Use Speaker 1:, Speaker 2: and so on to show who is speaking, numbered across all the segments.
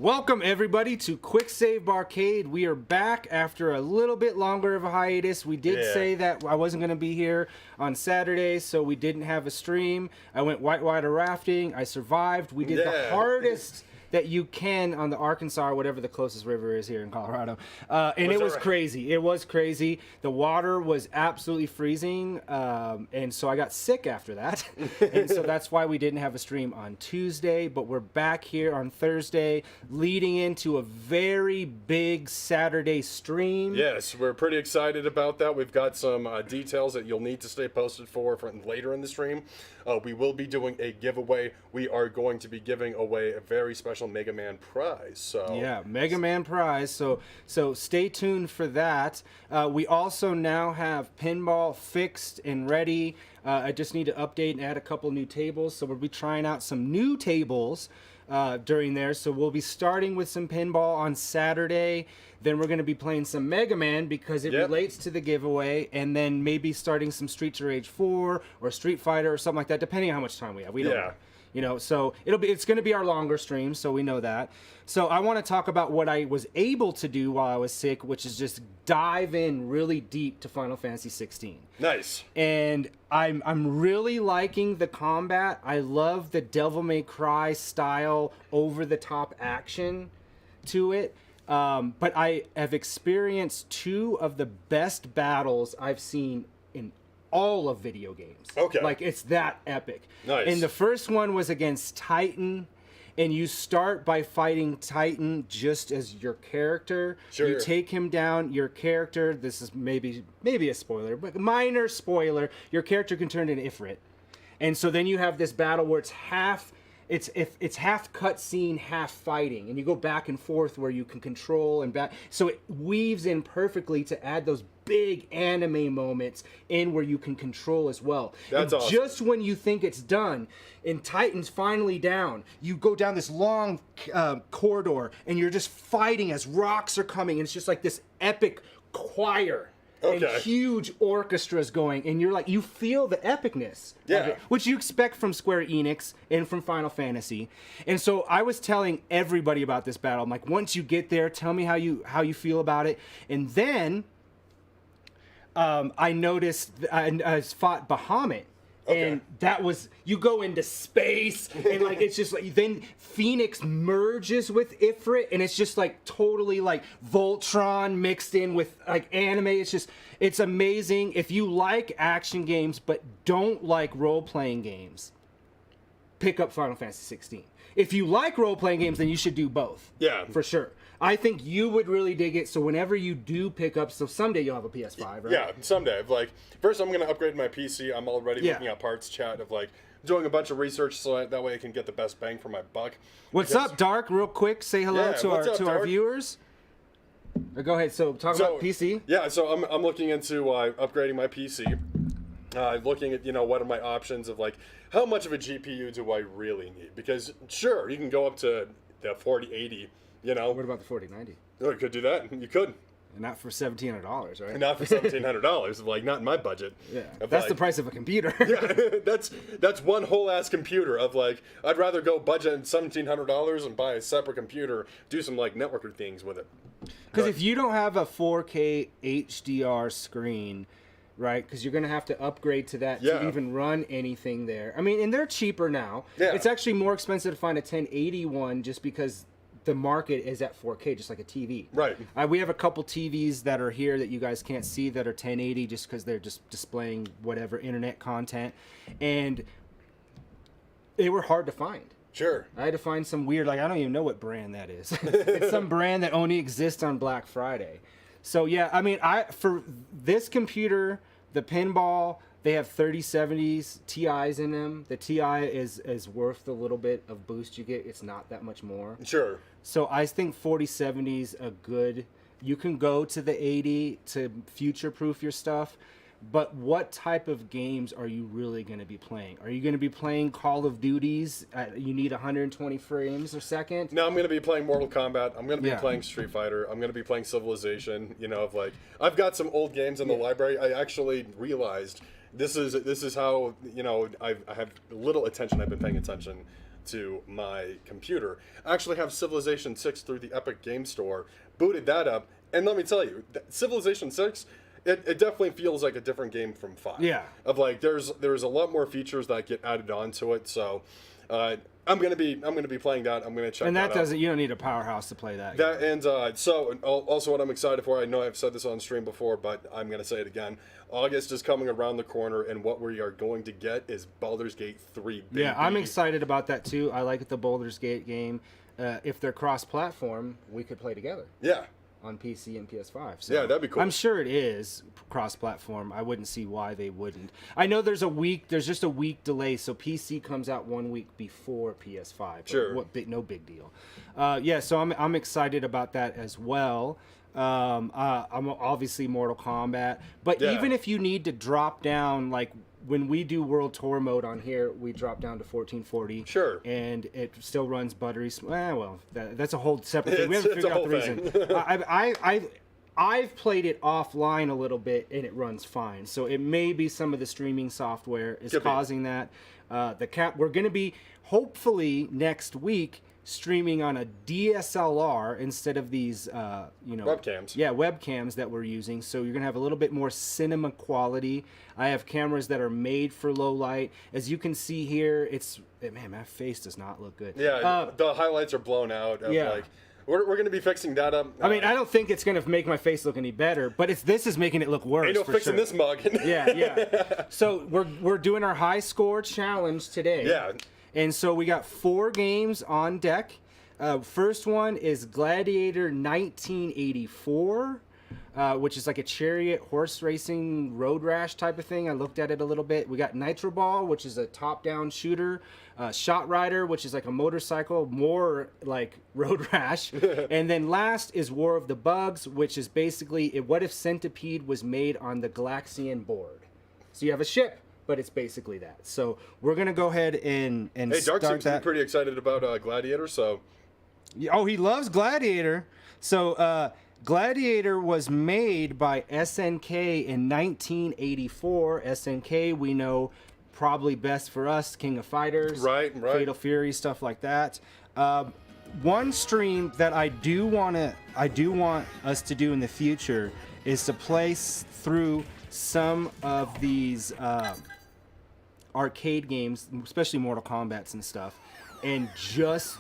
Speaker 1: Welcome everybody to Quicksave Barcade. We are back after a little bit longer of a hiatus. We did say that I wasn't going to be here on Saturday, so we didn't have a stream. I went whitewater rafting. I survived. We did the hardest that you can on the Arkansas or whatever the closest river is here in Colorado. And it was crazy. It was crazy. The water was absolutely freezing. And so I got sick after that. And so that's why we didn't have a stream on Tuesday. But we're back here on Thursday, leading into a very big Saturday stream.
Speaker 2: Yes, we're pretty excited about that. We've got some details that you'll need to stay posted for later in the stream. We will be doing a giveaway. We are going to be giving away a very special Mega Man prize. So
Speaker 1: yeah, Mega Man prize. So stay tuned for that. We also now have pinball fixed and ready. I just need to update and add a couple new tables. So we'll be trying out some new tables during there. So we'll be starting with some pinball on Saturday. Then we're going to be playing some Mega Man because it relates to the giveaway, and then maybe starting some Streets of Rage 4 or Street Fighter or something like that, depending on how much time we have. We don't know. You know, so it's going to be our longer stream, so we know that. So I want to talk about what I was able to do while I was sick, which is just dive in really deep to Final Fantasy 16.
Speaker 2: Nice.
Speaker 1: And I'm really liking the combat. I love the Devil May Cry style over the top action to it. But I have experienced two of the best battles I've seen in all of video games.
Speaker 2: Okay.
Speaker 1: Like, it's that epic.
Speaker 2: Nice.
Speaker 1: And the first one was against Titan, and you start by fighting Titan just as your character.
Speaker 2: Sure.
Speaker 1: You take him down, your character, this is maybe a spoiler, but minor spoiler, your character can turn into Ifrit. And so then you have this battle where it's half cutscene, half fighting, and you go back and forth where you can control and back. So it weaves in perfectly to add those big anime moments in where you can control as well.
Speaker 2: That's awesome.
Speaker 1: Just when you think it's done, and Titan's finally down, you go down this long corridor, and you're just fighting as rocks are coming, and it's just like this epic choir. And huge orchestras going, and you're like, you feel the epicness of it, which you expect from Square Enix and from Final Fantasy. And so I was telling everybody about this battle. I'm like, once you get there, tell me how you feel about it. And then I noticed I fought Bahamut. And that was, you go into space, and like it's just like, then Phoenix merges with Ifrit, and it's just like totally like Voltron mixed in with like anime. It's amazing. If you like action games but don't like role-playing games, pick up Final Fantasy 16. If you like role-playing games, then you should do both. Yeah. For sure. I think you would really dig it, so whenever you do pick up, so someday you'll have a PS5, right?
Speaker 2: Yeah, someday. Like, first I'm going to upgrade my PC. I'm already looking at parts chat of, like, doing a bunch of research so that way I can get the best bang for my buck.
Speaker 1: What's up, Dark? Real quick, say hello to our viewers. Go ahead, so talk about PC.
Speaker 2: Yeah, so I'm looking into upgrading my PC. Looking at, what are my options of, like, how much of a GPU do I really need? Because, sure, you can go up to the 4080, What
Speaker 1: about the 4090?
Speaker 2: Oh, you could do that. You could.
Speaker 1: Not for $1,700, right?
Speaker 2: Not for $1,700. Like, not in my budget.
Speaker 1: Yeah, that's the price of a computer.
Speaker 2: Yeah, that's one whole ass computer. Of like, I'd rather go budget $1,700 and buy a separate computer, do some like networker things with it.
Speaker 1: Because if you don't have a 4K HDR screen, right? Because you're going to have to upgrade to that to even run anything there. I mean, and they're cheaper now. Yeah. It's actually more expensive to find a 1080 one just because the market is at 4K, just like a TV.
Speaker 2: Right.
Speaker 1: We have a couple TVs that are here that you guys can't see that are 1080 just because they're just displaying whatever internet content. And they were hard to find.
Speaker 2: Sure.
Speaker 1: I had to find some weird, like, I don't even know what brand that is. It's some brand that only exists on Black Friday. So, yeah, I mean, for this computer, the pinball, they have 3070s Ti's in them. The Ti is worth the little bit of boost you get. It's not that much more.
Speaker 2: Sure.
Speaker 1: So I think 4070's a good... You can go to the 80 to future-proof your stuff, but what type of games are you really going to be playing? Are you going to be playing Call of Duties? You need 120 frames a second?
Speaker 2: No, I'm going to be playing Mortal Kombat. I'm going to be playing Street Fighter. I'm going to be playing Civilization. I've got some old games in the library. I actually realized... This is how, I have little attention. I've been paying attention to my computer. I actually have Civilization 6 through the Epic Game Store, booted that up, and let me tell you, Civilization 6, it definitely feels like a different game from 5.
Speaker 1: Yeah.
Speaker 2: Of like, there's a lot more features that get added onto it, so I'm gonna be playing that. I'm gonna check.
Speaker 1: And that
Speaker 2: out.
Speaker 1: doesn't. You don't need a powerhouse to play that.
Speaker 2: That and so also what I'm excited for. I know I've said this on stream before, but I'm gonna say it again. August is coming around the corner, and what we are going to get is Baldur's Gate 3. Baby.
Speaker 1: Yeah, I'm excited about that too. I like the Baldur's Gate game. If they're cross-platform, we could play together.
Speaker 2: Yeah.
Speaker 1: On PC and PS5. So
Speaker 2: yeah, that'd be cool.
Speaker 1: I'm sure it is cross-platform. I wouldn't see why they wouldn't. I know there's just a week delay, so PC comes out 1 week before PS5.
Speaker 2: Sure.
Speaker 1: No big deal. Yeah, so I'm excited about that as well. I'm obviously Mortal Kombat, but even if you need to drop down, like when we do World Tour mode on here, we drop down to 1440.
Speaker 2: Sure.
Speaker 1: And it still runs buttery. Well, that's a whole separate thing. We haven't figured out the reason. I've played it offline a little bit, and it runs fine. So it may be some of the streaming software is causing that. We're going to be, hopefully, next week, streaming on a DSLR instead of these,
Speaker 2: webcams.
Speaker 1: Yeah, webcams that we're using. So you're gonna have a little bit more cinema quality. I have cameras that are made for low light. As you can see here, man, my face does not look good.
Speaker 2: Yeah, the highlights are blown out. Like, we're going to be fixing that up.
Speaker 1: I mean, I don't think it's going to make my face look any better, but this is making it look worse.
Speaker 2: Ain't no fixing this mug.
Speaker 1: Yeah. So we're doing our high score challenge today.
Speaker 2: Yeah.
Speaker 1: And so we got 4 games on deck. First one is Gladiator 1984, which is like a chariot horse racing road rash type of thing. I looked at it a little bit. We got Nitro Ball, which is a top-down shooter. Shot Rider, which is like a motorcycle, more like road rash. And then last is War of the Bugs, which is basically what if Centipede was made on the Galaxian board. So you have a ship, but it's basically that. So we're gonna go ahead and
Speaker 2: Dark
Speaker 1: start
Speaker 2: seems to
Speaker 1: that.
Speaker 2: be pretty excited about Gladiator. So
Speaker 1: Oh, he loves Gladiator. So Gladiator was made by SNK in 1984. SNK, we know, probably best for us, King of Fighters,
Speaker 2: right,
Speaker 1: Fatal Fury, stuff like that. One stream that I do want us to do in the future is to play through some of these arcade games, especially Mortal Kombat's and stuff, and just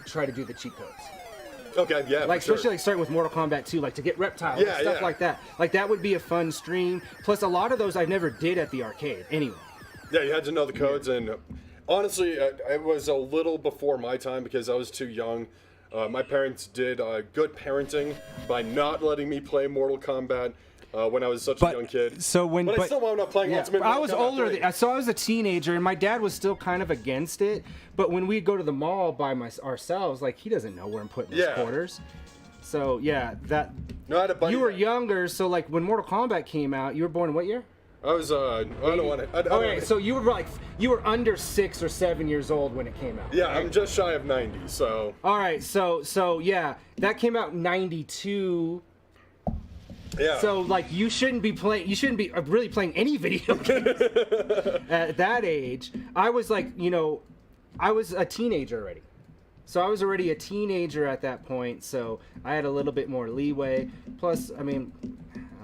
Speaker 1: try to do the cheat codes.
Speaker 2: Okay, yeah,
Speaker 1: like especially like starting with Mortal Kombat 2, like to get Reptile, and stuff like that. Like that would be a fun stream. Plus, a lot of those I never did at the arcade anyway.
Speaker 2: Yeah, you had to know the codes, and honestly, it was a little before my time because I was too young. My parents did good parenting by not letting me play Mortal Kombat when I was such a young kid.
Speaker 1: I
Speaker 2: still wound up playing Ultimate Mortal
Speaker 1: I was
Speaker 2: Kombat
Speaker 1: older,
Speaker 2: 3.
Speaker 1: so I was a teenager, and my dad was still kind of against it. But when we go to the mall by ourselves, like he doesn't know where I'm putting his quarters. So yeah, that.
Speaker 2: No, I had a buddy
Speaker 1: you were younger, so like when Mortal Kombat came out, you were born in what year?
Speaker 2: I was I don't want to.
Speaker 1: Okay, so you were under 6 or 7 years old when it came out.
Speaker 2: Yeah,
Speaker 1: right?
Speaker 2: I'm just shy of 90, so.
Speaker 1: All right, so yeah, that came out in 92.
Speaker 2: Yeah.
Speaker 1: So like you shouldn't be really playing any video games at that age. I was like, I was a teenager already. So I was already a teenager at that point, so I had a little bit more leeway. Plus, I mean,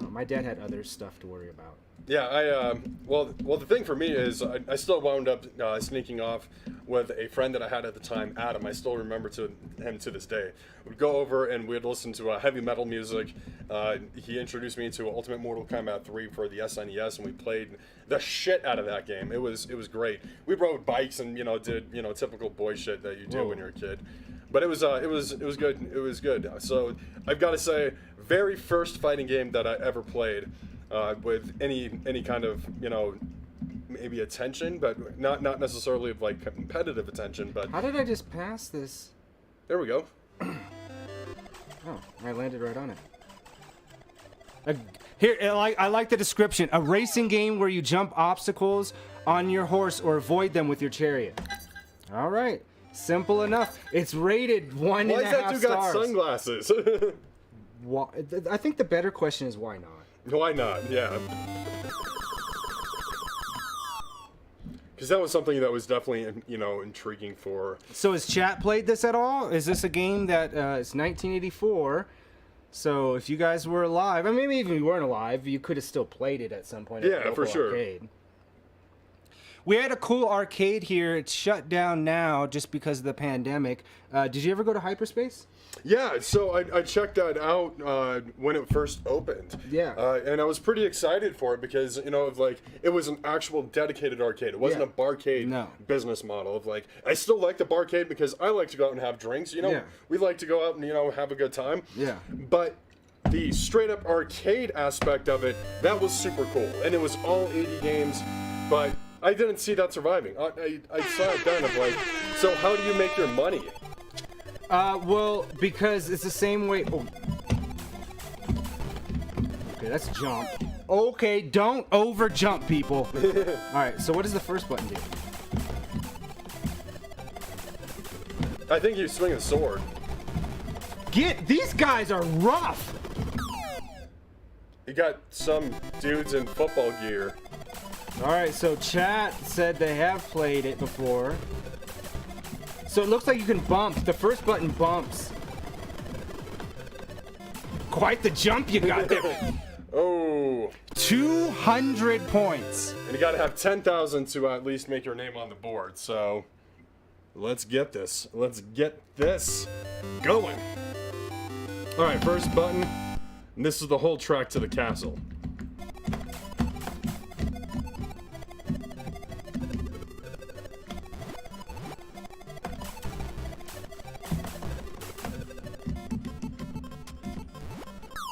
Speaker 1: my dad had other stuff to worry about.
Speaker 2: Yeah, well, the thing for me is I still wound up sneaking off with a friend that I had at the time, Adam. I still remember him to this day. We'd go over and we'd listen to heavy metal music. He introduced me to Ultimate Mortal Kombat 3 for the SNES, and we played the shit out of that game. It was great. We rode bikes and did typical boy shit that you do when you're a kid. But it was good. It was good. So I've got to say, very first fighting game that I ever played. With any kind of maybe attention, but not necessarily of like competitive attention. But
Speaker 1: how did I just pass this?
Speaker 2: There we go.
Speaker 1: Oh, I landed right on it. Here, I like the description: a racing game where you jump obstacles on your horse or avoid them with your chariot. All right, simple enough. It's rated 1.5 stars.
Speaker 2: Why is that dude got sunglasses?
Speaker 1: Why? I think the better question is why not.
Speaker 2: Why not? Yeah. Because that was something that was definitely, you know, intriguing for.
Speaker 1: So has chat played this at all? Is this a game that it's 1984? So if you guys were alive, I mean, maybe even if you weren't alive, you could have still played it at some point. At the
Speaker 2: Yeah, for
Speaker 1: local
Speaker 2: sure.
Speaker 1: Arcade. We had a cool arcade here. It's shut down now just because of the pandemic. Did you ever go to Hyperspace?
Speaker 2: Yeah, so I checked that out when it first opened.
Speaker 1: Yeah.
Speaker 2: And I was pretty excited for it because, you know, like it was an actual dedicated arcade. It wasn't
Speaker 1: Yeah.
Speaker 2: a barcade business model of like, I still like the barcade because I like to go out and have drinks. You know,
Speaker 1: Yeah.
Speaker 2: we like to go out and, you know, have a good time.
Speaker 1: Yeah.
Speaker 2: But the straight up arcade aspect of it, that was super cool. And it was all 80 games, but I didn't see that surviving. I saw it then of like, so how do you make your money?
Speaker 1: Well, because it's the same way. Oh. Okay, that's jump. Okay, don't over jump, people. All right, so what does the first button do?
Speaker 2: I think you swing a sword.
Speaker 1: These guys are rough.
Speaker 2: You got some dudes in football gear.
Speaker 1: All right, so chat said they have played it before. So it looks like you can bump. The first button bumps. Quite the jump you got there.
Speaker 2: Oh.
Speaker 1: 200 points.
Speaker 2: And you gotta have 10,000 to at least make your name on the board. So let's get this. Let's get this going. All right, first button. And this is the whole track to the castle.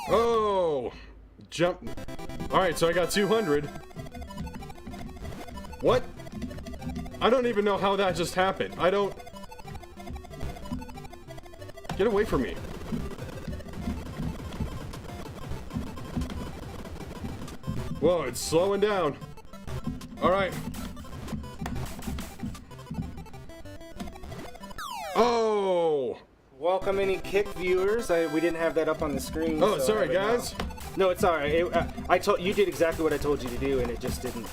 Speaker 2: Oh, jump. All right, so I got 200. What? I don't even know how that just happened. I don't. Get away from me. Whoa, it's slowing down. All right. Oh.
Speaker 1: Welcome any Kick viewers. We didn't have that up on the screen.
Speaker 2: Oh,
Speaker 1: so
Speaker 2: sorry,
Speaker 1: I don't know.
Speaker 2: guys.
Speaker 1: No, it's all right. I told you did exactly what I told you to do, and it just didn't.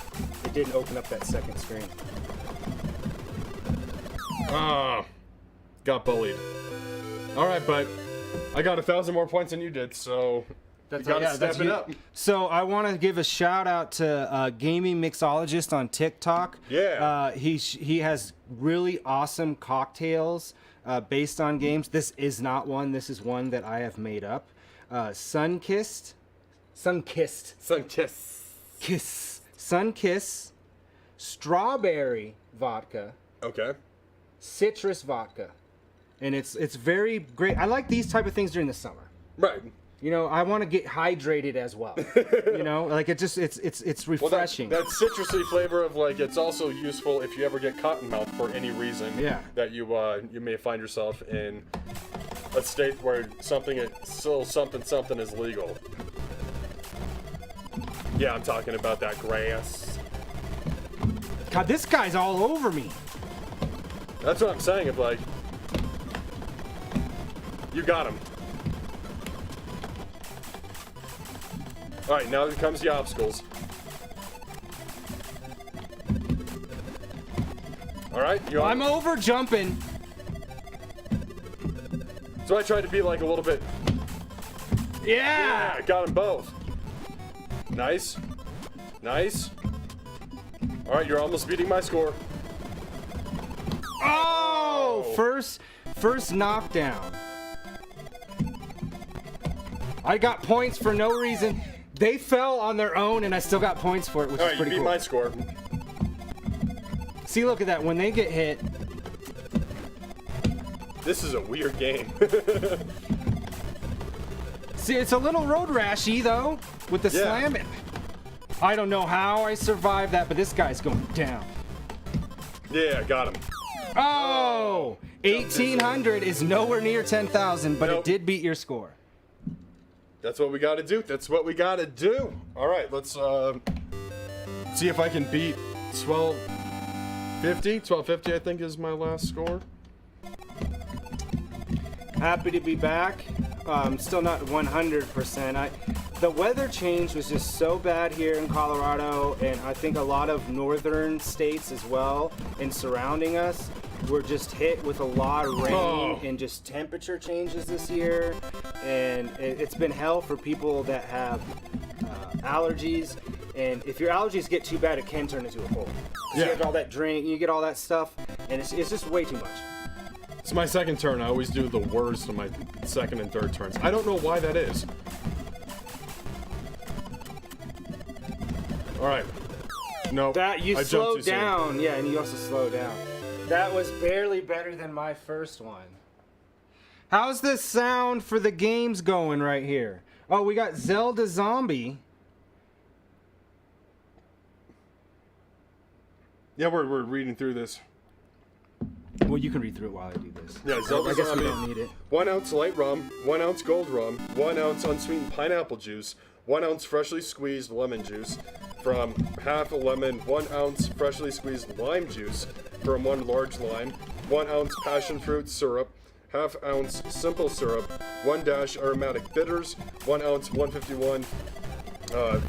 Speaker 1: It didn't open up that second screen.
Speaker 2: Ah, got bullied. All right, but I got 1,000 more points than you did, so you gotta step it up.
Speaker 1: So I want to give a shout out to Gaming Mixologist on TikTok.
Speaker 2: Yeah.
Speaker 1: He has really awesome cocktails based on games. This is not one. This is one that I have made up. Sunkissed, strawberry vodka,
Speaker 2: Okay.
Speaker 1: citrus vodka, and it's very great. I like these type of things during the summer.
Speaker 2: Right.
Speaker 1: You know, I want to get hydrated as well. You know, like it's refreshing.
Speaker 2: Well, that citrusy flavor of like it's also useful if you ever get cotton mouth for any reason.
Speaker 1: Yeah.
Speaker 2: That you may find yourself in a state where something is legal. Yeah, I'm talking about that grass.
Speaker 1: God, this guy's all over me.
Speaker 2: That's what I'm saying. It's like you got him. All right, now comes the obstacles. All right,
Speaker 1: I'm over jumping.
Speaker 2: So I tried to be like a little bit.
Speaker 1: Yeah.
Speaker 2: Yeah, got them both. Nice. Nice. All right, you're almost beating my score.
Speaker 1: Oh, first knockdown. I got points for no reason. They fell on their own, and I still got points for it, which
Speaker 2: All
Speaker 1: is
Speaker 2: right, you
Speaker 1: pretty
Speaker 2: beat
Speaker 1: cool.
Speaker 2: my score.
Speaker 1: See, look at that. When they get hit,
Speaker 2: This is a weird game.
Speaker 1: see, it's a little road rashy though with the
Speaker 2: Yeah.
Speaker 1: slamming. I don't know how I survived that, but this guy's going down.
Speaker 2: Yeah, got him.
Speaker 1: Oh, 1,800 is nowhere near 10,000, but
Speaker 2: Nope.
Speaker 1: it did beat your score.
Speaker 2: That's what we got to do. That's what we got to do. All right, let's see if I can beat 1250. 1250, I think, is my last score.
Speaker 1: Happy to be back. Still not 100%. The weather change was just so bad here in Colorado, and I think a lot of northern states as well, and surrounding us, were just hit with a lot of rain and just temperature changes this year. And it's been hell for people that have allergies. And if your allergies get too bad, it can turn into a cold. You get all that drink, you get all that stuff, and it's just way too much.
Speaker 2: It's my second turn. I always do the worst on my second and third turns. I don't know why that is. All right. No.
Speaker 1: That you
Speaker 2: I
Speaker 1: slowed
Speaker 2: jumped too soon.
Speaker 1: down. Yeah, and you also slowed down. That was barely better than my first one. How's the sound for the games going right here? Oh, we got Zelda Zombie.
Speaker 2: Yeah, we're reading through this.
Speaker 1: Well, you can read through it while I do this.
Speaker 2: Yeah, Zelda
Speaker 1: I guess
Speaker 2: Zombie.
Speaker 1: we don't need it.
Speaker 2: 1 ounce light rum, 1 ounce gold rum, 1 ounce unsweetened pineapple juice, 1 ounce freshly squeezed lemon juice, from half a lemon, 1 ounce freshly squeezed lime juice, from 1 large lime, 1 ounce passion fruit syrup, half ounce simple syrup, 1 dash aromatic bitters, 1 ounce 151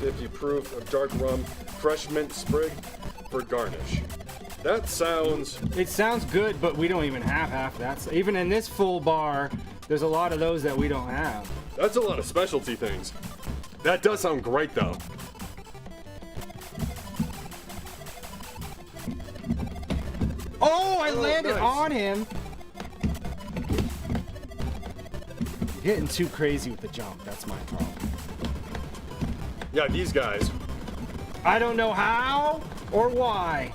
Speaker 2: 50 proof of dark rum, fresh mint sprig for garnish. That sounds...
Speaker 1: It sounds good, but we don't even have half that. Even in this full bar, there's a lot of those that we don't have.
Speaker 2: That's a lot of specialty things. That does sound great, though.
Speaker 1: Oh, I landed
Speaker 2: nice.
Speaker 1: on him. Getting too crazy with the jump. That's my problem.
Speaker 2: Yeah, these guys.
Speaker 1: I don't know how or why.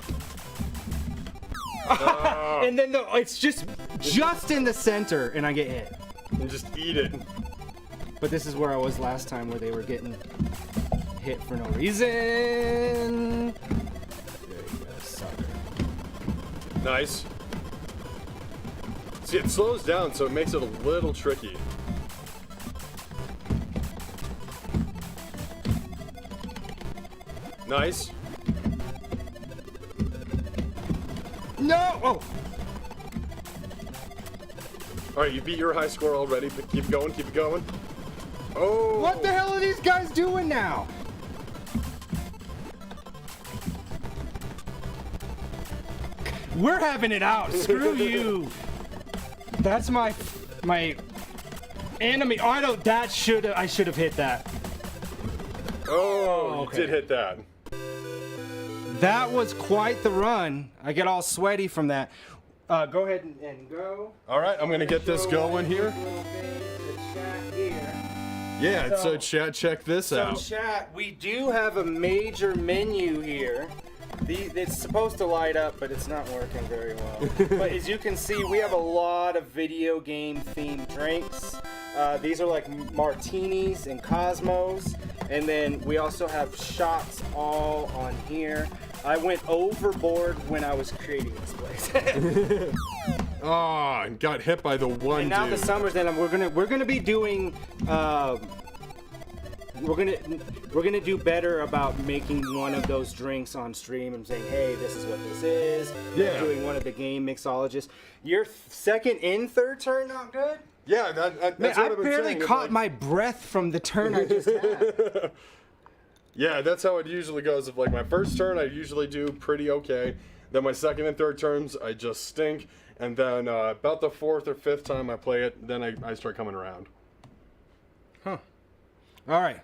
Speaker 1: And then it's just in the center, and I get hit.
Speaker 2: And just eat it.
Speaker 1: But this is where I was last time, where they were getting hit for no reason. There you go, sucker.
Speaker 2: Nice. See, it slows down, so it makes it a little tricky. Nice.
Speaker 1: No! Oh!
Speaker 2: Alright, you beat your high score already, but keep going, keep going. Oh!
Speaker 1: What the hell are these guys doing now? We're having it out. Screw you. That's my enemy. Oh, I should have hit that.
Speaker 2: Oh,
Speaker 1: okay.
Speaker 2: you did hit that.
Speaker 1: That was quite the run. I get all sweaty from that. Go ahead and go.
Speaker 2: Alright, I'm gonna get this going here. Yeah, so chat, check this out.
Speaker 1: So chat, we do have a major menu here. It's supposed to light up, but it's not working very well. But as you can see, we have a lot of video game themed drinks. These are like martinis and Cosmos. And then we also have shots all on here. I went overboard when I was creating this place.
Speaker 2: Oh, and got hit by the one
Speaker 1: And now
Speaker 2: dude.
Speaker 1: the summer's then we're gonna be doing we're gonna do better about making one of those drinks on stream and saying, hey, this is what this is.
Speaker 2: Yeah.
Speaker 1: Doing one of the game mixologists. Your second and third turn not good?
Speaker 2: Yeah, that's
Speaker 1: Man,
Speaker 2: what
Speaker 1: I
Speaker 2: I've been
Speaker 1: barely
Speaker 2: saying. It's
Speaker 1: caught
Speaker 2: like-
Speaker 1: my breath from the turn I just had.
Speaker 2: Yeah, that's how it usually goes. If like my first turn, I usually do pretty okay. Then my second and third turns, I just stink. And then about the fourth or fifth time I play it, then I start coming around.
Speaker 1: Huh. All right.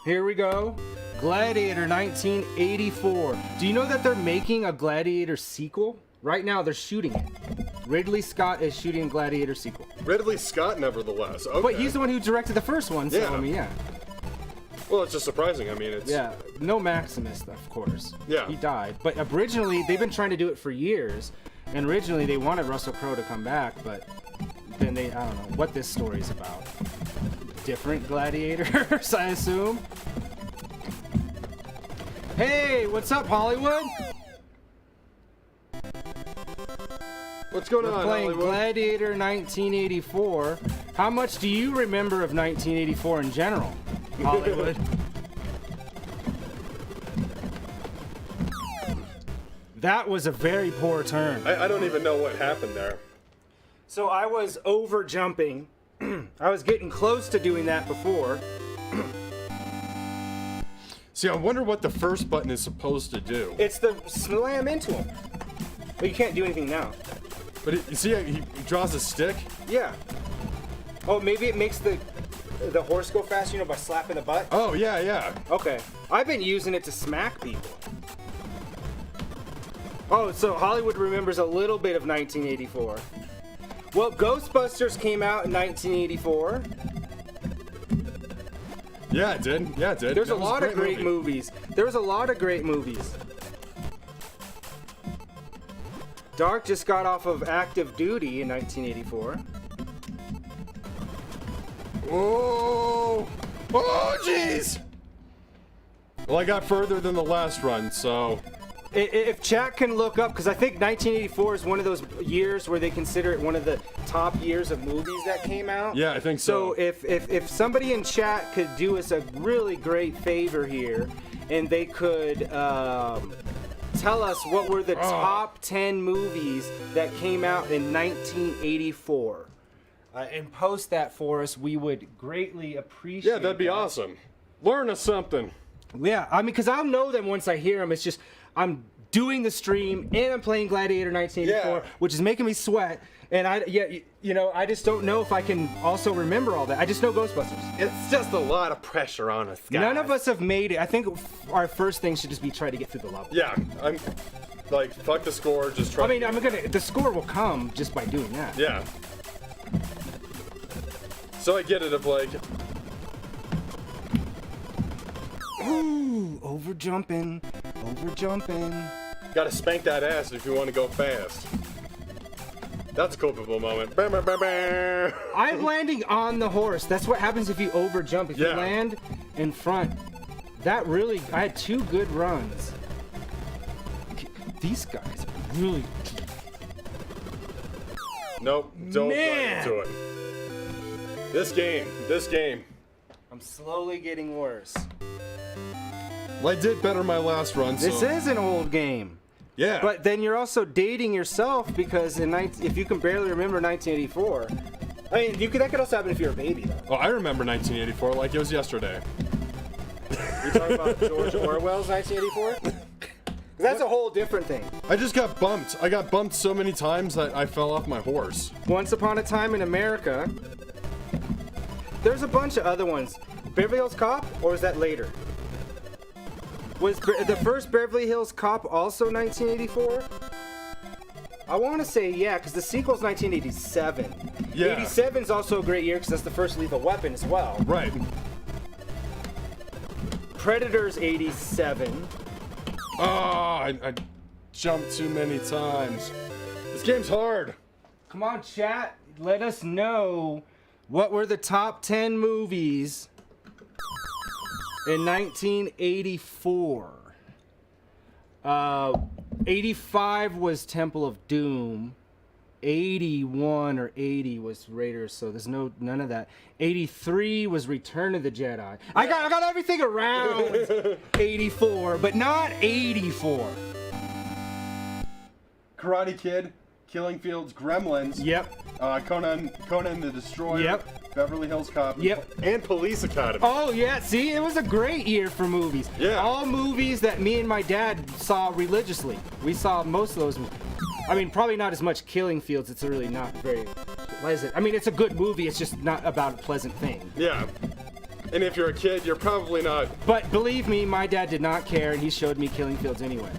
Speaker 1: Here we go. Gladiator 1984. Do you know that they're making a Gladiator sequel? Right now they're shooting it. Ridley Scott is shooting a Gladiator sequel.
Speaker 2: Ridley Scott, nevertheless. Okay.
Speaker 1: But he's the one who directed the first one, so
Speaker 2: Yeah.
Speaker 1: I mean, yeah.
Speaker 2: Well, it's just surprising. I mean, it's...
Speaker 1: Yeah, no Maximus, of course.
Speaker 2: Yeah.
Speaker 1: He died. But originally, they've been trying to do it for years. And originally, they wanted Russell Crowe to come back, but then I don't know what this story's about. Different gladiators, I assume. Hey, what's up, Hollywood?
Speaker 2: What's going
Speaker 1: We're
Speaker 2: on,
Speaker 1: playing
Speaker 2: Hollywood?
Speaker 1: Gladiator 1984. How much do you remember of 1984 in general, Hollywood? That was a very poor turn.
Speaker 2: I don't even know what happened there.
Speaker 1: So I was over jumping I was getting close to doing that before.
Speaker 2: See, I wonder what the first button is supposed to do.
Speaker 1: It's the slam into him. But you can't do anything now.
Speaker 2: But you see how he draws a stick?
Speaker 1: Yeah. Oh, maybe it makes the horse go faster, by slapping the butt?
Speaker 2: Oh, yeah, yeah.
Speaker 1: Okay. I've been using it to smack people. Oh, so Hollywood remembers a little bit of 1984. Well, Ghostbusters came out in 1984.
Speaker 2: Yeah, it did. Yeah, it did.
Speaker 1: There's
Speaker 2: That
Speaker 1: a
Speaker 2: was
Speaker 1: lot of great
Speaker 2: movie.
Speaker 1: movies. There was a lot of great movies. Dark just got off of active duty in 1984.
Speaker 2: Whoa! Oh, jeez! Well, I got further than the last run, so...
Speaker 1: If chat can look up, because I think 1984 is one of those years where they consider it one of the top years of movies that came out.
Speaker 2: Yeah, I think so.
Speaker 1: So if somebody in chat could do us a really great favor here, and they could tell us what were the top 10 movies that came out in 1984, and post that for us, we would greatly appreciate it.
Speaker 2: Yeah, that'd be awesome. Learn us something.
Speaker 1: Yeah, I mean, because I'll know them once I hear them. It's just, I'm doing the stream, and I'm playing Gladiator 1984,
Speaker 2: Yeah.
Speaker 1: which is making me sweat. And I just don't know if I can also remember all that. I just know Ghostbusters.
Speaker 3: It's just a lot of pressure on us, guys.
Speaker 1: None of us have made it. I think our first thing should just be try to get through the level.
Speaker 2: Yeah, I'm... Like, fuck the score, just try...
Speaker 1: I mean, the score will come just by doing that.
Speaker 2: Yeah. So I get it of, like...
Speaker 1: Ooh, over jumping.
Speaker 2: Gotta spank that ass if you want to go fast. That's a culpable moment. Bah, bah, bah, bah.
Speaker 1: I'm landing on the horse. That's what happens if you over jump. If you
Speaker 2: Yeah.
Speaker 1: land in front, that really, I had 2 good runs. These guys are really...
Speaker 2: Nope, don't run
Speaker 1: Man.
Speaker 2: into it. This game.
Speaker 1: I'm slowly getting worse.
Speaker 2: Well, I did better my last run, so...
Speaker 1: This is an old game.
Speaker 2: Yeah.
Speaker 1: But then you're also dating yourself because if you can barely remember 1984, I mean, that could also happen if you're a baby, though.
Speaker 2: Oh, I remember 1984 like it was yesterday.
Speaker 1: You talking about George Orwell's 1984? That's a whole different thing.
Speaker 2: I just got bumped. I got bumped so many times that I fell off my horse.
Speaker 1: Once Upon a Time in America. There's a bunch of other ones. Beverly Hills Cop, or is that later? Was the first Beverly Hills Cop also 1984? I want to say yeah, because the sequel's 1987.
Speaker 2: Yeah.
Speaker 1: 87's also a great year because that's the first Lethal Weapon as well.
Speaker 2: Right.
Speaker 1: Predator's 87.
Speaker 2: Oh, I jumped too many times. This game's hard.
Speaker 1: Come on, chat. Let us know what were the top 10 movies in 1984. 85 was Temple of Doom. 81 or 80 was Raiders, so there's none of that. 83 was Return of the Jedi. I got everything around 84, but not 84.
Speaker 2: Karate Kid, Killing Fields, Gremlins.
Speaker 1: Yep.
Speaker 2: Conan the Destroyer.
Speaker 1: Yep.
Speaker 2: Beverly Hills Cop.
Speaker 1: Yep.
Speaker 3: And Police Academy.
Speaker 1: Oh yeah, see, it was a great year for movies.
Speaker 2: Yeah.
Speaker 1: All movies that me and my dad saw religiously. We saw most of those movies. I mean, probably not as much Killing Fields. It's really not very pleasant. I mean, it's a good movie. It's just not about a pleasant thing.
Speaker 2: Yeah. And if you're a kid, you're probably not.
Speaker 1: But believe me, my dad did not care, and he showed me Killing Fields anyway.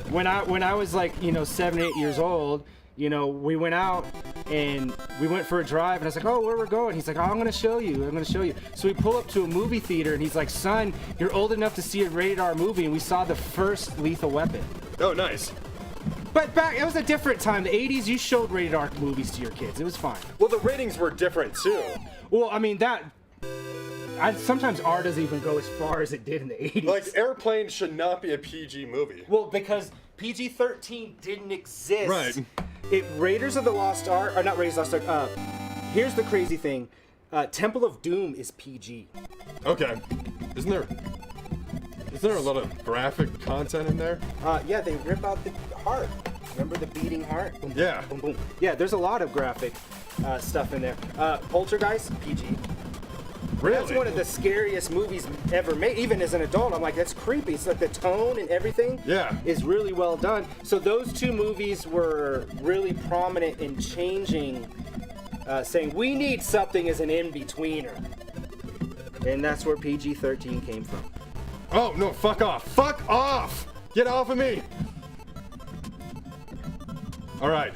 Speaker 1: when I was like, 7, 8 years old, we went out and we went for a drive, and I was like, oh, where we're going? He's like, oh, I'm gonna show you. So we pull up to a movie theater, and he's like, son, you're old enough to see a rated R movie, and we saw the first Lethal Weapon.
Speaker 2: Oh, nice.
Speaker 1: But it was a different time. The 80s, you showed rated R movies to your kids. It was fine.
Speaker 2: Well, the ratings were different too.
Speaker 1: Well, I mean, sometimes R doesn't even go as far as it did in the 80s.
Speaker 2: Like, Airplane should not be a PG movie.
Speaker 1: Well, because PG-13 didn't exist.
Speaker 2: Right.
Speaker 1: Raiders of the Lost Ark, or not Raiders of the Lost Ark, here's the crazy thing. Temple of Doom is PG.
Speaker 2: Okay. Isn't there a lot of graphic content in there?
Speaker 1: Yeah, they rip out the heart. Remember the beating heart? Boom,
Speaker 2: Yeah.
Speaker 1: boom, boom. Yeah, there's a lot of graphic stuff in there. Poltergeist, PG.
Speaker 2: Really?
Speaker 1: That's one of the scariest movies ever made. Even as an adult, I'm like, that's creepy. It's like the tone and everything is really well done. So those two movies were really prominent in changing, saying we need something as an in-betweener. And that's where PG-13 came from.
Speaker 2: Oh, no, fuck off. Fuck off! Get off of me! Alright.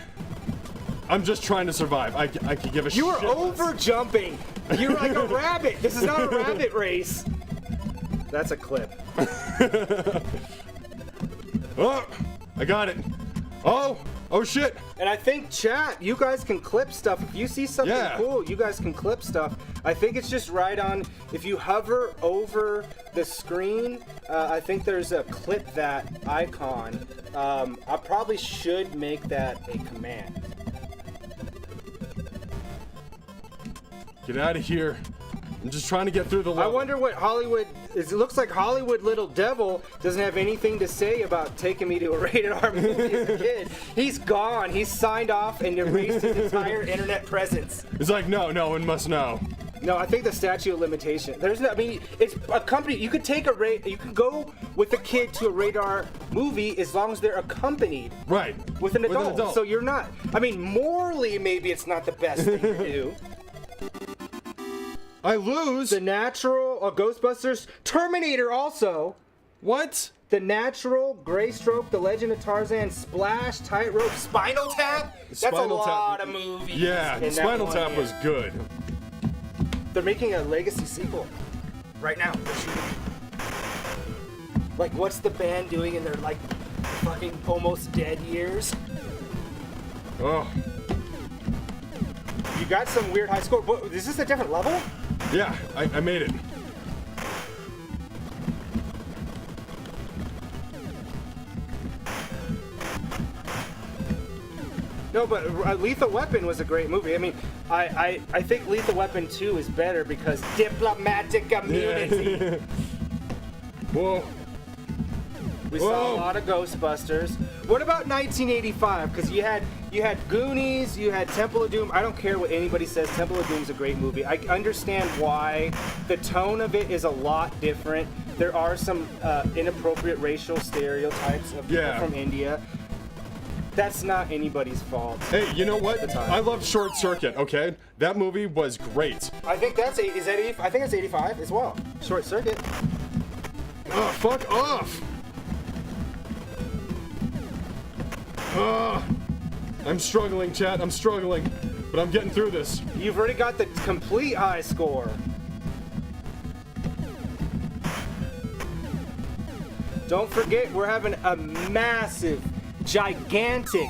Speaker 2: I'm just trying to survive. I could give a shit.
Speaker 1: You are
Speaker 2: less.
Speaker 1: over jumping. You're like a rabbit. This is not a rabbit race. That's a clip.
Speaker 2: Oh, I got it. Oh shit.
Speaker 1: And I think chat, you guys can clip stuff. If you see something cool, you guys can clip stuff. I think it's just right on. If you hover over the screen, I think there's a clip that icon. I probably should make that a command.
Speaker 2: Get out of here. I'm just trying to get through the level.
Speaker 1: I wonder what Hollywood is. It looks like Hollywood Little Devil doesn't have anything to say about taking me to a rated R movie as a kid. He's gone. He's signed off and erased his entire internet presence.
Speaker 2: It's like, no one must know.
Speaker 1: No, I think the statute of limitation. There's no. I mean, it's a company. You could take you can go with a kid to a radar movie as long as they're accompanied.
Speaker 2: Right.
Speaker 1: With an adult. So you're not. I mean, morally, maybe it's not the best thing to do.
Speaker 2: I lose.
Speaker 1: The Natural, Ghostbusters, Terminator also.
Speaker 2: What?
Speaker 1: The Natural, Greystroke, The Legend of Tarzan, Splash, Tightrope, Spinal Tap. That's a lot of movies.
Speaker 2: Yeah, Spinal Tap was good.
Speaker 1: They're making a legacy sequel right now. Like, what's the band doing in their, like, fucking almost dead years?
Speaker 2: Oh.
Speaker 1: You got some weird high score. Is this a different level?
Speaker 2: Yeah, I made it.
Speaker 1: No, but Lethal Weapon was a great movie. I mean, I think Lethal Weapon 2 is better because diplomatic immunity.
Speaker 2: Whoa.
Speaker 1: We saw a lot of Ghostbusters. What about 1985? Because you had Goonies, you had Temple of Doom. I don't care what anybody says. Temple of Doom is a great movie. I understand why. The tone of it is a lot different. There are some inappropriate racial stereotypes of people from India. That's not anybody's fault.
Speaker 2: Hey, you know what? I love Short Circuit, okay? That movie was great.
Speaker 1: I think that's I think it's 85 as well. Short Circuit.
Speaker 2: Oh, fuck off! I'm struggling, chat. I'm struggling, but I'm getting through this.
Speaker 1: You've already got the complete high score. Don't forget, we're having a massive, gigantic,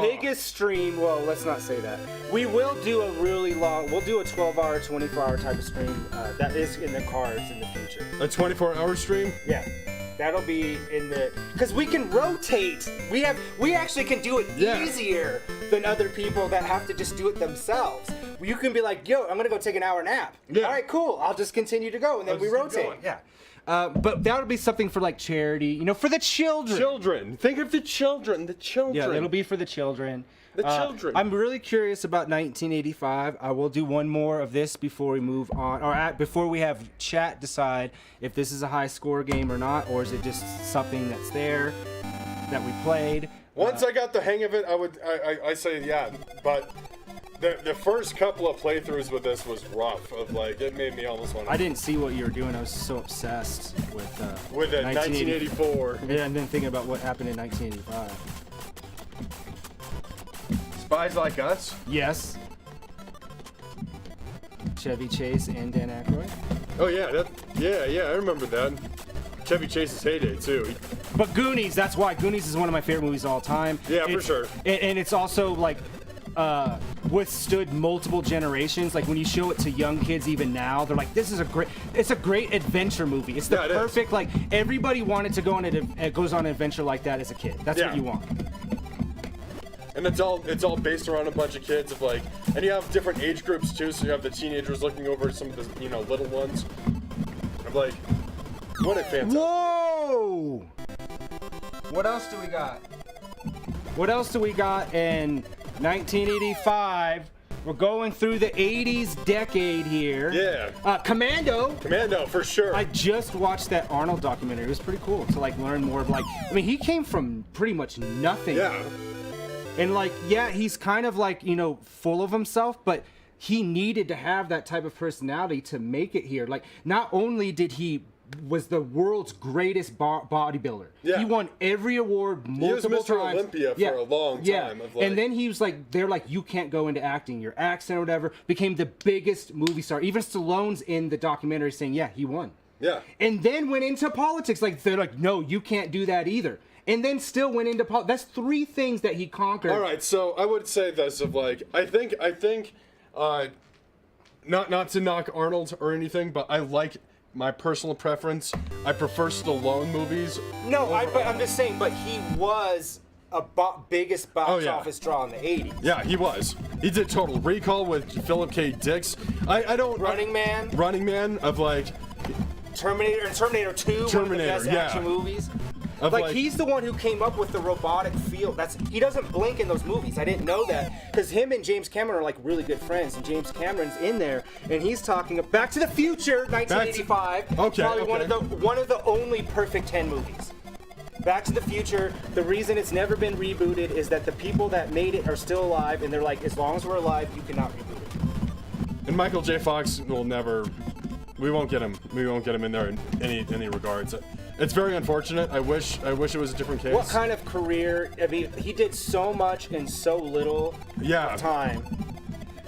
Speaker 1: biggest stream. Well, let's not say that. We will do a really long. We'll do a 12-hour, 24-hour type of stream. That is in the cards in the future.
Speaker 2: A 24-hour stream?
Speaker 1: Yeah. That'll be in the, because we can rotate. We actually can do it easier than other people that have to just do it themselves. You can be like, yo, I'm gonna go take an hour nap.
Speaker 2: Yeah.
Speaker 1: All right, cool. I'll just continue to go, and then we rotate.
Speaker 2: Yeah.
Speaker 1: But that would be something for like charity, for the children.
Speaker 2: Children. Think of the children. The children.
Speaker 1: Yeah, it'll be for the children.
Speaker 2: The children.
Speaker 1: I'm really curious about 1985. I will do one more of this before we move on, or before we have chat decide if this is a high score game or not, or is it just something that's there that we played.
Speaker 2: Once I got the hang of it, I say yeah, but the first couple of playthroughs with this was rough. It made me almost want to.
Speaker 1: I didn't see what you were doing. I was so obsessed with
Speaker 2: 1984.
Speaker 1: Yeah, and then thinking about what happened in 1985.
Speaker 2: Spies Like Us?
Speaker 1: Yes. Chevy Chase and Dan Aykroyd.
Speaker 2: Oh yeah, I remember that. Chevy Chase's heyday too.
Speaker 1: But Goonies, that's why Goonies is one of my favorite movies of all time.
Speaker 2: Yeah, for sure.
Speaker 1: And it's also like withstood multiple generations. Like when you show it to young kids even now, they're like, it's a great adventure movie. It's the perfect, like everybody wanted to go on goes on an adventure like that as a kid. That's what you want.
Speaker 2: And it's all based around a bunch of kids and you have different age groups too. So you have the teenagers looking over some of the little ones. What a fantastic.
Speaker 1: Whoa! What else do we got? What else do we got in 1985? We're going through the 80s decade here.
Speaker 2: Yeah.
Speaker 1: Commando.
Speaker 2: Commando, for sure.
Speaker 1: I just watched that Arnold documentary. It was pretty cool to like learn more of like, I mean, he came from pretty much nothing.
Speaker 2: Yeah.
Speaker 1: And like, yeah, he's kind of like, you know, full of himself, but he needed to have that type of personality to make it here. Like, not only did he was the world's greatest bodybuilder.
Speaker 2: Yeah.
Speaker 1: He won every award multiple
Speaker 2: He was Mr.
Speaker 1: times.
Speaker 2: Olympia for a long time. Of like,
Speaker 1: And then he was like, they're like, you can't go into acting. Your accent or whatever became the biggest movie star. Even Stallone's in the documentary saying, yeah, he won.
Speaker 2: yeah.
Speaker 1: And then went into politics. Like, they're like, no, you can't do that either. And then still went into politics. That's 3 things that he conquered.
Speaker 2: All right, so I would say this of like, I think, not to knock Arnold or anything, but I like my personal preference. I prefer Stallone movies.
Speaker 1: No, but I'm just saying, but he was a biggest box office draw in the 80s.
Speaker 2: Yeah, he was. He did Total Recall with Philip K. Dix. I don't...
Speaker 1: Running Man.
Speaker 2: Running Man of like...
Speaker 1: Terminator 2, one of the best action movies. Like, he's the one who came up with the robotic feel. He doesn't blink in those movies. I didn't know that because him and James Cameron are like really good friends, and James Cameron's in there, and he's talking about Back to the Future, 1985. Probably one of the only perfect 10 movies. Back to the Future. The reason it's never been rebooted is that the people that made it are still alive, and they're like, as long as we're alive, you cannot reboot it.
Speaker 2: And Michael J. Fox will never. We won't get him. We won't get him in there in any regards. It's very unfortunate. I wish it was a different case.
Speaker 1: What kind of career? I mean, he did so much in so little time.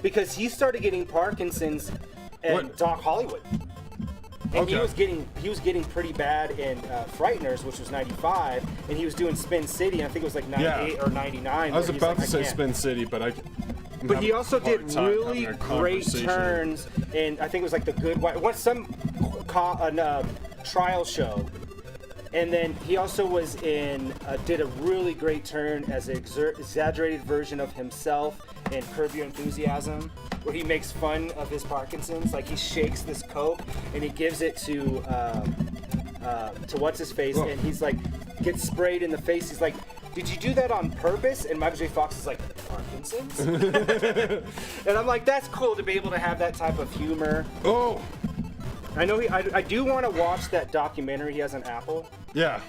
Speaker 1: Because he started getting Parkinson's and Doc Hollywood. And he was getting pretty bad in Frighteners, which was 95, and he was doing Spin City, I think it was like 98 or 99.
Speaker 2: I was about to say Spin City, but
Speaker 1: But he also did really great turns, and I think it was like The Good Wife, some trial show. And then he also was did a really great turn as an exaggerated version of himself in Curb Your Enthusiasm, where he makes fun of his Parkinson's. Like, he shakes this Coke and he gives it to what's his face, and he's like, gets sprayed in the face. He's like, did you do that on purpose? And Michael J. Fox is like, Parkinson's? And I'm like, that's cool to be able to have that type of humor.
Speaker 2: Oh.
Speaker 1: I know I do want to watch that documentary he has on Apple.
Speaker 2: Yeah.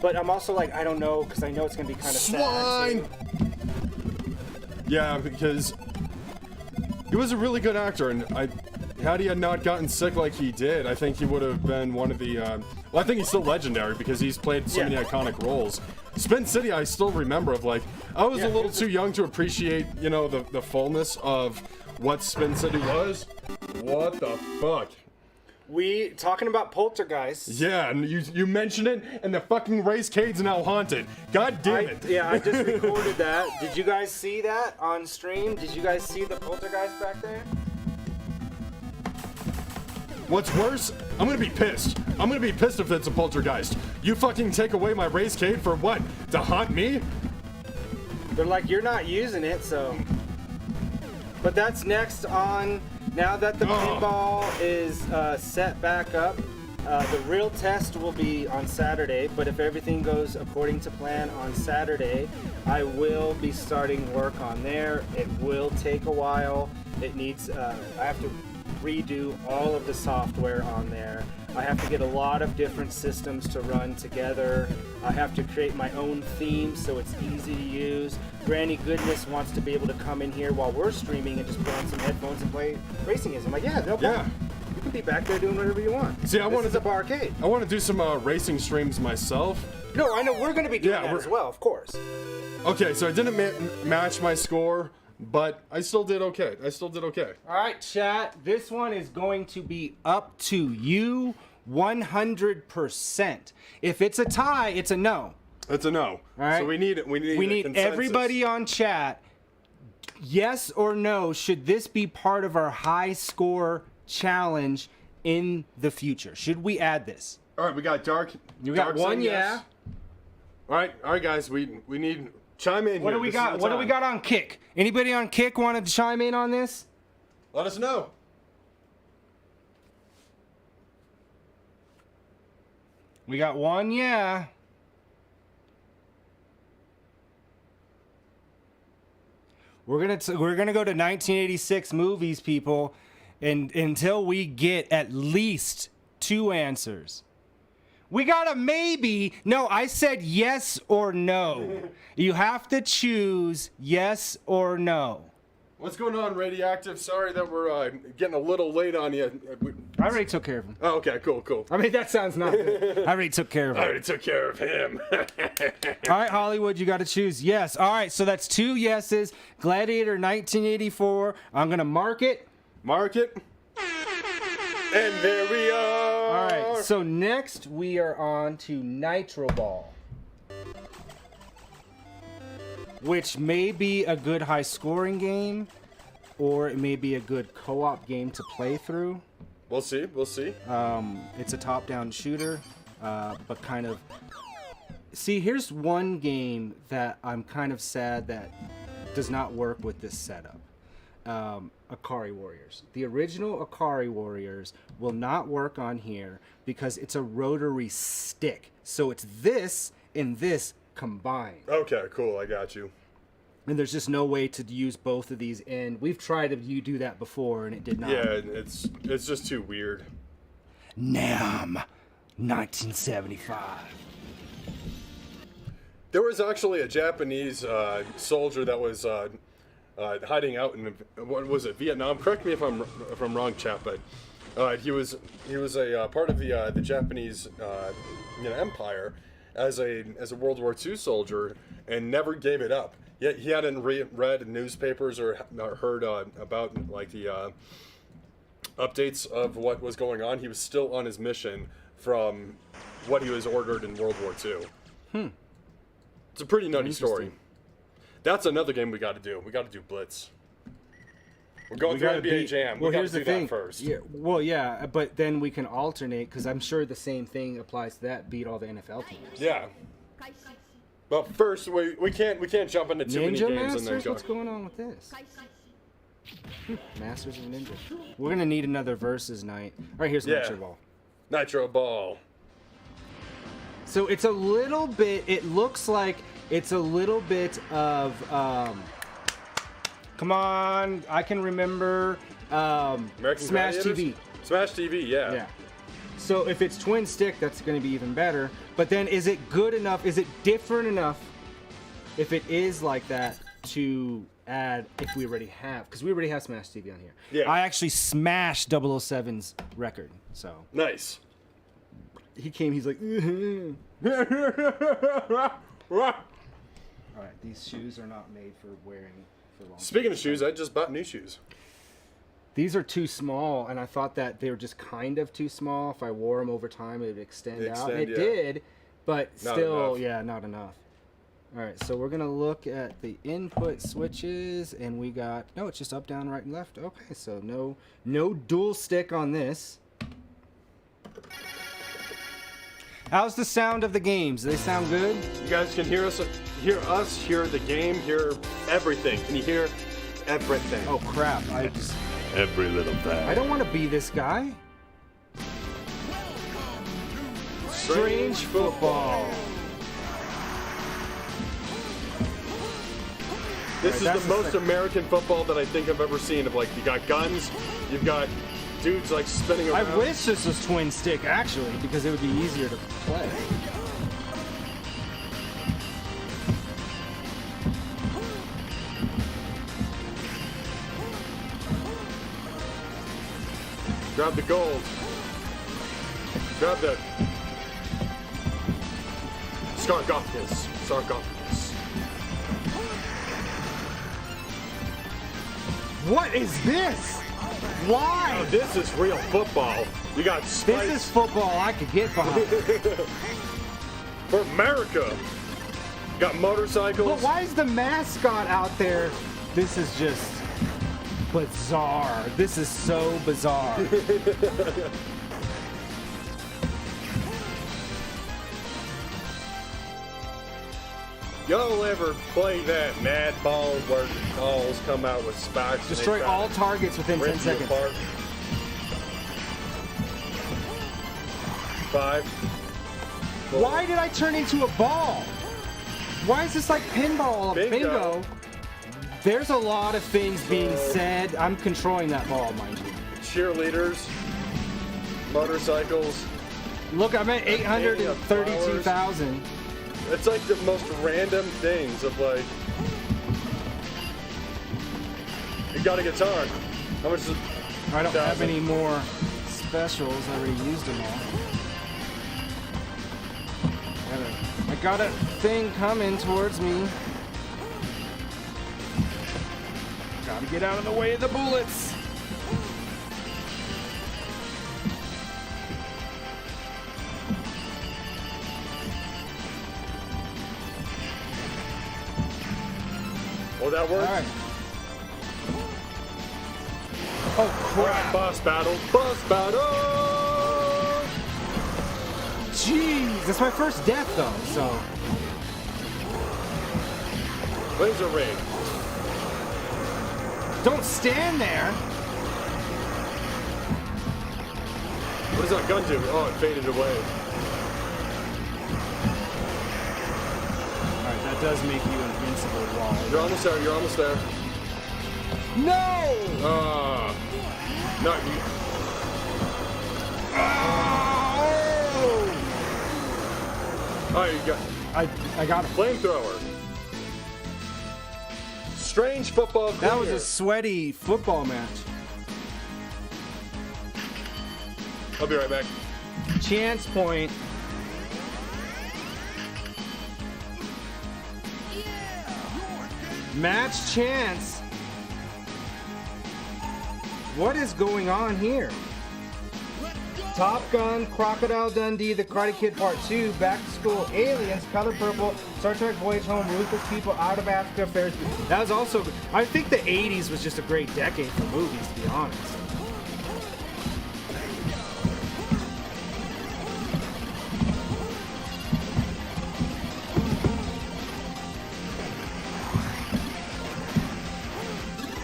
Speaker 1: But I'm also like, I don't know, because I know it's going to be kind of sad.
Speaker 2: Yeah, because he was a really good actor, and had he not gotten sick like he did, I think he would have been one of the... well, I think he's still legendary because he's played so many iconic roles. Spin City, I still remember of like, I was a little too young to appreciate, you know, the fullness of what Spin City was. What the fuck?
Speaker 1: We talking about Poltergeist.
Speaker 2: Yeah, and you mentioned it, and the fucking racecade's now haunted. God damn it.
Speaker 1: Yeah, I just recorded that. Did you guys see that on stream? Did you guys see the Poltergeist back there?
Speaker 2: What's worse, I'm gonna be pissed. I'm gonna be pissed if it's a poltergeist. You fucking take away my racecade for what? To haunt me?
Speaker 1: They're like, you're not using it, so. But that's next on, now that the pinball is set back up, the real test will be on Saturday, but if everything goes according to plan on Saturday, I will be starting work on there. It will take a while. It needs, I have to redo all of the software on there. I have to get a lot of different systems to run together. I have to create my own theme so it's easy to use. Granny Goodness wants to be able to come in here while we're streaming and just put on some headphones and play racing games. I'm like, yeah, no problem. You can be back there doing whatever you want.
Speaker 2: See,
Speaker 1: This is a barcade.
Speaker 2: I want to do some racing streams myself.
Speaker 1: No, I know we're going to be doing that as well, of course.
Speaker 2: Okay, so I didn't match my score, but I still did okay.
Speaker 1: All right, chat. This one is going to be up to you 100%. If it's a tie, it's a no.
Speaker 2: It's a no.
Speaker 1: All right.
Speaker 2: So we need consensus.
Speaker 1: Everybody on chat. Yes or no? Should this be part of our high score challenge in the future? Should we add this?
Speaker 2: All right, we got Dark.
Speaker 1: You got one,
Speaker 2: yes. All right, guys. We need chime in.
Speaker 1: What do we got? What do we got on Kick? Anybody on Kick wanted to chime in on this?
Speaker 2: Let us know.
Speaker 1: We got one, yeah. We're gonna go to 1986 movies, people, and until we get at least 2 answers. We got a maybe. No, I said yes or no. You have to choose yes or no.
Speaker 2: What's going on, Radioactive? Sorry that we're getting a little late on you.
Speaker 1: I already took care of him.
Speaker 2: Oh, okay, cool.
Speaker 1: I mean, that sounds not good. I already took care of him.
Speaker 2: I already took care of him.
Speaker 1: All right, Hollywood, you got to choose yes. All right, so that's 2 yeses. Gladiator 1984. I'm going to mark it.
Speaker 2: Mark it. And there we are.
Speaker 1: All right, so next we are on to Nitro Ball, which may be a good high-scoring game, or it may be a good co-op game to play through.
Speaker 2: We'll see.
Speaker 1: It's a top-down shooter, but kind of... See, here's one game that I'm kind of sad that does not work with this setup. Akari Warriors. The original Akari Warriors will not work on here because it's a rotary stick. So it's this and this combined.
Speaker 2: Okay, cool. I got you.
Speaker 1: And there's just no way to use both of these in. We've tried to do that before and it did not.
Speaker 2: Yeah, it's just too weird.
Speaker 1: Nam, 1975.
Speaker 2: There was actually a Japanese soldier that was hiding out in what was it, Vietnam? Correct me if I'm wrong, chap, but he was a part of the Japanese empire as a World War II soldier and never gave it up. Yet he hadn't read newspapers or heard about like the updates of what was going on. He was still on his mission from what he was ordered in World War II. It's a pretty nutty story. That's another game we got to do. We got to do Blitz. We're going through NBA Jam.
Speaker 1: Well,
Speaker 2: we got
Speaker 1: here's
Speaker 2: to
Speaker 1: the
Speaker 2: do
Speaker 1: thing.
Speaker 2: that first.
Speaker 1: Yeah, well, yeah, but then we can alternate because I'm sure the same thing applies to that. Beat all the NFL teams.
Speaker 2: Yeah. But first, we can't jump into too many
Speaker 1: Ninja
Speaker 2: games
Speaker 1: Masters?
Speaker 2: and then go.
Speaker 1: What's going on with this? Masters of Ninja. We're gonna need another versus night. All right, here's Nitro Ball.
Speaker 2: Nitro Ball.
Speaker 1: So it's a little bit. It looks like it's a little bit of. Come on, I can remember.
Speaker 2: American
Speaker 1: Smash
Speaker 2: Gladiators?
Speaker 1: TV.
Speaker 2: Smash TV, yeah.
Speaker 1: Yeah. So if it's twin stick, that's going to be even better. But then is it good enough? Is it different enough if it is like that to add if we already have? Because we already have Smash TV on here.
Speaker 2: Yeah.
Speaker 1: I actually smashed 007's record. So
Speaker 2: Nice.
Speaker 1: he came, he's like, all right, these shoes are not made for wearing for long.
Speaker 2: Speaking of shoes, I just bought new shoes.
Speaker 1: These are too small, and I thought that they were just kind of too small. If I wore them over time, it would extend out. It
Speaker 2: yeah.
Speaker 1: did, but
Speaker 2: Not
Speaker 1: still,
Speaker 2: enough.
Speaker 1: yeah, not enough. All right, so we're going to look at the input switches, and we got, no, it's just up, down, right, and left. Okay, so no dual stick on this. How's the sound of the games? Do they sound good?
Speaker 2: You guys can hear us, hear the game, hear everything. Can you hear everything?
Speaker 1: Oh, crap.
Speaker 3: Every little thing.
Speaker 1: I don't want to be this guy. Strange football.
Speaker 2: This is
Speaker 1: that's
Speaker 2: the
Speaker 1: the
Speaker 2: most American football that I think I've ever seen. Of like, you got guns, you've got dudes like spinning
Speaker 1: I
Speaker 2: around.
Speaker 1: wish this was twin stick, actually, because it would be easier to play.
Speaker 2: Grab the gold. Grab the sarcophagus.
Speaker 1: What is this? Why?
Speaker 2: Oh, this is real football. You got
Speaker 1: This
Speaker 2: spikes
Speaker 1: is football I could get behind.
Speaker 2: for America. You got motorcycles.
Speaker 1: But why is the mascot out there? This is just bizarre. This is so bizarre.
Speaker 2: Y'all ever play that mad ball where the balls come out with spikes? and they
Speaker 1: Destroy
Speaker 2: try
Speaker 1: all
Speaker 2: to
Speaker 1: targets within 10
Speaker 2: rip you
Speaker 1: seconds.
Speaker 2: apart? 5.
Speaker 1: Why did I turn into a ball? Why is this like pinball?
Speaker 2: Bingo.
Speaker 1: There's a lot of things being said. I'm controlling that ball, mind you.
Speaker 2: Cheerleaders, motorcycles.
Speaker 1: Look, I'm at 832,000.
Speaker 2: It's like the most random things of like. You got a guitar. How much is it?
Speaker 1: I don't have any more specials. I already used them all. I got a thing coming towards me. Gotta get out of the way of the bullets.
Speaker 2: Oh, that works?
Speaker 1: All right. Oh, crap.
Speaker 2: Boss battle. Boss battle!
Speaker 1: Jeez, that's my first death, though, so.
Speaker 2: Laser ring.
Speaker 1: Don't stand there.
Speaker 2: What does that gun do? Oh, it faded away.
Speaker 1: Alright, that does make you invincible wall.
Speaker 2: You're almost there. You're almost there.
Speaker 1: No!
Speaker 2: No, you. Oh, you got
Speaker 1: I got him.
Speaker 2: flamethrower. Strange football.
Speaker 1: That was
Speaker 2: cleaner.
Speaker 1: a sweaty football match.
Speaker 2: I'll be right back.
Speaker 1: Chance point. Match chance. What is going on here? Top Gun, Crocodile Dundee, The Karate Kid Part 2, Back to School, Aliens, Color Purple, Star Trek Voyage Home, Ruthless People, Out of Africa, Ferris Bueller. That was also, I think the 80s was just a great decade for movies, to be honest.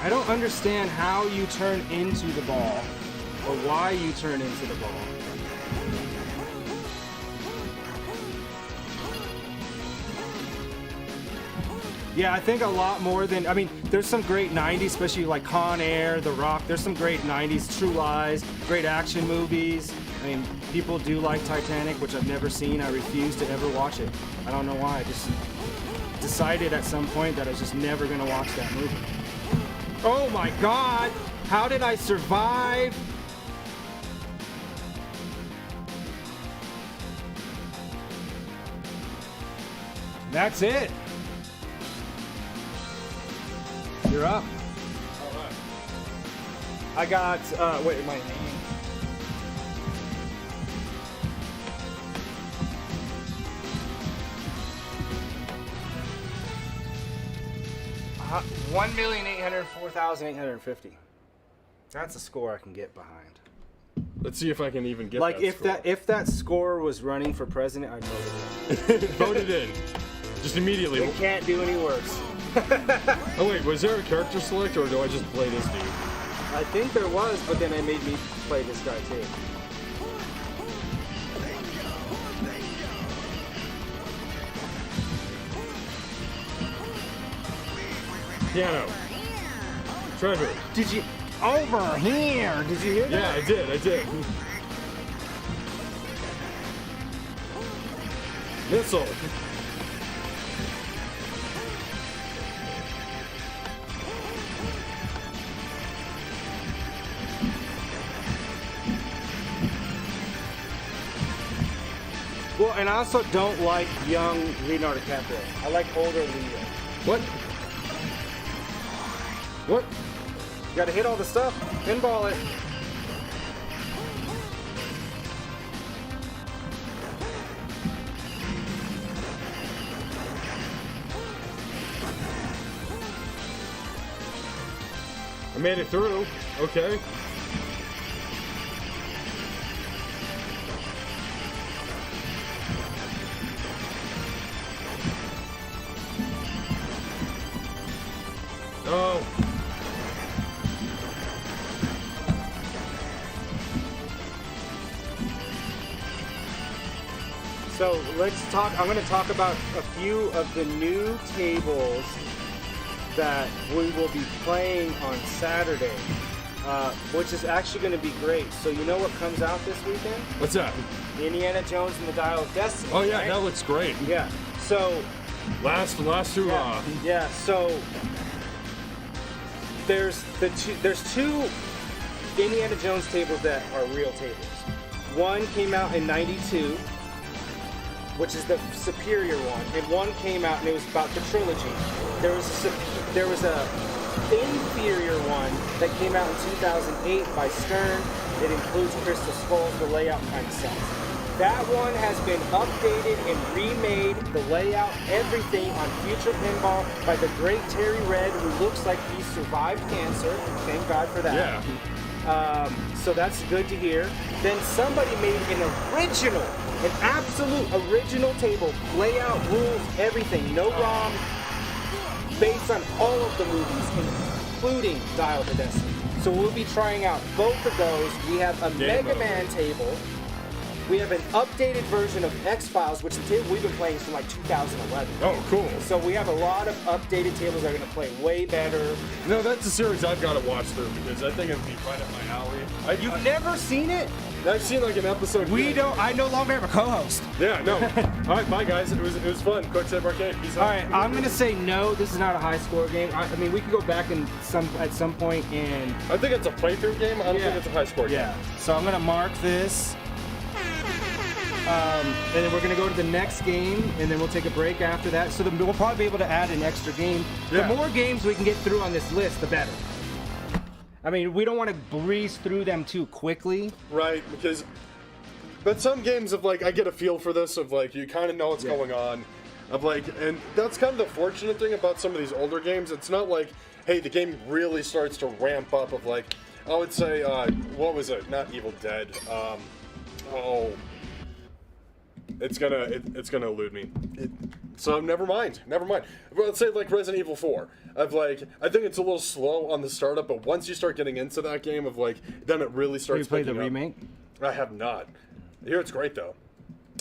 Speaker 1: I don't understand how you turn into the ball, or why you turn into the ball. Yeah, I think a lot more than, I mean, there's some great 90s, especially like Con Air, The Rock. There's some great 90s, True Lies, great action movies. I mean, people do like Titanic, which I've never seen. I refuse to ever watch it. I don't know why. I just decided at some point that I was just never going to watch that movie. Oh my God! How did I survive? That's it. You're up.
Speaker 2: All right.
Speaker 1: I got, wait, my name. $1,804,850. That's a score I can get behind.
Speaker 2: Let's see if I can even get
Speaker 1: Like
Speaker 2: that
Speaker 1: if that score was running for president, I'd vote it in.
Speaker 2: Vote it in. Just immediately.
Speaker 1: It can't do any worse.
Speaker 2: Oh wait, was there a character select or do I just play this dude?
Speaker 1: I think there was, but then they made me play this guy too.
Speaker 2: Piano. Treasure.
Speaker 1: Did you over here? Did you hear that?
Speaker 2: Yeah, I did. Missile.
Speaker 1: Well, and I also don't like young Leonardo DiCaprio. I like older Leo.
Speaker 2: What? What?
Speaker 1: You gotta hit all the stuff. Pinball it.
Speaker 2: I made it through. Okay. Oh.
Speaker 1: So let's talk. I'm going to talk about a few of the new tables that we will be playing on Saturday, which is actually going to be great. So you know what comes out this weekend?
Speaker 2: What's that?
Speaker 1: Indiana Jones and the Dial of Destiny.
Speaker 2: Oh yeah,
Speaker 1: right?
Speaker 2: that looks great.
Speaker 1: Yeah. So
Speaker 2: Last hurrah.
Speaker 1: yeah. So there's two Indiana Jones tables that are real tables. One came out in '92, which is the superior one, and one came out and it was about the trilogy. There was a inferior one that came out in 2008 by Stern. It includes Crystal Skulls, the layout kind of sucks. That one has been updated and remade, the layout, everything on Future Pinball by the great Terry Red, who looks like he survived cancer. Thank God for that.
Speaker 2: Yeah.
Speaker 1: So that's good to hear. Then somebody made an absolute original table, layout, rules, everything, no ROM, based on all of the movies, including Dial of Destiny. So we'll be trying out both of those. We have a Mega Man table. We have an updated version of X-Files, which the table we've been playing since like 2011.
Speaker 2: Oh, cool.
Speaker 1: So we have a lot of updated tables that are going to play way better.
Speaker 2: No, that's a series I've got to watch through because I think it'd be right up my alley.
Speaker 1: You've never seen it?
Speaker 2: I've seen like an episode.
Speaker 1: I no longer have a co-host.
Speaker 2: Yeah, no. All right, bye guys. It was fun. Quicksave Arcade. Peace out.
Speaker 1: All right, I'm gonna say no. This is not a high score game. I mean, we could go back at some point and.
Speaker 2: I think it's a playthrough game. I don't think it's a high score game.
Speaker 1: Yeah. So I'm gonna mark this. And then we're gonna go to the next game, and then we'll take a break after that. So we'll probably be able to add an extra game.
Speaker 2: Yeah.
Speaker 1: The more games we can get through on this list, the better. I mean, we don't want to breeze through them too quickly.
Speaker 2: Right, but some games of like I get a feel for this of like you kind of know what's going on, of like, and that's kind of the fortunate thing about some of these older games. It's not like, hey, the game really starts to ramp up. Of like, I would say, what was it? Not Evil Dead. It's gonna elude me. So never mind. Well, let's say like Resident Evil 4. Of like, I think it's a little slow on the startup, but once you start getting into that game, of like, then it really starts.
Speaker 1: Have you played the
Speaker 2: picking up.
Speaker 1: remake?
Speaker 2: I have not. I hear it's great though.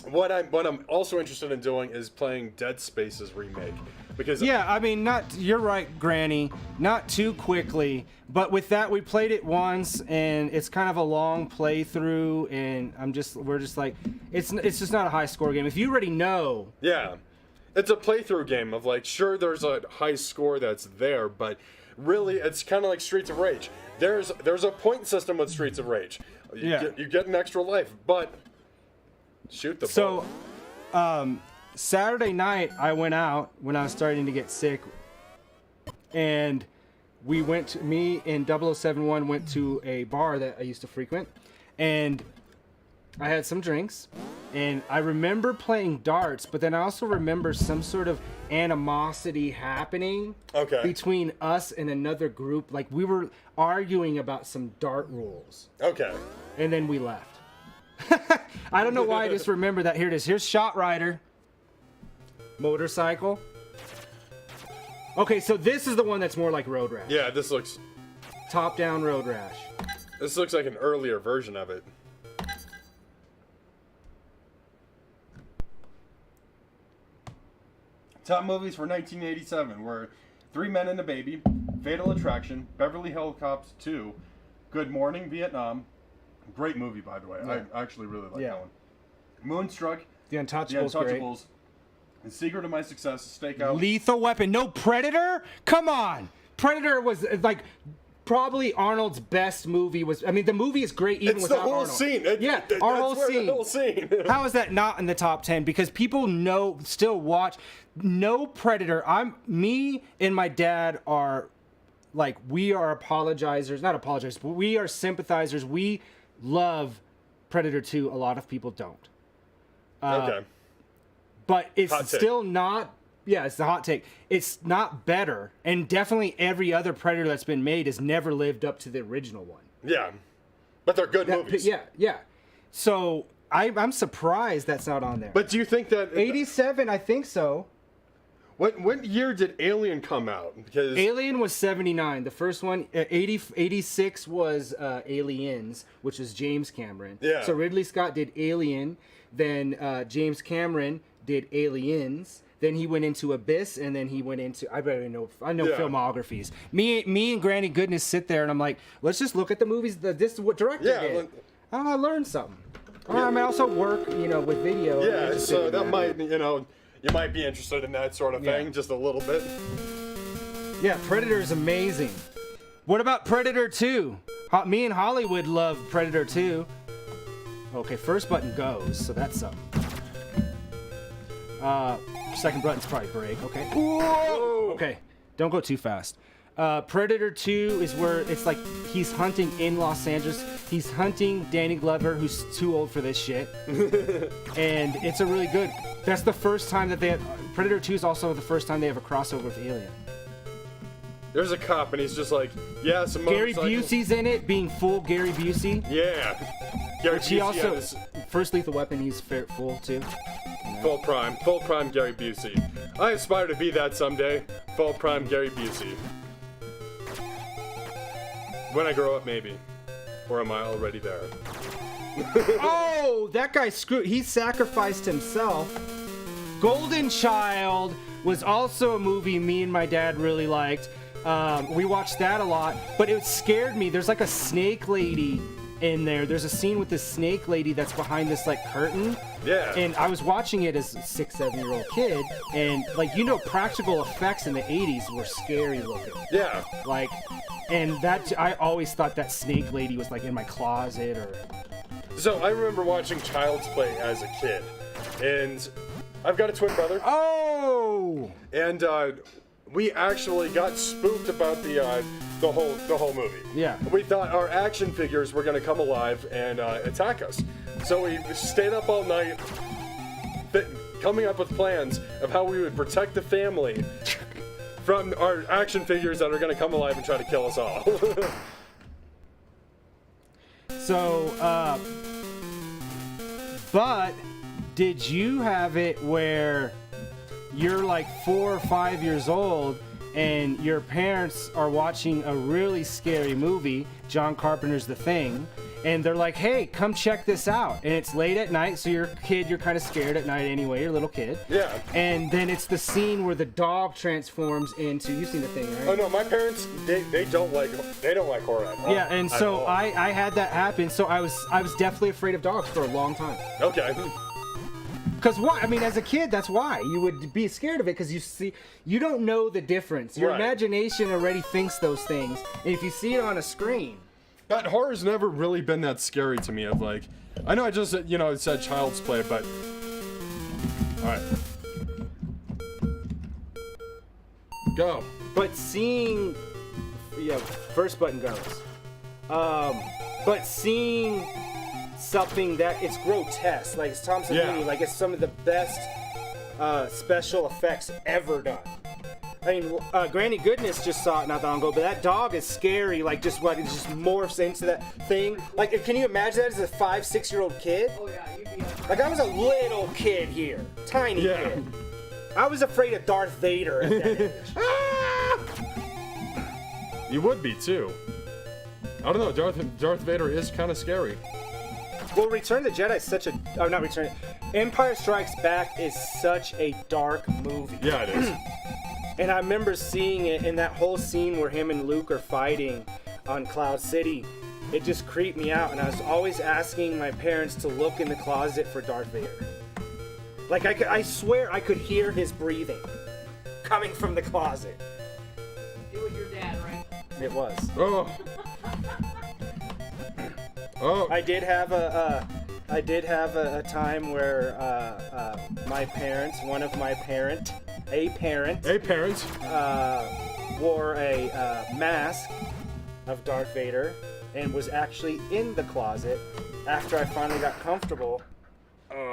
Speaker 2: What I'm also interested in doing is playing Dead Space's remake because
Speaker 1: I mean, you're right, Granny. Not too quickly, but with that, we played it once, and it's kind of a long playthrough, and we're just like, it's just not a high score game. If you already know,
Speaker 2: it's a playthrough game of like, sure, there's a high score that's there, but really, it's kind of like Streets of Rage. There's a point system with Streets of Rage. You get an extra life, but shoot the ball.
Speaker 1: So, Saturday night, I went out when I was starting to get sick, and me and 0071 went to a bar that I used to frequent, and I had some drinks, and I remember playing darts, but then I also remember some sort of animosity happening between us and another group. Like, we were arguing about some dart rules.
Speaker 2: Okay.
Speaker 1: And then we left. I don't know why I just remember that. Here it is. Here's Shot Rider. Motorcycle. Okay, so this is the one that's more like Road Rash.
Speaker 2: Yeah, this looks...
Speaker 1: Top-down Road Rash.
Speaker 2: This looks like an earlier version of it. Top movies for 1987 were Three Men and a Baby, Fatal Attraction, Beverly Hills Cops 2, Good Morning Vietnam. Great movie, by the way.
Speaker 1: Yeah.
Speaker 2: I actually really like that one. Moonstruck,
Speaker 1: The Untouchables, great.
Speaker 2: The Secret of My Success, Stakeout.
Speaker 1: Lethal Weapon. No, Predator? Come on. Predator was like probably Arnold's best movie. The movie is great even without Arnold.
Speaker 2: It's the whole scene.
Speaker 1: Our whole scene.
Speaker 2: The whole scene.
Speaker 1: How is that not in the top 10? Because people still watch. No Predator. Me and my dad are like, we are apologizers. Not apologizers, but we are sympathizers. We love Predator 2. A lot of people don't.
Speaker 2: Okay.
Speaker 1: But it's still not. Yeah, it's the hot take. It's not better, and definitely every other Predator that's been made has never lived up to the original one.
Speaker 2: Yeah, but they're good movies.
Speaker 1: Yeah. So I'm surprised that's not on there.
Speaker 2: But do you think that
Speaker 1: 87? I think so.
Speaker 2: What year did Alien come out? Because
Speaker 1: Alien was 79. The first one, 86 was Aliens, which was James Cameron.
Speaker 2: Yeah.
Speaker 1: So Ridley Scott did Alien, then James Cameron did Aliens. then he went into Abyss, and then he went into I know
Speaker 2: Yeah.
Speaker 1: filmographies. Me and Granny Goodness sit there, and I'm like, let's just look at the movies that this what director
Speaker 2: Yeah,
Speaker 1: did.
Speaker 2: like-
Speaker 1: Oh, I learned something. I mean, I also work, with video.
Speaker 2: Yeah,
Speaker 1: Just
Speaker 2: so
Speaker 1: sitting
Speaker 2: that
Speaker 1: there.
Speaker 2: might, you might be interested in that sort of thing,
Speaker 1: Yeah.
Speaker 2: just a little bit.
Speaker 1: Yeah, Predator is amazing. What about Predator 2? Me and Hollywood love Predator 2. Okay, first button goes, so that's something. Second button's probably break. Okay.
Speaker 2: Whoa!
Speaker 1: Okay, don't go too fast. Predator 2 is where it's like he's hunting in Los Angeles. He's hunting Danny Glover, who's too old for this shit. And it's a really good. That's the first time that they have. Predator 2 is also the first time they have a crossover with Alien.
Speaker 2: There's a cop, and he's just like, yeah, some
Speaker 1: Gary
Speaker 2: motorcycles.
Speaker 1: Busey's in it, being full Gary Busey.
Speaker 2: Yeah. Gary
Speaker 1: Which he
Speaker 2: Busey
Speaker 1: also,
Speaker 2: had his
Speaker 1: first Lethal Weapon, he's full too.
Speaker 2: full prime Gary Busey. I aspire to be that someday. Full prime Gary Busey. When I grow up, maybe. Or am I already there?
Speaker 1: Oh, that guy he sacrificed himself. Golden Child was also a movie me and my dad really liked. We watched that a lot, but it scared me. There's like a snake lady in there. There's a scene with this snake lady that's behind this like curtain.
Speaker 2: Yeah.
Speaker 1: And I was watching it as a 6-7-year-old kid, and practical effects in the 80s were scary looking.
Speaker 2: Yeah.
Speaker 1: Like, and that I always thought that snake lady was like in my closet or.
Speaker 2: So I remember watching Child's Play as a kid, and I've got a twin brother,
Speaker 1: Oh!
Speaker 2: and we actually got spooked about the whole movie.
Speaker 1: Yeah.
Speaker 2: We thought our action figures were going to come alive and attack us, so we stayed up all night, coming up with plans of how we would protect the family from our action figures that are going to come alive and try to kill us all.
Speaker 1: So, but did you have it where you're like 4 or 5 years old and your parents are watching a really scary movie, John Carpenter's The Thing, and they're like, hey, come check this out. And it's late at night, so you're kind of scared at night anyway, you're a little kid.
Speaker 2: Yeah.
Speaker 1: And then it's the scene where the dog transforms into, you've seen The Thing, right?
Speaker 2: Oh no, my parents they don't like horror at all.
Speaker 1: Yeah, and
Speaker 2: At
Speaker 1: so
Speaker 2: all.
Speaker 1: I had that happen, so I was definitely afraid of dogs for a long time.
Speaker 2: Okay.
Speaker 1: Because why? I mean, as a kid, that's why you would be scared of it, because you don't know the difference. Your
Speaker 2: Right.
Speaker 1: imagination already thinks those things, and if you see it on a screen,
Speaker 2: But horror's never really been that scary to me. Of like, I know I just it said Child's Play, but all right, go.
Speaker 1: but seeing, first button goes. But seeing something that it's grotesque, like it's Tom Savini,
Speaker 2: Yeah.
Speaker 1: like it's some of the best special effects ever done. I mean, Granny Goodness just saw it not that long ago, but that dog is scary. Like, it just morphs into that thing. Like, can you imagine that as a 5-6-year-old kid?
Speaker 4: Oh yeah, you'd be up.
Speaker 1: Like, I was a little kid here, tiny
Speaker 2: Yeah.
Speaker 1: kid. I was afraid of Darth Vader at that age.
Speaker 2: You would be too. I don't know. Darth Vader is kind of scary.
Speaker 1: Well, Return of the Jedi is such a... Oh, not Return. Empire Strikes Back is such a dark movie.
Speaker 2: Yeah, it is.
Speaker 1: And I remember seeing it in that whole scene where him and Luke are fighting on Cloud City. It just creeped me out, and I was always asking my parents to look in the closet for Darth Vader. Like, I swear I could hear his breathing coming from the closet.
Speaker 4: It was your dad, right?
Speaker 1: It was.
Speaker 2: Oh. Oh.
Speaker 1: I did have a time where my parents, a parent,
Speaker 2: Hey, parents.
Speaker 1: wore a mask of Darth Vader and was actually in the closet after I finally got comfortable.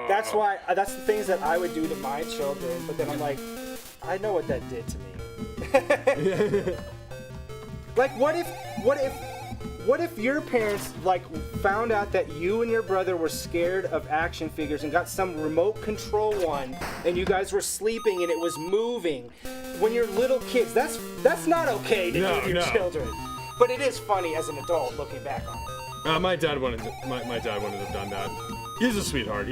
Speaker 1: That's the things that I would do to my children, but then I'm like, I know what that did to me. Like, what if your parents like found out that you and your brother were scared of action figures and got some remote control one, and you guys were sleeping and it was moving when you're little kids? That's not okay to do to your children. But it is funny as an adult looking back on it.
Speaker 2: My dad wouldn't have done that. He's a sweetheart.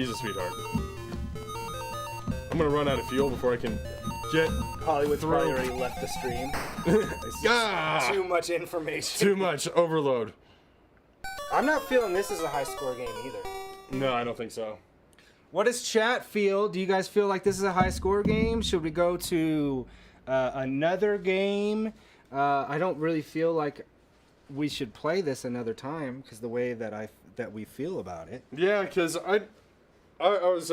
Speaker 2: gonna run out of fuel before I can get
Speaker 1: Hollywood's
Speaker 2: through.
Speaker 1: probably already left the stream. It's
Speaker 2: Ah!
Speaker 1: too much information.
Speaker 2: Too much overload.
Speaker 1: I'm not feeling this is a high score game either.
Speaker 2: No, I don't think so.
Speaker 1: What does chat feel? Do you guys feel like this is a high score game? Should we go to another game? I don't really feel like we should play this another time because the way that we feel about it.
Speaker 2: Yeah, because I was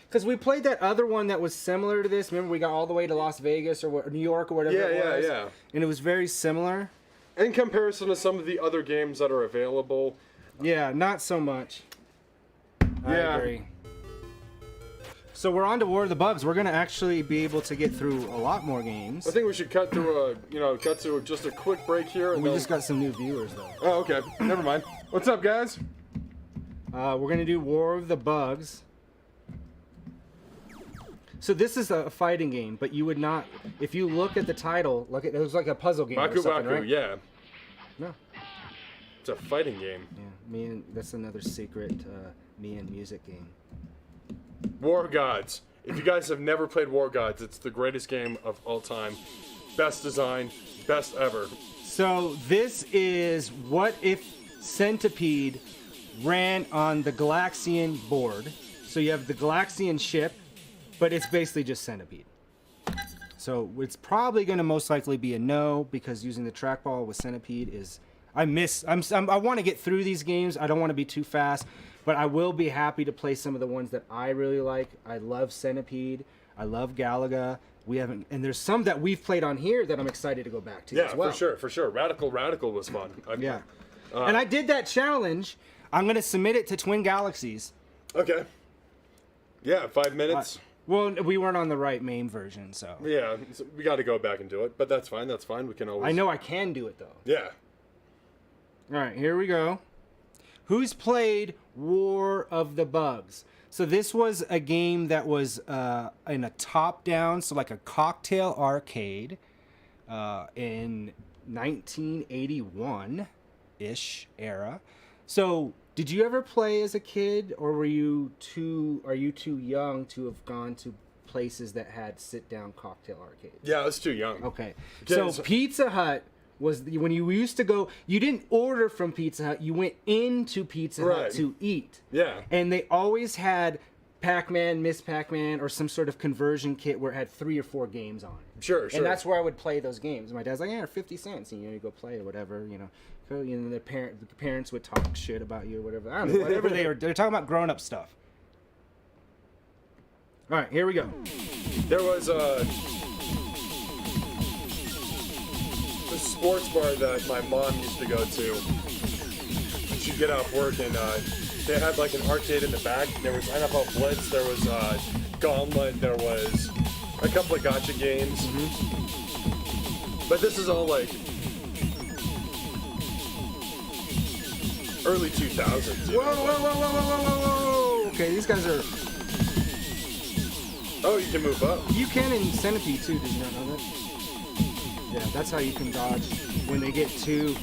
Speaker 1: Because we played that other one that was similar to this. Remember, we got all the way to Las Vegas or New York or whatever it was.
Speaker 2: yeah.
Speaker 1: And it was very similar.
Speaker 2: In comparison to some of the other games that are available.
Speaker 1: Yeah, not so much. I
Speaker 2: Yeah.
Speaker 1: agree. So we're on to War of the Bugs. We're gonna actually be able to get through a lot more games.
Speaker 2: I think we should cut to just a quick break here. And
Speaker 1: We
Speaker 2: then...
Speaker 1: just got some new viewers though.
Speaker 2: Oh, okay. Never mind. What's up, guys?
Speaker 1: We're gonna do War of the Bugs. So this is a fighting game, but you would not, if you look at the title, it was like a puzzle game or
Speaker 2: Baku
Speaker 1: something,
Speaker 2: Baku,
Speaker 1: right?
Speaker 2: yeah.
Speaker 1: No.
Speaker 2: It's a fighting game.
Speaker 1: Yeah, that's another secret me and music game.
Speaker 2: War Gods. If you guys have never played War Gods, it's the greatest game of all time. Best design, best ever.
Speaker 1: So this is what if Centipede ran on the Galaxian board. So you have the Galaxian ship, but it's basically just Centipede. So it's probably going to most likely be a no because using the trackball with Centipede is... I want to get through these games. I don't want to be too fast, but I will be happy to play some of the ones that I really like. I love Centipede. I love Galaga. And there's some that we've played on here that I'm excited to go back to as well.
Speaker 2: For sure. Radical was fun.
Speaker 1: Yeah. And I did that challenge. I'm going to submit it to Twin Galaxies.
Speaker 2: Okay. Yeah, 5 minutes.
Speaker 1: Well, we weren't on the right MAME version, so.
Speaker 2: Yeah, so we got to go back and do it, but that's fine. We can always...
Speaker 1: I know I can do it, though.
Speaker 2: Yeah.
Speaker 1: All right, here we go. Who's played War of the Bugs? So this was a game that was in a top-down, so like a cocktail arcade in 1981-ish era. So did you ever play as a kid, or are you too young to have gone to places that had sit-down cocktail arcades?
Speaker 2: Yeah, I was too young.
Speaker 1: Okay.
Speaker 2: Because-
Speaker 1: So Pizza Hut was when you used to go, you didn't order from Pizza Hut, you went into Pizza Hut
Speaker 2: Right.
Speaker 1: to eat.
Speaker 2: Yeah.
Speaker 1: And they always had Pac-Man, Miss Pac-Man, or some sort of conversion kit where it had 3 or 4 games on it.
Speaker 2: Sure.
Speaker 1: And that's where I would play those games. My dad's like, yeah, 50 cents, and you go play or whatever, the parents would talk shit about you or whatever. I don't know, whatever they're talking about grown-up stuff. All right, here we go.
Speaker 2: There was a sports bar that my mom used to go to. She'd get off work and they had like an arcade in the back. There was NFL Blitz, there was Gauntlet, there was a couple of gotcha games. But this is all like early 2000s.
Speaker 1: Whoa. Okay, these guys are...
Speaker 2: Oh, you can move up.
Speaker 1: You can in Centipede too, did you not know that? Yeah, that's how you can dodge when they get too...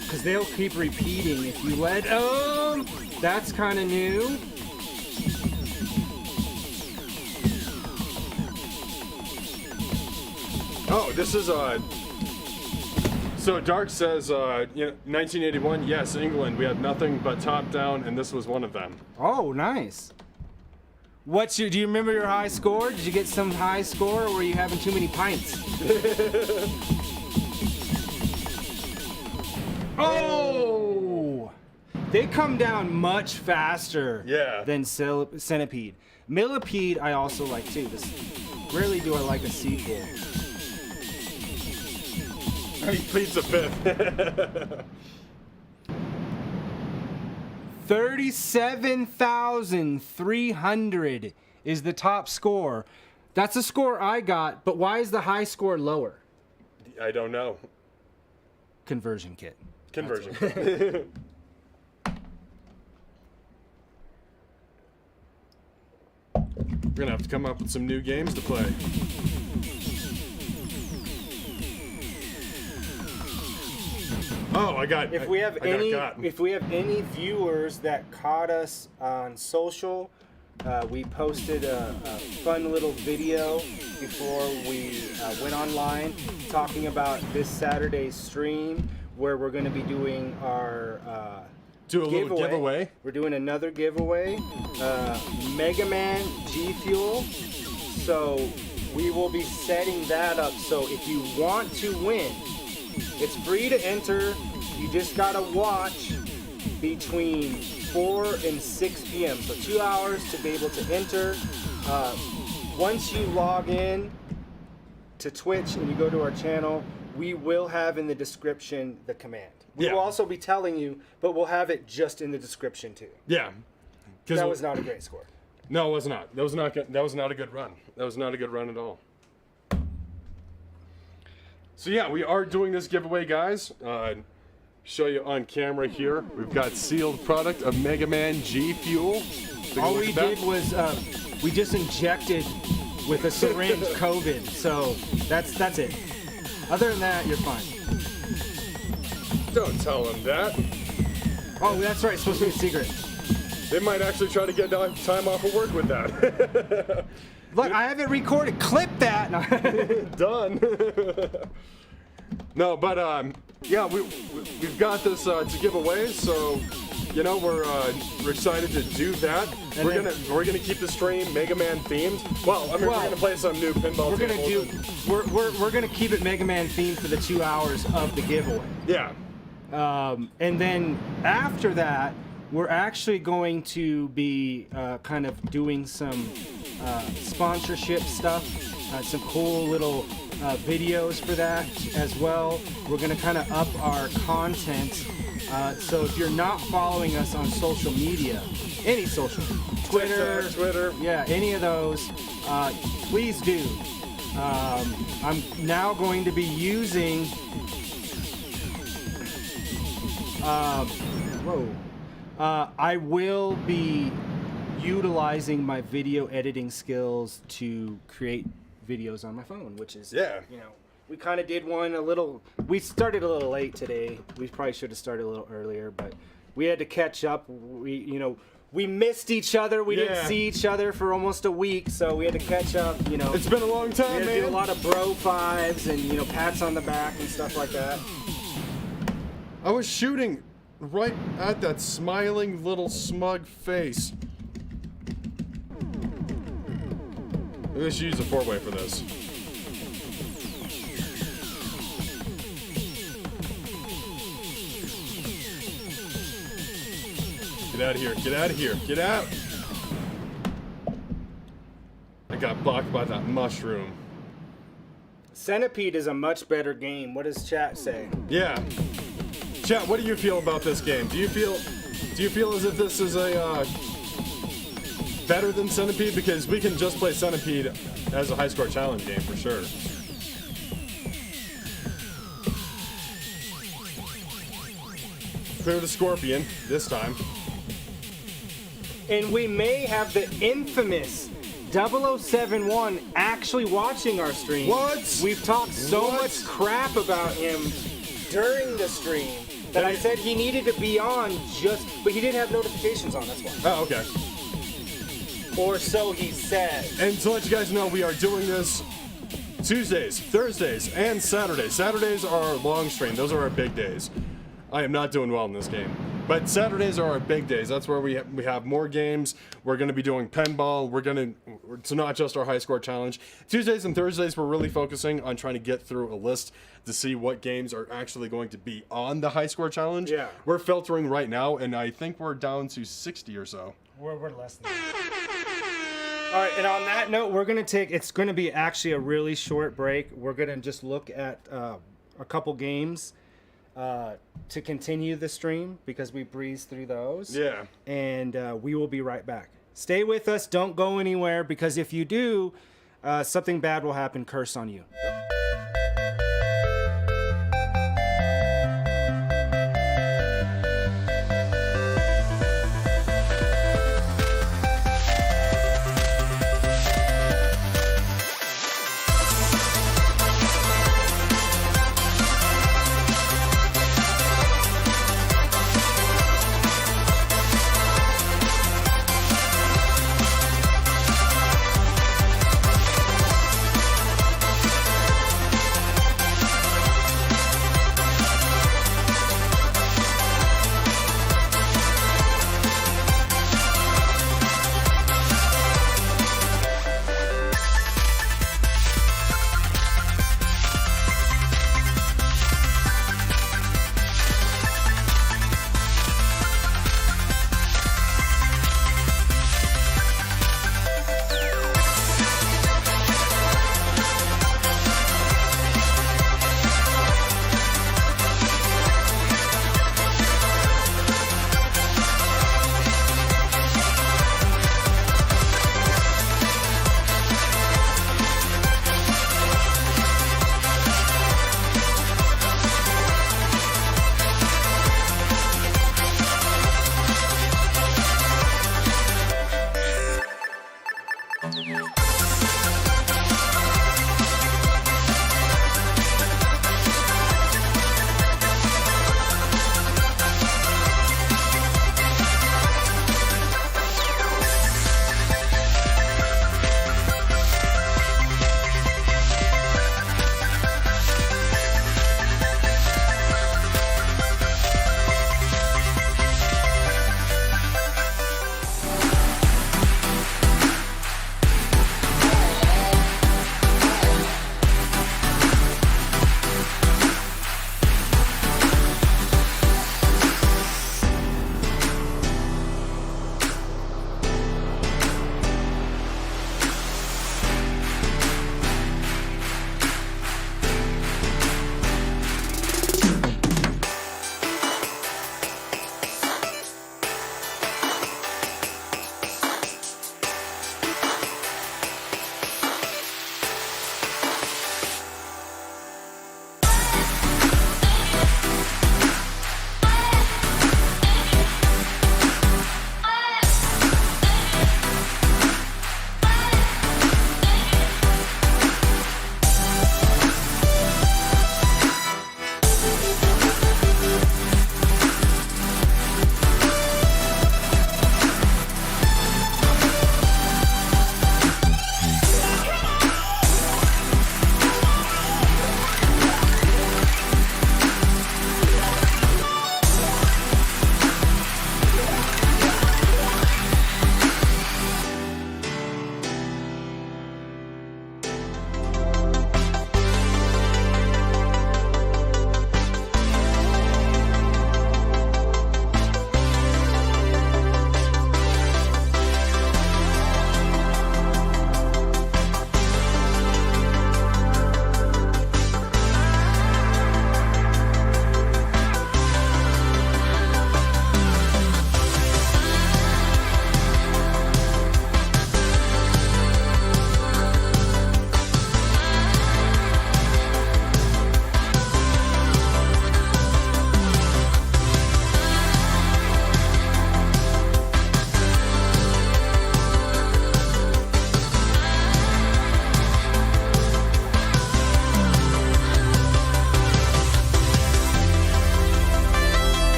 Speaker 1: Because they'll keep repeating if you let... Oh! That's kind of new.
Speaker 2: Oh, this is So Dark says, 1981. Yes, England. We had nothing but top down, and this was one of them.
Speaker 1: Oh, nice. Do you remember your high score? Did you get some high score, or were you having too many pints? Oh! They come down much faster than Centipede. Millipede I also like too. Rarely do I like a sequel.
Speaker 2: He pleads the fifth.
Speaker 1: 37,300 is the top score. That's the score I got, but why is the high score lower?
Speaker 2: I don't know.
Speaker 1: Conversion kit.
Speaker 2: Conversion. We're gonna have to come up with some new games to play. Oh, I got.
Speaker 1: If we have any viewers that caught us on social, We posted a fun little video before we went online talking about this Saturday's stream where we're going to be doing our
Speaker 2: Do a little giveaway.
Speaker 1: We're doing another giveaway, Mega Man G Fuel. So we will be setting that up. So if you want to win, it's free to enter. You just gotta watch between 4 and 6 p.m. So 2 hours to be able to enter. Once you log in to Twitch and you go to our channel, we will have in the description the command. We will also be telling you, but we'll have it just in the description too.
Speaker 2: Yeah.
Speaker 1: That was not a great score.
Speaker 2: No, it was not. That was not good. That was not a good run. That was not a good run at all. So yeah, we are doing this giveaway, guys. Show you on camera here. We've got sealed product of Mega Man G Fuel.
Speaker 1: All we did was we just injected with a syringe COVID. So that's it. Other than that, you're fine.
Speaker 2: Don't tell them that.
Speaker 1: Oh, that's right. It's supposed to be a secret.
Speaker 2: They might actually try to get time off of work with that.
Speaker 1: Look, I have it recorded. Clip that.
Speaker 2: Done. No, but yeah, we've got this to give away, so you know we're excited to do that.
Speaker 1: And
Speaker 2: we're gonna keep the stream Mega Man themed. Well, I mean we're gonna play some new pinball.
Speaker 1: We're gonna keep it Mega Man themed for the 2 hours of the giveaway.
Speaker 2: Yeah.
Speaker 1: And then after that, we're actually going to be kind of doing some sponsorship stuff, some cool little videos for that as well. We're going to kind of up our content. So if you're not following us on social media, any social, Twitter, yeah, any of those, please do. I'm now going to be using I will be utilizing my video editing skills to create videos on my phone, which is,
Speaker 2: yeah,
Speaker 1: you know, we kind of did one we started a little late today. We probably should have started a little earlier, but we had to catch up. We missed each other. We didn't see each other for almost a week, so we had to catch up, you know.
Speaker 2: It's been a long time,
Speaker 1: we had to
Speaker 2: man.
Speaker 1: do a lot of bro fives and, you know, pats on the back and stuff like that.
Speaker 2: I was shooting right at that smiling little smug face. Maybe we should use a 4-way for this. Get out of here, get out of here, get out! I got blocked by that mushroom.
Speaker 1: Centipede is a much better game. What does chat say?
Speaker 2: Yeah. Chat, what do you feel about this game? Do you feel as if this is a better than Centipede? Because we can just play Centipede as a high score challenge game for sure. Clear the Scorpion this time.
Speaker 1: And we may have the infamous 0071 actually watching our stream.
Speaker 2: What?
Speaker 1: We've talked so much crap about him during the stream that I said he needed to be on but he didn't have notifications on, that's why.
Speaker 2: Oh, okay.
Speaker 1: Or so he said.
Speaker 2: And to let you guys know, we are doing this Tuesdays, Thursdays, and Saturdays. Saturdays are our long stream. Those are our big days. I am not doing well in this game. But Saturdays are our big days. That's where we have more games. We're going to be doing pinball. It's not just our high score challenge. Tuesdays and Thursdays, we're really focusing on trying to get through a list to see what games are actually going to be on the high score challenge.
Speaker 1: Yeah.
Speaker 2: We're filtering right now, and I think we're down to 60 or so.
Speaker 1: We're less than that. All right, and on that note, it's going to be actually a really short break. We're going to just look at a couple games to continue the stream because we breezed through those.
Speaker 2: Yeah.
Speaker 1: And we will be right back. Stay with us. Don't go anywhere because if you do, something bad will happen. Curse on you.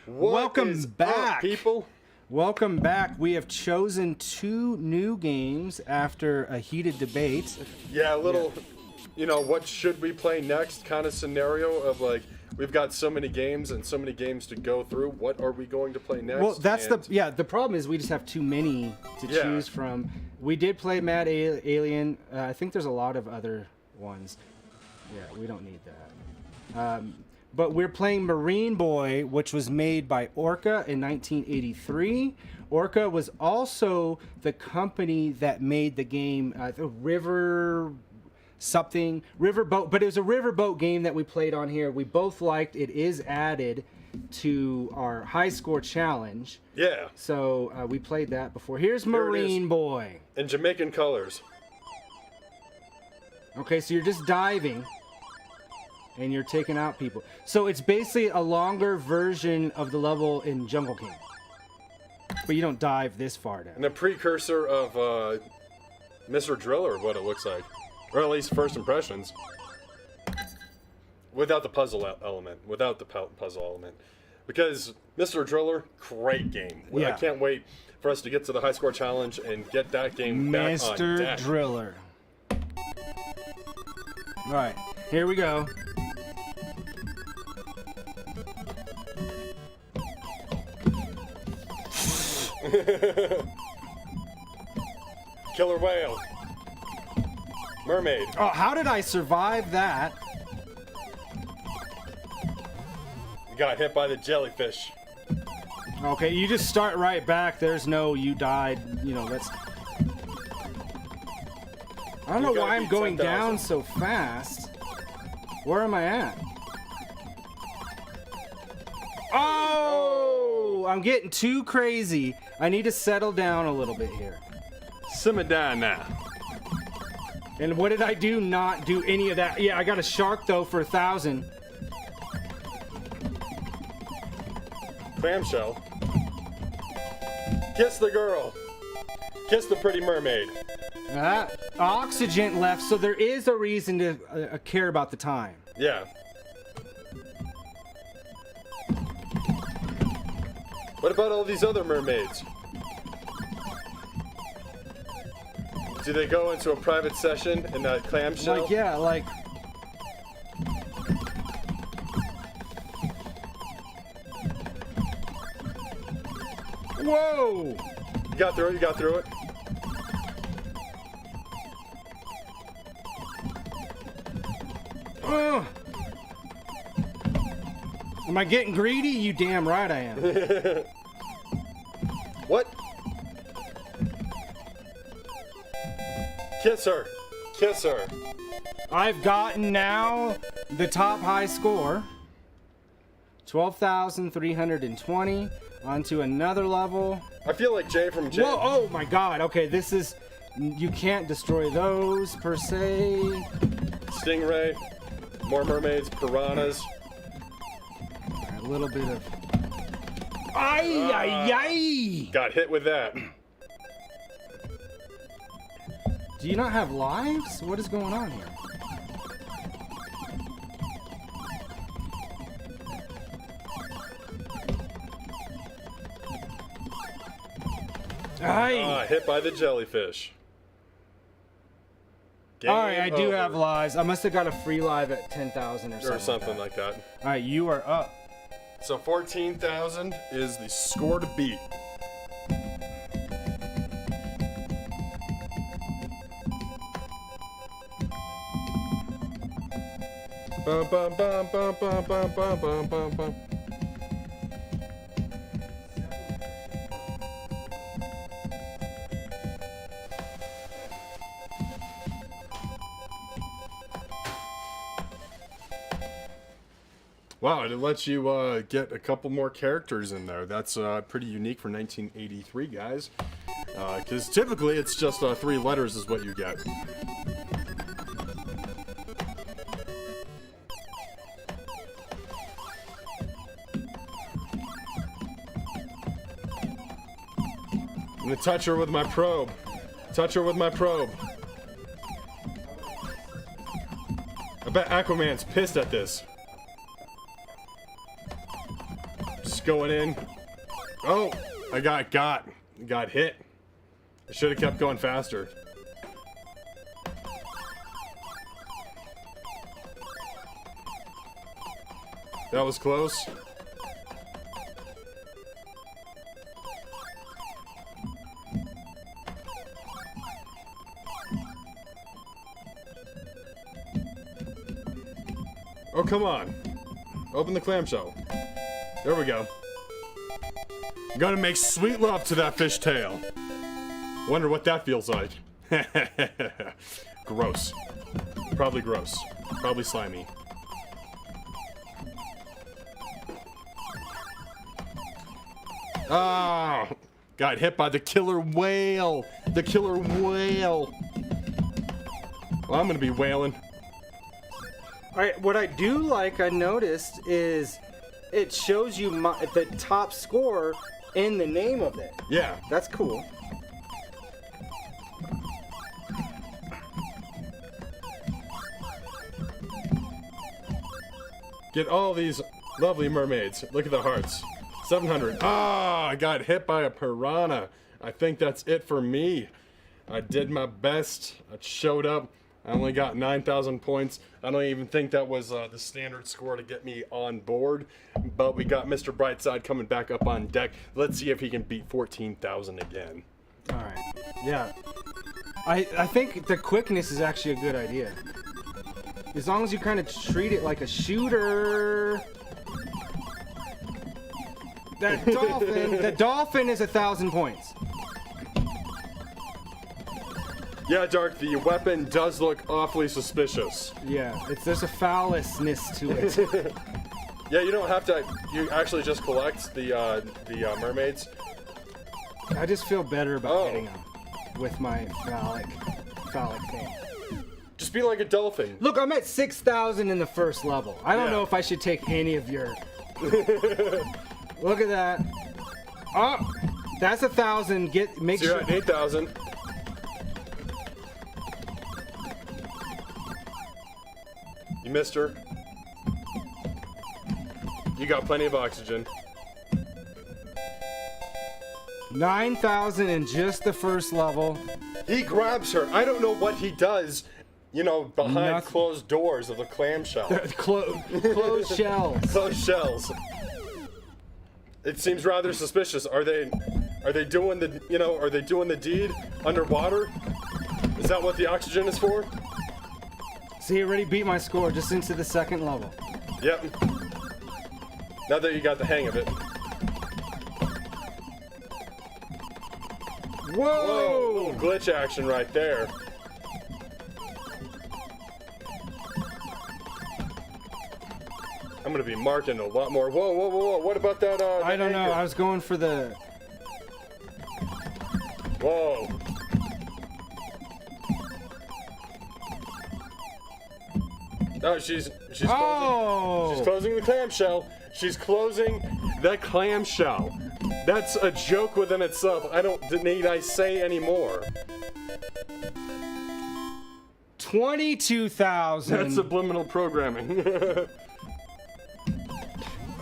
Speaker 1: Welcome
Speaker 2: is
Speaker 1: back,
Speaker 2: up, people.
Speaker 1: Welcome back. We have chosen 2 new games after a heated debate.
Speaker 2: Yeah, a little, you know, what should we play next kind of scenario of like, we've got so many games and so many games to go through. What are we going to play next?
Speaker 1: Well, that's
Speaker 2: And
Speaker 1: the problem is we just have too many to choose from. We did play Mad Alien. I think there's a lot of other ones. Yeah, we don't need that. But we're playing Marine Boy, which was made by Orca in 1983. Orca was also the company that made the game the Riverboat, but it was a Riverboat game that we played on here. We both liked it. Is added to our Highscore challenge.
Speaker 2: Yeah.
Speaker 1: So we played that before. Here's
Speaker 2: Here it is.
Speaker 1: Marine Boy.
Speaker 2: In Jamaican colors.
Speaker 1: Okay, so you're just diving. And you're taking out people. So it's basically a longer version of the level in Jungle King. But you don't dive this far down.
Speaker 2: And the precursor of Mr. Driller, what it looks like. Or at least first impressions. Without the puzzle element. Without the puzzle element. Because Mr. Driller, great game. I
Speaker 1: Yeah.
Speaker 2: can't wait for us to get to the Highscore challenge and get that game back on
Speaker 1: Mr.
Speaker 2: deck.
Speaker 1: Driller. Alright, here we go.
Speaker 2: Killer whale. Mermaid.
Speaker 1: Oh, how did I survive that?
Speaker 2: Got hit by the jellyfish.
Speaker 1: Okay, you just start right back. There's no you died. You know, that's... I don't know
Speaker 2: gotta
Speaker 1: why I'm
Speaker 2: beat
Speaker 1: going
Speaker 2: 10,000.
Speaker 1: down so fast. Where am I at? Oh! I'm getting too crazy. I need to settle down a little bit here.
Speaker 2: Simmer down now.
Speaker 1: And what did I do? Not do any of that. Yeah, I got a shark though for 1,000.
Speaker 2: Clamshell. Kiss the girl. Kiss the pretty mermaid.
Speaker 1: Oxygen left, so there is a reason to care about the time.
Speaker 2: Yeah. What about all these other mermaids? Do they go into a private session in that clamshell?
Speaker 1: Like, yeah, like... Whoa!
Speaker 2: You got through it, you got through it.
Speaker 1: Ugh. Am I getting greedy? You damn right I am.
Speaker 2: What? Kiss her. Kiss her.
Speaker 1: I've gotten now the top high score. 12,320. Onto another level.
Speaker 2: I feel like Jay from Jay.
Speaker 1: Whoa, oh my god. Okay, this is... You can't destroy those, per se.
Speaker 2: Stingray. More mermaids. Piranhas.
Speaker 1: A little bit of... Ay, ay, ay!
Speaker 2: Got hit with that.
Speaker 1: Do you not have lives? What is going on here? Ay!
Speaker 2: Hit by the jellyfish. Game
Speaker 1: All right, I do
Speaker 2: over.
Speaker 1: have lives. I must have got a free live at 10,000 or something.
Speaker 2: like that.
Speaker 1: All right, you are up.
Speaker 2: So 14,000 is the score to beat. Bum, bum, bum, bum, bum, bum, bum, bum, bum, bum. Wow, it lets you get a couple more characters in there. That's pretty unique for 1983, guys. Because typically it's just 3 letters is what you get. I'm gonna touch her with my probe. Touch her with my probe. I bet Aquaman's pissed at this. Just going in. Oh, I got hit. I should have kept going faster. That was close. Oh, come on. Open the clamshell. There we go. Gotta make sweet love to that fishtail. Wonder what that feels like. Gross. Probably gross. Probably slimy. Ah! Got hit by the killer whale. The killer whale. Well, I'm gonna be whaling.
Speaker 1: All right, what I do like, I noticed, is it shows you the top score and the name of it.
Speaker 2: Yeah.
Speaker 1: That's cool.
Speaker 2: Get all these lovely mermaids. Look at the hearts. 700. Ah, I got hit by a piranha. I think that's it for me. I did my best. I showed up. I only got 9,000 points. I don't even think that was the standard score to get me on board. But we got Mr. Brightside coming back up on deck. Let's see if he can beat 14,000 again.
Speaker 1: All right. Yeah. I think the quickness is actually a good idea. As long as you kind of treat it like a shooter. That dolphin, the dolphin is 1,000 points.
Speaker 2: Yeah, Dark, the weapon does look awfully suspicious.
Speaker 1: Yeah, there's a phallus-ness to it.
Speaker 2: Yeah, you don't have to. You actually just collect the mermaids.
Speaker 1: I just feel better about
Speaker 2: Oh.
Speaker 1: hitting them with my phallic thing.
Speaker 2: Just be like a dolphin.
Speaker 1: Look, I'm at 6,000 in the first level. I don't
Speaker 2: Yeah.
Speaker 1: know if I should take any of your. Look at that. Oh, that's 1,000. Make
Speaker 2: So you're
Speaker 1: sure.
Speaker 2: at 8,000. You missed her. You got plenty of oxygen.
Speaker 1: 9,000 in just the first level.
Speaker 2: He grabs her. I don't know what he does, you know, behind
Speaker 1: Nothing.
Speaker 2: closed doors of the clamshell.
Speaker 1: Closed shells.
Speaker 2: Closed shells. It seems rather suspicious. Are they doing the, you know, are they doing the deed underwater? Is that what the oxygen is for?
Speaker 1: See, he already beat my score just into the second level.
Speaker 2: Yep. Now that you got the hang of it. Whoa! Little glitch action right there. I'm gonna be marking a lot more. Whoa, whoa, whoa, whoa. What about that,
Speaker 1: I don't know.
Speaker 2: anchor?
Speaker 1: I was going for the.
Speaker 2: Whoa. No, she's
Speaker 1: Oh!
Speaker 2: closing the clamshell. She's closing the clamshell. That's a joke within itself. I don't need I say anymore.
Speaker 1: 22,000.
Speaker 2: That's subliminal programming.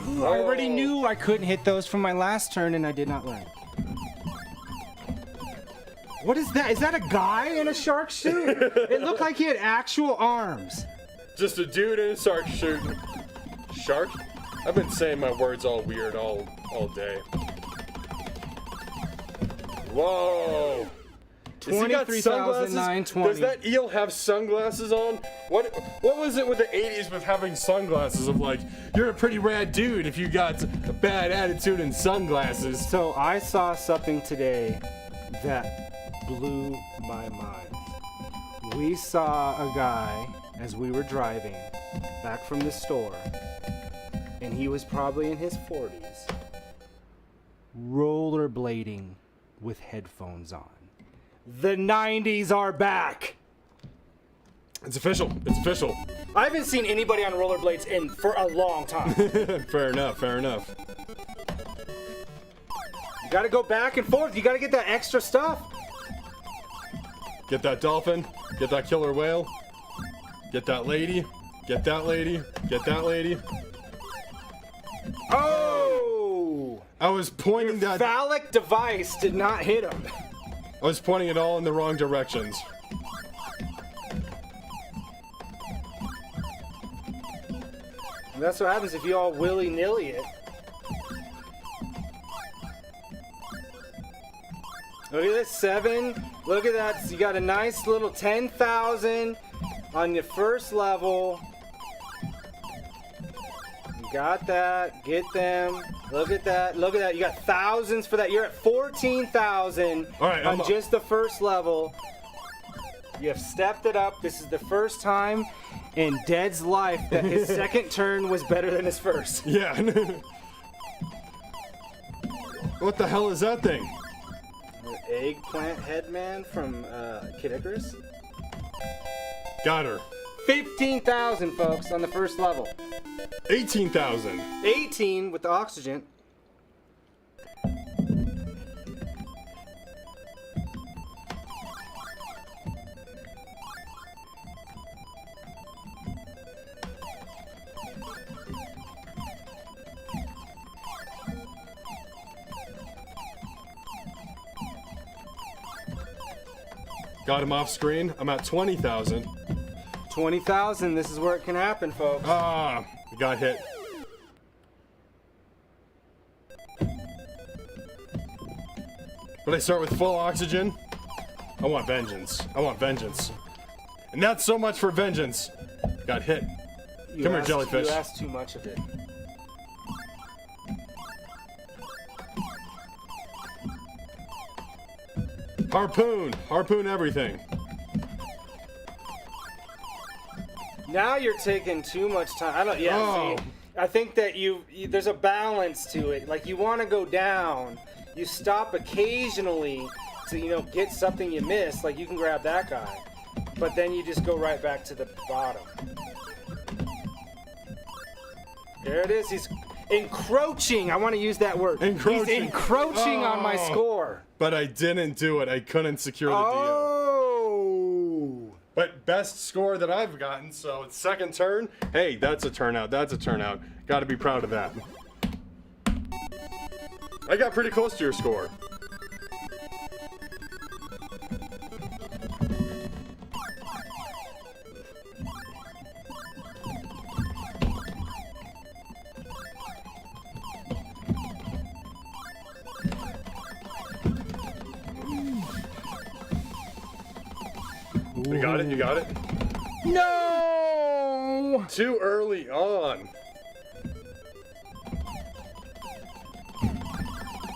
Speaker 1: I already knew I couldn't hit those from my last turn, and I did not learn. What is that? Is that a guy in a shark suit? It looked like he had actual arms.
Speaker 2: Just a dude in a shark suit. Shark? I've been saying my words all weird all day. Whoa! Does he got sunglasses?
Speaker 1: 23,920.
Speaker 2: Does that eel have sunglasses on? What was it with the 80s with having sunglasses of like, you're a pretty rad dude if you got a bad attitude and sunglasses?
Speaker 1: So I saw something today that blew my mind. We saw a guy as we were driving back from the store, and he was probably in his 40s, rollerblading with headphones on. The 90s are back.
Speaker 2: It's official. It's official.
Speaker 1: I haven't seen anybody on rollerblades for a long time.
Speaker 2: Fair enough. Fair enough.
Speaker 1: You gotta go back and forth. You gotta get that extra stuff.
Speaker 2: Get that dolphin. Get that killer whale. Get that lady. Get that lady. Get that lady.
Speaker 1: Oh!
Speaker 2: I was pointing that.
Speaker 1: Phallic device did not hit him.
Speaker 2: I was pointing it all in the wrong directions.
Speaker 1: And that's what happens if you all willy-nilly it. Look at this, 7. Look at that. So you got a nice little 10,000 on your first level. You got that. Get them. Look at that. Look at that. You got thousands for that. You're at 14,000
Speaker 2: All right,
Speaker 1: on just the first level. You have stepped it up. This is the first time in Dead's life that his second turn was better than his first.
Speaker 2: Yeah. What the hell is that thing?
Speaker 1: Eggplant Headman from Kid Icarus.
Speaker 2: Got her.
Speaker 1: 15,000, folks, on the first level.
Speaker 2: 18,000.
Speaker 1: 18 with the oxygen.
Speaker 2: Got him off screen. I'm at 20,000.
Speaker 1: 20,000. This is where it can happen, folks.
Speaker 2: Ah, we got hit. But I start with full oxygen. I want vengeance. I want vengeance. And not so much for vengeance. Got hit. Come here, jellyfish.
Speaker 1: You asked too much of it.
Speaker 2: Harpoon. Harpoon everything.
Speaker 1: Now you're taking too much time. I don't. Yeah.
Speaker 2: Oh.
Speaker 1: See, I think that there's a balance to it. Like you want to go down. You stop occasionally to get something you missed. Like you can grab that guy, but then you just go right back to the bottom. There it is. He's encroaching. I want to use that word.
Speaker 2: Encroaching.
Speaker 1: He's encroaching on my score.
Speaker 2: But I didn't do it. I couldn't secure the deal.
Speaker 1: Oh.
Speaker 2: But best score that I've gotten, so it's second turn. Hey, that's a turnout. That's a turnout. Got to be proud of that. I got pretty close to your score. You got it? You got it?
Speaker 1: No!
Speaker 2: Too early on.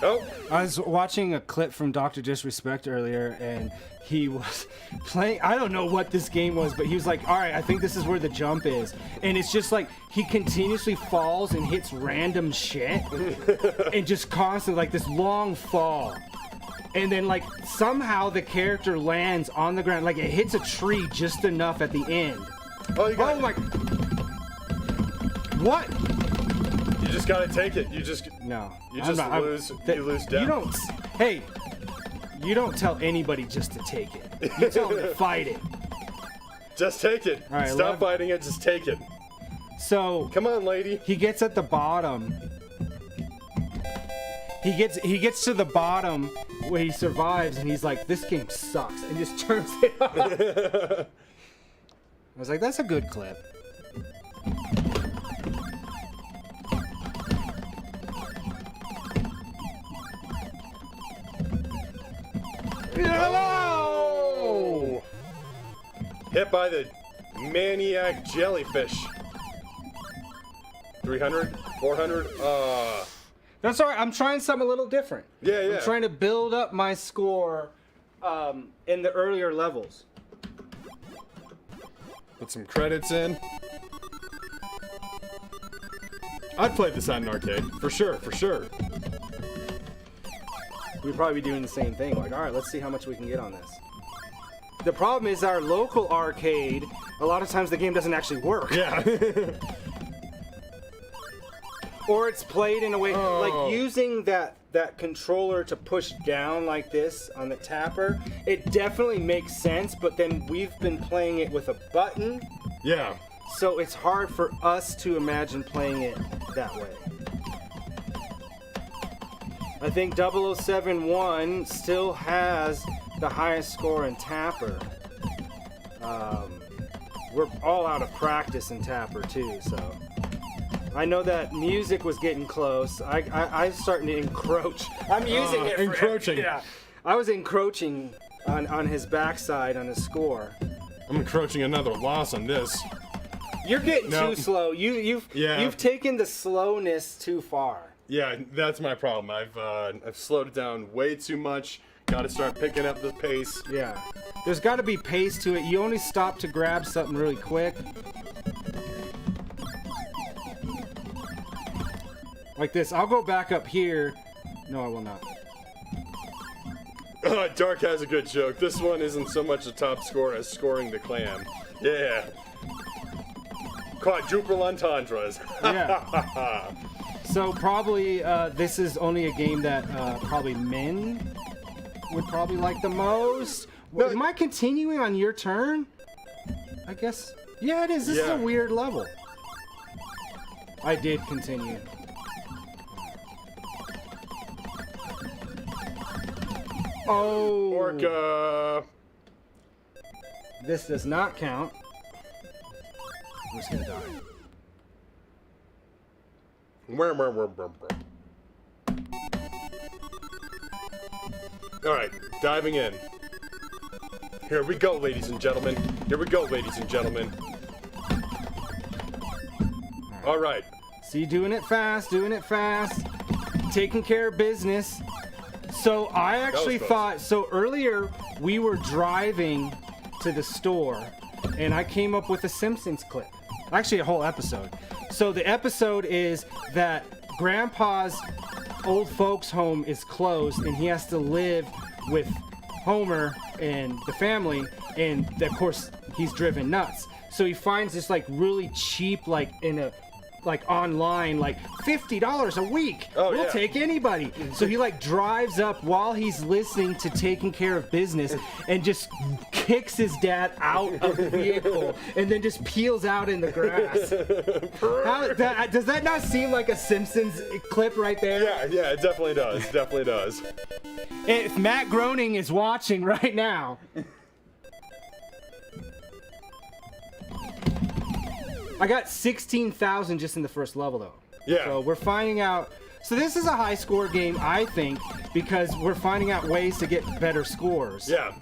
Speaker 2: Oh.
Speaker 1: I was watching a clip from Dr. Disrespect earlier, and he was playing. I don't know what this game was, but he was like, all right, I think this is where the jump is. And it's just like he continuously falls and hits random shit and just constantly like this long fall. And then like somehow the character lands on the ground, like it hits a tree just enough at the end.
Speaker 2: Oh, you got
Speaker 1: Oh my. What?
Speaker 2: You just gotta take it. You just
Speaker 1: No.
Speaker 2: You
Speaker 1: I'm
Speaker 2: just
Speaker 1: not- I'm-
Speaker 2: lose.
Speaker 1: that-
Speaker 2: You lose death.
Speaker 1: You don't. Hey, you don't tell anybody just to take it. You tell them to fight it.
Speaker 2: Just take it.
Speaker 1: All right,
Speaker 2: Stop
Speaker 1: 11.
Speaker 2: fighting it. Just take it.
Speaker 1: So
Speaker 2: Come on, lady.
Speaker 1: he gets at the bottom. He gets to the bottom, when he survives and he's like, "This game sucks," and just turns it off. I was like, "That's a good clip."
Speaker 2: Oh! Hit by the maniac jellyfish. 300? 400?
Speaker 1: That's all right. I'm trying something a little different.
Speaker 2: Yeah.
Speaker 1: I'm trying to build up my score in the earlier levels.
Speaker 2: Put some credits in. I'd play this at an arcade. For sure.
Speaker 1: We'd probably be doing the same thing. Like, all right, let's see how much we can get on this. The problem is our local arcade, a lot of times the game doesn't actually work.
Speaker 2: Yeah.
Speaker 1: Or it's played in a way, like using that controller to push down like this on the tapper, it definitely makes sense, but then we've been playing it with a button,
Speaker 2: Yeah.
Speaker 1: so it's hard for us to imagine playing it that way. I think 0071 still has the highest score in Tapper. We're all out of practice in Tapper too, so. I know that music was getting close. I'm starting to encroach. I'm using it for
Speaker 2: encroaching.
Speaker 1: Yeah. I was encroaching on his backside on his score.
Speaker 2: I'm encroaching another loss on this.
Speaker 1: You're getting
Speaker 2: No.
Speaker 1: too slow. You've taken the slowness too far.
Speaker 2: Yeah, that's my problem. I've slowed it down way too much. Got to start picking up the pace.
Speaker 1: Yeah. There's got to be pace to it. You only stop to grab something really quick. Like this. I'll go back up here. No, I will not.
Speaker 2: Dark has a good joke. This one isn't so much the top score as scoring the clan. Yeah. Quadruple entendres.
Speaker 1: Yeah. So probably this is only a game that probably men would probably like the most.
Speaker 2: No.
Speaker 1: Am I continuing on your turn? I guess. Yeah, it is. This is a weird level. I did continue. Oh.
Speaker 2: Orca.
Speaker 1: This does not count. I'm just gonna die.
Speaker 2: Alright, diving in. Here we go, ladies and gentlemen. Here we go, ladies and gentlemen. Alright.
Speaker 1: See, doing it fast, taking care of business. So I actually thought, so earlier we were driving to the store and I came up with a Simpsons clip. Actually, a whole episode. So the episode is that Grandpa's old folks' home is closed and he has to live with Homer and the family, and of course he's driven nuts. So he finds this like really cheap, like in a online, like $50 a week. We'll take anybody. So he like drives up while he's listening to Taking Care of Business and just kicks his dad out of the vehicle and then just peels out in the grass. Does that not seem like a Simpsons clip right there?
Speaker 2: Yeah, it definitely does. Definitely does.
Speaker 1: If Matt Groening is watching right now, I got 16,000 just in the first level, though.
Speaker 2: Yeah.
Speaker 1: So we're finding out. So this is a high score game, I think, because we're finding out ways to get better scores.
Speaker 2: Yeah.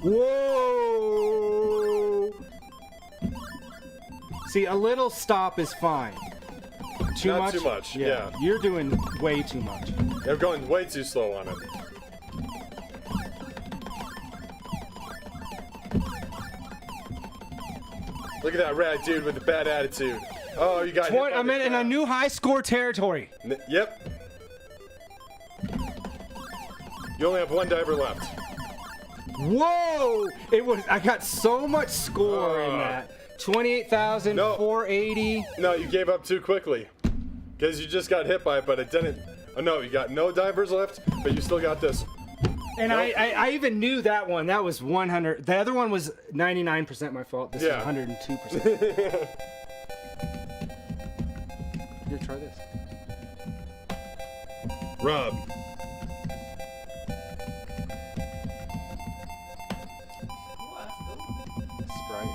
Speaker 1: Whoa! See, a little stop is fine.
Speaker 2: Not too much, yeah.
Speaker 1: You're doing way too much.
Speaker 2: I'm going way too slow on it. Look at that rad dude with the bad attitude. Oh, you got hit by
Speaker 1: I'm in a new high score territory.
Speaker 2: Yep. You only have one diver left.
Speaker 1: Whoa! I got so much score in that. 28,480.
Speaker 2: No, you gave up too quickly. Because you just got hit by it, but it didn't. Oh no, you got no divers left, but you still got this.
Speaker 1: And
Speaker 2: Nope.
Speaker 1: I even knew that one. That was 100. The other one was 99% my fault. This is 102%. Here, try this.
Speaker 2: Rub.
Speaker 1: right?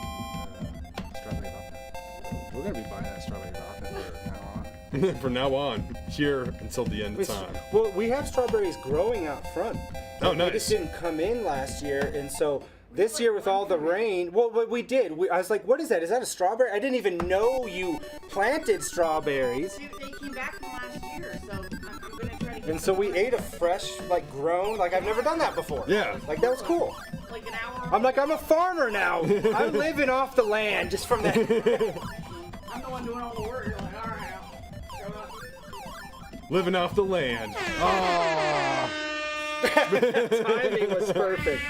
Speaker 1: Strawberry vodka. We're gonna be buying that strawberry vodka from now on.
Speaker 2: From now on, here until the end of time.
Speaker 1: Well, we have strawberries growing out front.
Speaker 2: Oh,
Speaker 1: They
Speaker 2: nice.
Speaker 1: just didn't come in last year, and so this year with all the rain, well, what we did, I was like, what is that? Is that a strawberry? I didn't even know you planted strawberries.
Speaker 4: They came back from last year, so I'm gonna try to get
Speaker 1: And so we ate a fresh, like grown, like I've never done that before.
Speaker 2: Yeah.
Speaker 1: Like that was cool.
Speaker 4: like an hour.
Speaker 1: I'm like, I'm a farmer now. I'm living off the land just from that.
Speaker 4: I'm the one doing all the work. You're like, all right, I'll show up.
Speaker 2: Living off the land. Oh,
Speaker 1: Timing was perfect.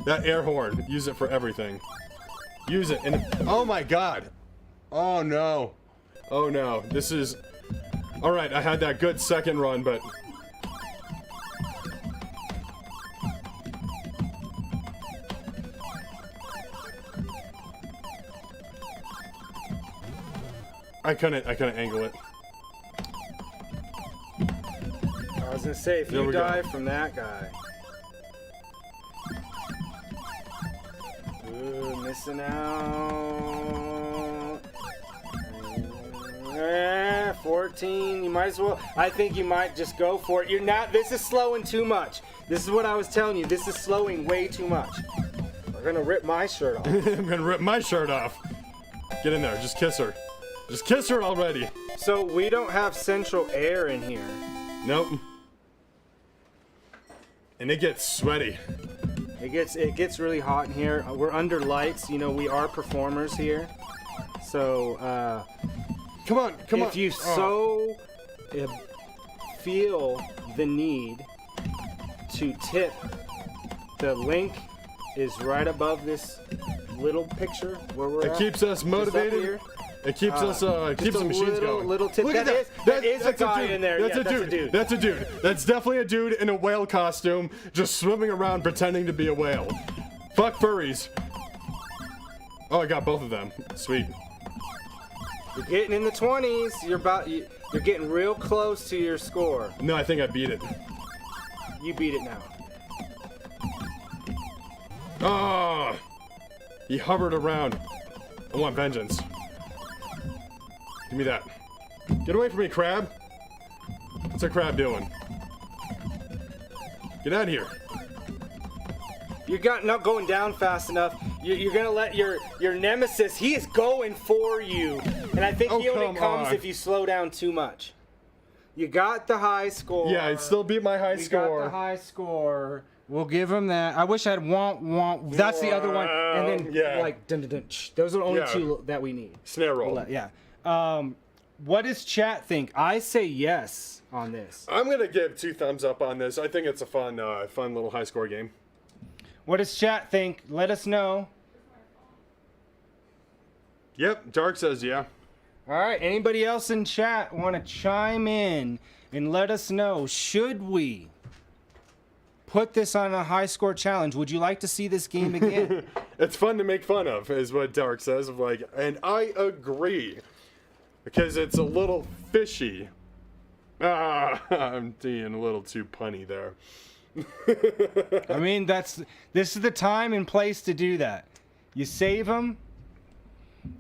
Speaker 2: that air horn. Use it for everything. Use it. And oh my God. Oh no. Oh no. This is. All right. I had that good second run, but. I couldn't angle it.
Speaker 1: I was gonna say, if
Speaker 2: There
Speaker 1: you
Speaker 2: we go.
Speaker 1: die from that guy. Ooh, missing out. 14. You might as well. I think you might just go for it. You're not. This is slowing too much. This is what I was telling you. This is slowing way too much. We're gonna rip my shirt off.
Speaker 2: I'm gonna rip my shirt off. Get in there. Just kiss her. Just kiss her already.
Speaker 1: So we don't have central air in here.
Speaker 2: Nope. And it gets sweaty.
Speaker 1: It gets really hot in here. We're under lights. You know, we are performers here. So
Speaker 2: Come on.
Speaker 1: if you so feel the need to tip, the link is right above this little picture where we're
Speaker 2: It
Speaker 1: at.
Speaker 2: keeps us
Speaker 1: Just up
Speaker 2: motivated.
Speaker 1: here.
Speaker 2: It keeps us. Keeps the machines going.
Speaker 1: Little tip.
Speaker 2: Look at
Speaker 1: That
Speaker 2: that.
Speaker 1: is a
Speaker 2: That's
Speaker 1: guy
Speaker 2: dude.
Speaker 1: in there.
Speaker 2: That's
Speaker 1: Yeah,
Speaker 2: a dude. That's a dude. That's definitely a dude in a whale costume, just swimming around pretending to be a whale. Fuck furries. Oh, I got both of them. Sweet.
Speaker 1: You're getting in the 20s. You're getting real close to your score.
Speaker 2: No, I think I beat it.
Speaker 1: You beat it now.
Speaker 2: Oh, he hovered around. I want vengeance. Give me that. Get away from me, crab. What's a crab doing? Get out of here.
Speaker 1: You're not going down fast enough. You're gonna let your nemesis. He is going for you, and I think
Speaker 2: Oh,
Speaker 1: he only
Speaker 2: come
Speaker 1: comes
Speaker 2: on.
Speaker 1: if you slow down too much. You got the high score.
Speaker 2: Yeah, I still beat my high
Speaker 1: You
Speaker 2: score.
Speaker 1: got the high score. We'll give him that. I wish I had want. That's the other one. And then
Speaker 2: Yeah.
Speaker 1: like dun, dun, dun, those are the only
Speaker 2: Yeah.
Speaker 1: two that we need.
Speaker 2: Snare roll.
Speaker 1: Yeah. What does chat think? I say yes on this.
Speaker 2: I'm gonna give 2 thumbs up on this. I think it's a fun little high score game.
Speaker 1: What does chat think? Let us know.
Speaker 2: Yep, Dark says yeah.
Speaker 1: All right. Anybody else in chat want to chime in and let us know? Should we put this on a high score challenge? Would you like to see this game again?
Speaker 2: It's fun to make fun of, is what Dark says. Of like, and I agree, because it's a little fishy. I'm being a little too punny there.
Speaker 1: I mean, this is the time and place to do that. You save them.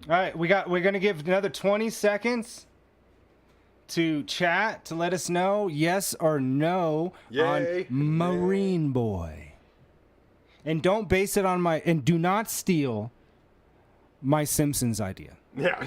Speaker 1: All right, we're gonna give another 20 seconds to chat to let us know yes or no
Speaker 2: Yay.
Speaker 1: on Marine Boy. And don't base it on and do not steal my Simpsons idea.
Speaker 2: Yeah.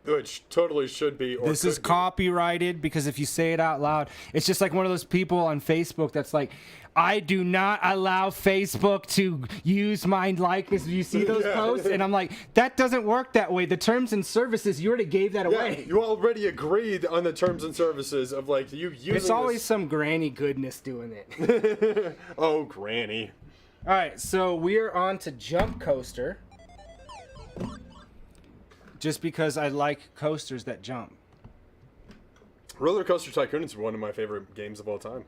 Speaker 2: Which totally should be. Or
Speaker 1: This is
Speaker 2: could be.
Speaker 1: copyrighted because if you say it out loud, it's just like one of those people on Facebook that's like, I do not allow Facebook to use my likeness. Do you see those
Speaker 2: Yeah.
Speaker 1: posts? And I'm like, that doesn't work that way. The terms and services, you already gave that
Speaker 2: Yeah,
Speaker 1: away.
Speaker 2: you already agreed on the terms and services of like you using.
Speaker 1: It's always
Speaker 2: this-
Speaker 1: some granny goodness doing it.
Speaker 2: Oh, granny.
Speaker 1: All right, so we are on to Jump Coaster. Just because I like coasters that jump.
Speaker 2: Roller Coaster Tycoon is one of my favorite games of all time.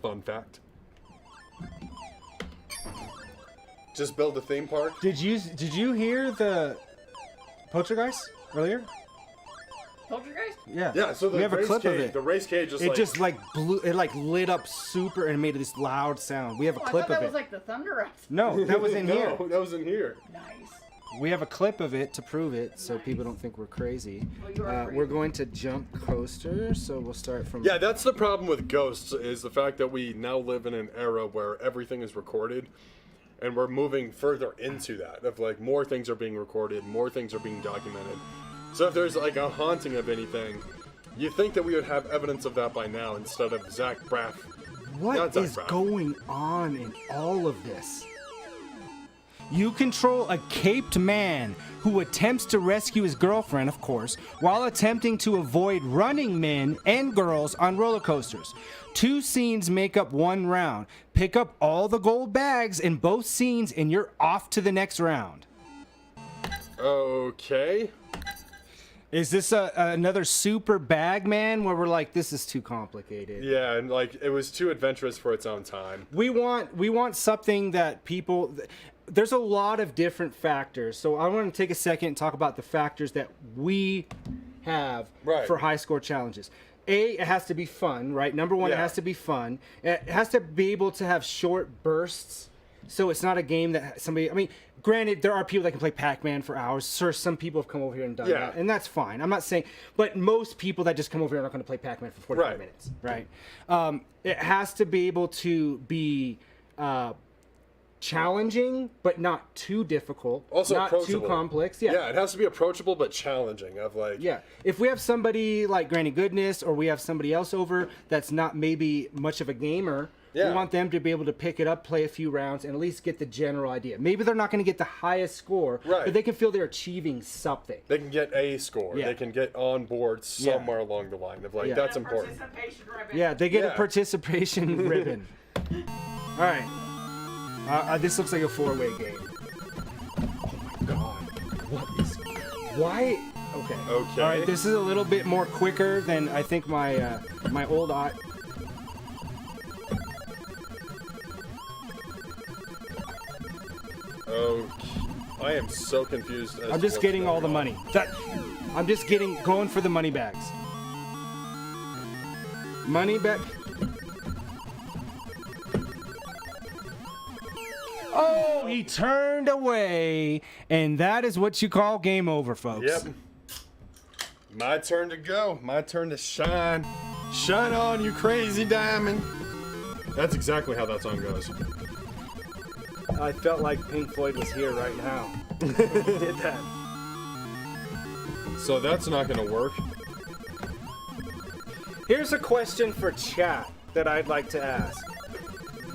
Speaker 2: Fun fact. Just build a theme park.
Speaker 1: Did you hear the Poltergeist earlier?
Speaker 4: Poltergeist?
Speaker 1: Yeah.
Speaker 2: Yeah, so the
Speaker 1: we have a
Speaker 2: race
Speaker 1: clip
Speaker 2: cage,
Speaker 1: of it.
Speaker 2: The race cage is
Speaker 1: It
Speaker 2: like...
Speaker 1: just like blew. It like lit up super and made this loud sound. We have a
Speaker 4: Oh,
Speaker 1: clip
Speaker 4: I thought
Speaker 1: of
Speaker 4: that
Speaker 1: it.
Speaker 4: was like the Thunder Rats.
Speaker 1: No, that was in
Speaker 2: no,
Speaker 1: here.
Speaker 2: that was in here.
Speaker 4: Nice.
Speaker 1: We have a clip of it to prove it, so people don't think we're crazy.
Speaker 4: Well, you are crazy.
Speaker 1: We're going to jump coaster, so we'll start from.
Speaker 2: Yeah, that's the problem with Ghosts, is the fact that we now live in an era where everything is recorded, and we're moving further into that, of like more things are being recorded, more things are being documented. So if there's like a haunting of anything, you think that we would have evidence of that by now instead of Zach Braff.
Speaker 1: What
Speaker 2: Not Zach
Speaker 1: is
Speaker 2: Braff.
Speaker 1: going on in all of this? You control a caped man who attempts to rescue his girlfriend, of course, while attempting to avoid running men and girls on roller coasters. 2 scenes make up 1 round. Pick up all the gold bags in both scenes and you're off to the next round.
Speaker 2: Okay.
Speaker 1: Is this another super bag man where we're like, this is too complicated?
Speaker 2: Yeah, and like it was too adventurous for its own time.
Speaker 1: We want something that people. There's a lot of different factors, so I want to take a second and talk about the factors that we have
Speaker 2: Right.
Speaker 1: for high score challenges. It has to be fun, right? Number one, it
Speaker 2: Yeah.
Speaker 1: has to be fun. It has to be able to have short bursts, so it's not a game that somebody. I mean, granted, there are people that can play Pac-Man for hours. Sure, some people have come over here and done
Speaker 2: Yeah.
Speaker 1: that, and that's fine. I'm not saying, but most people that just come over here are not going to play Pac-Man for 45
Speaker 2: Right.
Speaker 1: minutes, right? It has to be able to be challenging, but not too difficult.
Speaker 2: Also
Speaker 1: not
Speaker 2: approachable.
Speaker 1: too complex. Yeah.
Speaker 2: It has to be approachable but challenging. Of like,
Speaker 1: Yeah. If we have somebody like Granny Goodness, or we have somebody else over that's not maybe much of a gamer,
Speaker 2: Yeah.
Speaker 1: we want them to be able to pick it up, play a few rounds, and at least get the general idea. Maybe they're not going to get the highest score,
Speaker 2: Right.
Speaker 1: but they can feel they're achieving something.
Speaker 2: they can get a score.
Speaker 1: Yeah.
Speaker 2: They can get on board somewhere along the line. Of like,
Speaker 1: Yeah.
Speaker 2: that's
Speaker 4: And a
Speaker 2: important.
Speaker 4: participation ribbon.
Speaker 1: Yeah, they get a
Speaker 2: Yeah.
Speaker 1: participation ribbon. All right. This looks like a 4-way game. Oh my god. What is... Why... Okay.
Speaker 2: Okay.
Speaker 1: All right, this is a little bit more quicker than I think my my old eye...
Speaker 2: Oh, I am so confused. As
Speaker 1: I'm
Speaker 2: to
Speaker 1: just
Speaker 2: what's
Speaker 1: getting all
Speaker 2: going
Speaker 1: the
Speaker 2: on.
Speaker 1: money. I'm just going for the money bags. Money back. Oh, he turned away, and that is what you call game over, folks.
Speaker 2: Yep. My turn to go. My turn to shine. Shine on, you crazy diamond. That's exactly how that song goes.
Speaker 1: I felt like Pink Floyd was here right now. He did that.
Speaker 2: So that's not going to work.
Speaker 1: Here's a question for chat that I'd like to ask.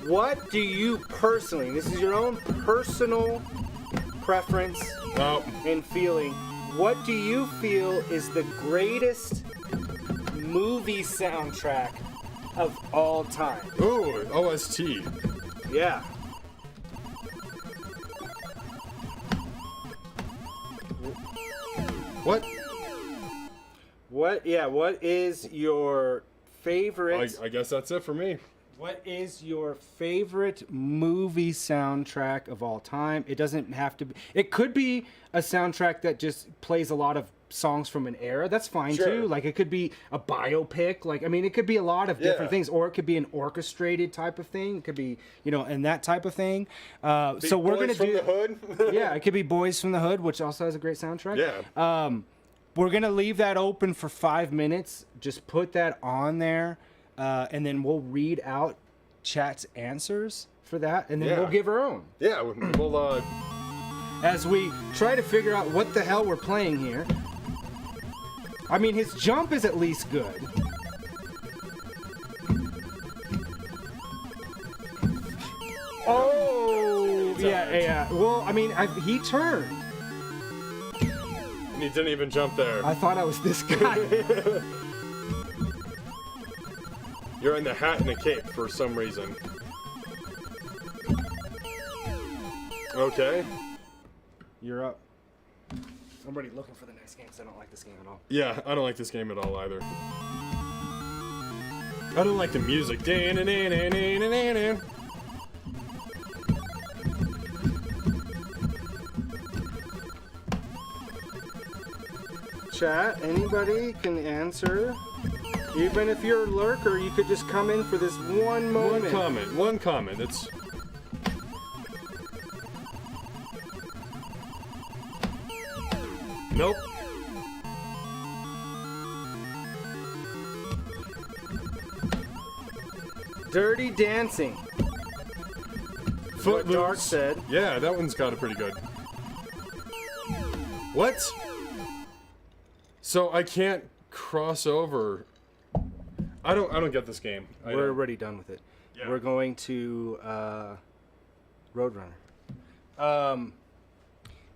Speaker 1: What do you personally, this is your own personal preference
Speaker 2: Oh,
Speaker 1: and feeling, what do you feel is the greatest movie soundtrack of all time?
Speaker 2: ooh, OST.
Speaker 1: Yeah.
Speaker 2: What?
Speaker 1: What is your favorite...
Speaker 2: I guess that's it for me.
Speaker 1: What is your favorite movie soundtrack of all time? It doesn't have to be. It could be a soundtrack that just plays a lot of songs from an era. That's fine
Speaker 2: Sure.
Speaker 1: too. Like it could be a biopic. Like I mean, it could be a lot of different
Speaker 2: Yeah.
Speaker 1: things, or it could be an orchestrated type of thing. It could be and that type of thing. So we're gonna
Speaker 2: Boys from
Speaker 1: do.
Speaker 2: the Hood.
Speaker 1: Yeah, it could be Boys from the Hood, which also has a great soundtrack.
Speaker 2: Yeah.
Speaker 1: We're gonna leave that open for 5 minutes. Just put that on there, and then we'll read out chat's answers for that, and then
Speaker 2: Yeah.
Speaker 1: we'll give our own
Speaker 2: Yeah, we'll
Speaker 1: as we try to figure out what the hell we're playing here. I mean, his jump is at least good. Oh, yeah. Well, I mean, he turned.
Speaker 2: and he didn't even jump there.
Speaker 1: I thought I was this guy.
Speaker 2: You're in the hat and a cape for some reason. Okay.
Speaker 1: You're up. I'm already looking for the next game because I don't like this game at all.
Speaker 2: Yeah, I don't like this game at all either. I don't like the music.
Speaker 1: chat. Anybody can answer. Even if you're a lurker, you could just come in for this one moment.
Speaker 2: One comment. It's nope.
Speaker 1: Dirty Dancing. What Dark said.
Speaker 2: Yeah, that one's got it pretty good. What? So I can't cross over. I don't get this game.
Speaker 1: We're already done with it.
Speaker 2: Yeah.
Speaker 1: We're going to Roadrunner.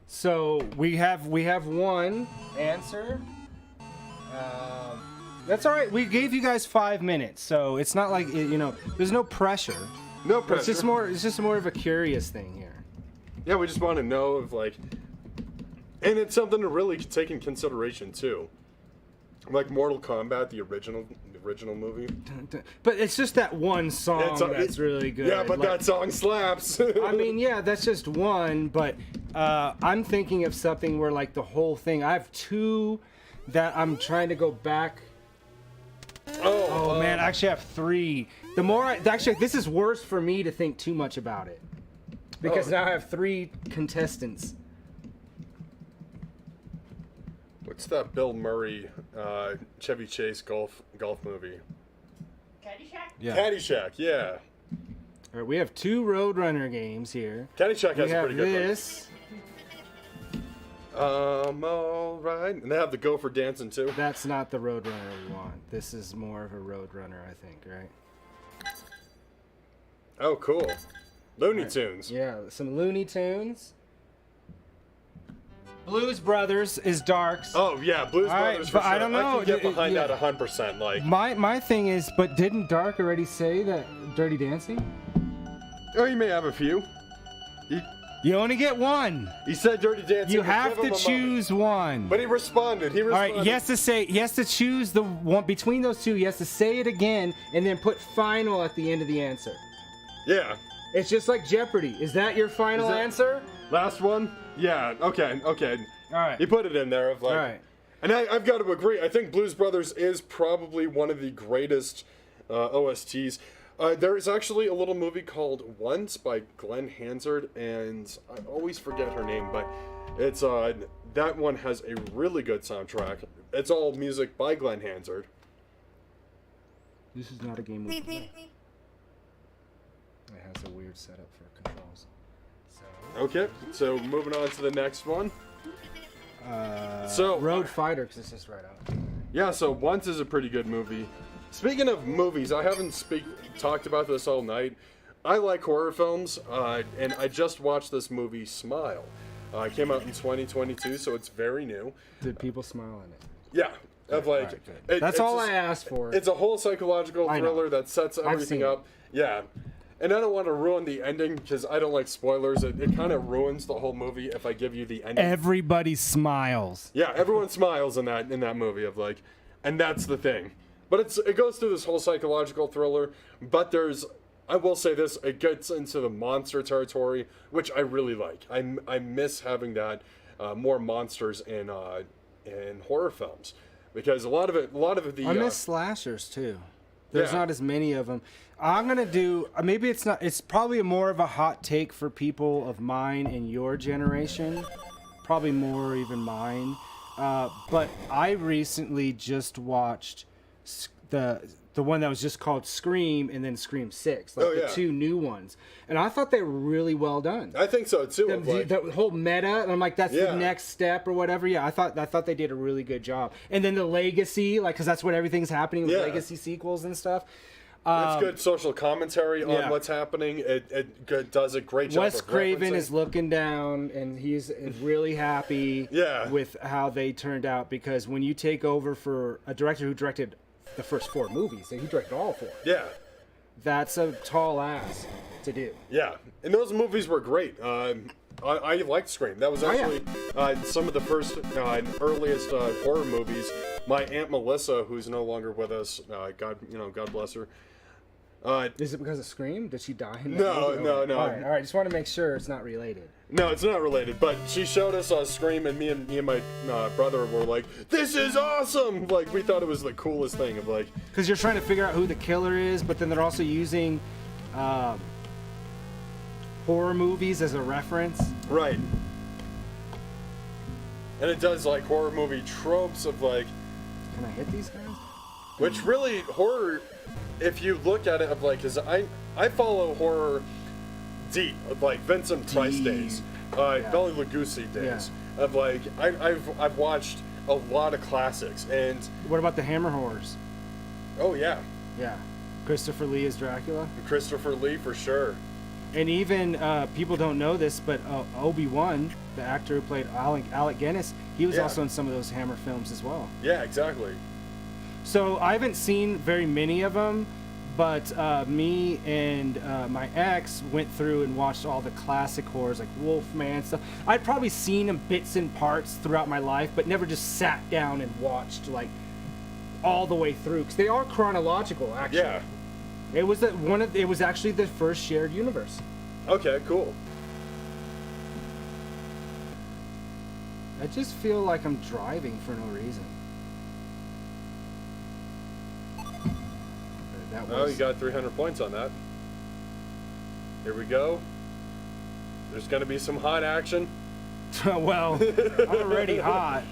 Speaker 1: So we have one answer. That's all right. We gave you guys 5 minutes, so it's not like there's no pressure.
Speaker 2: No pressure.
Speaker 1: It's just more of a curious thing here.
Speaker 2: Yeah, we just want to know if and it's something to really take in consideration too. Like Mortal Kombat, the original movie.
Speaker 1: But it's just that one song that's really good.
Speaker 2: Yeah, but that song slaps.
Speaker 1: I mean, yeah, that's just one, but I'm thinking of something where like the whole thing. I have two that I'm trying to go back. Oh man, I actually have three. The more actually, this is worse for me to think too much about it because now I have 3 contestants.
Speaker 2: What's that Bill Murray, Chevy Chase golf movie?
Speaker 4: Caddyshack?
Speaker 1: Yeah.
Speaker 2: Caddyshack, yeah.
Speaker 1: All right, we have 2 Roadrunner games here.
Speaker 2: Caddyshack has
Speaker 1: We
Speaker 2: a
Speaker 1: have
Speaker 2: pretty good one.
Speaker 1: this.
Speaker 2: Alright. And they have the Go for Dancing too.
Speaker 1: That's not the Roadrunner we want. This is more of a Roadrunner, I think, right?
Speaker 2: Oh, cool. Looney Tunes.
Speaker 1: Yeah, some Looney Tunes. Blues Brothers is Darks.
Speaker 2: Oh yeah, Blues
Speaker 1: All right,
Speaker 2: Brothers for
Speaker 1: but
Speaker 2: sure.
Speaker 1: I don't know.
Speaker 2: I can get behind
Speaker 1: Yeah.
Speaker 2: that 100%. Like,
Speaker 1: My thing is, but didn't Dark already say that Dirty Dancing?
Speaker 2: oh, you may have a few.
Speaker 1: You only get one.
Speaker 2: He said Dirty Dancing.
Speaker 1: You
Speaker 2: but
Speaker 1: have
Speaker 2: give him
Speaker 1: to
Speaker 2: a
Speaker 1: choose one.
Speaker 2: But he responded.
Speaker 1: All right, he has to choose the one between those two. He has to say it again and then put final at the end of the answer.
Speaker 2: Yeah.
Speaker 1: It's just like Jeopardy. Is that your final
Speaker 2: Is that-
Speaker 1: answer?
Speaker 2: Last one? Yeah. Okay.
Speaker 1: All right.
Speaker 2: He put it in there of like.
Speaker 1: All right.
Speaker 2: And I've got to agree. I think Blues Brothers is probably one of the greatest OSTs. There is actually a little movie called Once by Glenn Hansard, and I always forget her name, but it's that one has a really good soundtrack. It's all music by Glenn Hansard.
Speaker 1: This is not a game we can play. It has a weird setup for controls. So.
Speaker 2: Okay, so moving on to the next one.
Speaker 1: Road Fighter, because it's just right out.
Speaker 2: Yeah, so Once is a pretty good movie. Speaking of movies, I haven't talked about this all night. I like horror films, and I just watched this movie, Smile. It came out in 2022, so it's very new.
Speaker 1: Did people smile in it?
Speaker 2: Yeah, of like
Speaker 1: Alright, good. That's all I asked for.
Speaker 2: It's a whole psychological
Speaker 1: I know.
Speaker 2: thriller that sets everything
Speaker 1: seen it.
Speaker 2: up. Yeah. And I don't want to ruin the ending because I don't like spoilers. It kind of ruins the whole movie if I give you the ending.
Speaker 1: Everybody smiles.
Speaker 2: Yeah, everyone smiles in that movie of like, and that's the thing. But it goes through this whole psychological thriller. But I will say this, it gets into the monster territory, which I really like. I miss having that more monsters in horror films because a lot of the
Speaker 1: I miss slashers too. There's
Speaker 2: Yeah.
Speaker 1: not as many of them. I'm gonna do. Maybe it's not. It's probably more of a hot take for people of mine and your generation. Probably more even mine. But I recently just watched the one that was just called Scream and then Scream 6, like
Speaker 2: Oh, yeah.
Speaker 1: the 2 new ones, and I thought they were really well done.
Speaker 2: I think so too. of like-
Speaker 1: The whole meta, and I'm like, that's
Speaker 2: Yeah.
Speaker 1: the next step or whatever. Yeah, I thought they did a really good job. And then the Legacy, like, because that's what everything's happening with
Speaker 2: Yeah.
Speaker 1: Legacy sequels and stuff.
Speaker 2: It's good social commentary on
Speaker 1: yeah.
Speaker 2: what's happening. It does a great job.
Speaker 1: Wes
Speaker 2: of
Speaker 1: Craven
Speaker 2: referencing.
Speaker 1: is looking down, and he's really happy
Speaker 2: Yeah.
Speaker 1: with how they turned out. Because when you take over for a director who directed the first 4 movies, he directed all 4.
Speaker 2: Yeah,
Speaker 1: That's a tall ass to do.
Speaker 2: yeah, and those movies were great. I liked Scream. That was
Speaker 1: Oh, yeah.
Speaker 2: actually some of the first earliest horror movies. My Aunt Melissa, who's no longer with us, God bless her.
Speaker 1: Is it because of Scream? Did she die in that
Speaker 2: No,
Speaker 1: movie?
Speaker 2: no,
Speaker 1: Okay.
Speaker 2: no.
Speaker 1: All right. Just want to make sure it's not related.
Speaker 2: No, it's not related, but she showed us Scream, and me and my brother were like, "This is awesome!" Like, we thought it was the coolest thing of like.
Speaker 1: Because you're trying to figure out who the killer is, but then they're also using horror movies as a reference.
Speaker 2: Right. And it does like horror movie tropes of like,
Speaker 1: Can I hit these guys?
Speaker 2: which really horror, if you look at it of like, cause I follow horror deep, of like Vincent Price days, Bela Lugosi days, of like I've watched a lot of classics, and
Speaker 1: What about the Hammer horrors?
Speaker 2: oh yeah,
Speaker 1: Yeah. Christopher Lee as Dracula.
Speaker 2: Christopher Lee for sure.
Speaker 1: And even people don't know this, but Obi-Wan, the actor who played Alec Guinness, he was
Speaker 2: Yeah.
Speaker 1: also in some of those Hammer films as well.
Speaker 2: Yeah, exactly.
Speaker 1: So I haven't seen very many of them, but me and my ex went through and watched all the classic horrors like Wolfman stuff. I'd probably seen them bits and parts throughout my life, but never just sat down and watched like all the way through because they are chronological. Actually,
Speaker 2: Yeah.
Speaker 1: it was it was actually the first shared universe.
Speaker 2: Okay, cool.
Speaker 1: I just feel like I'm driving for no reason. That
Speaker 2: Oh,
Speaker 1: was
Speaker 2: you got 300 points on that. Here we go. There's gonna be some hot action.
Speaker 1: well, already hot.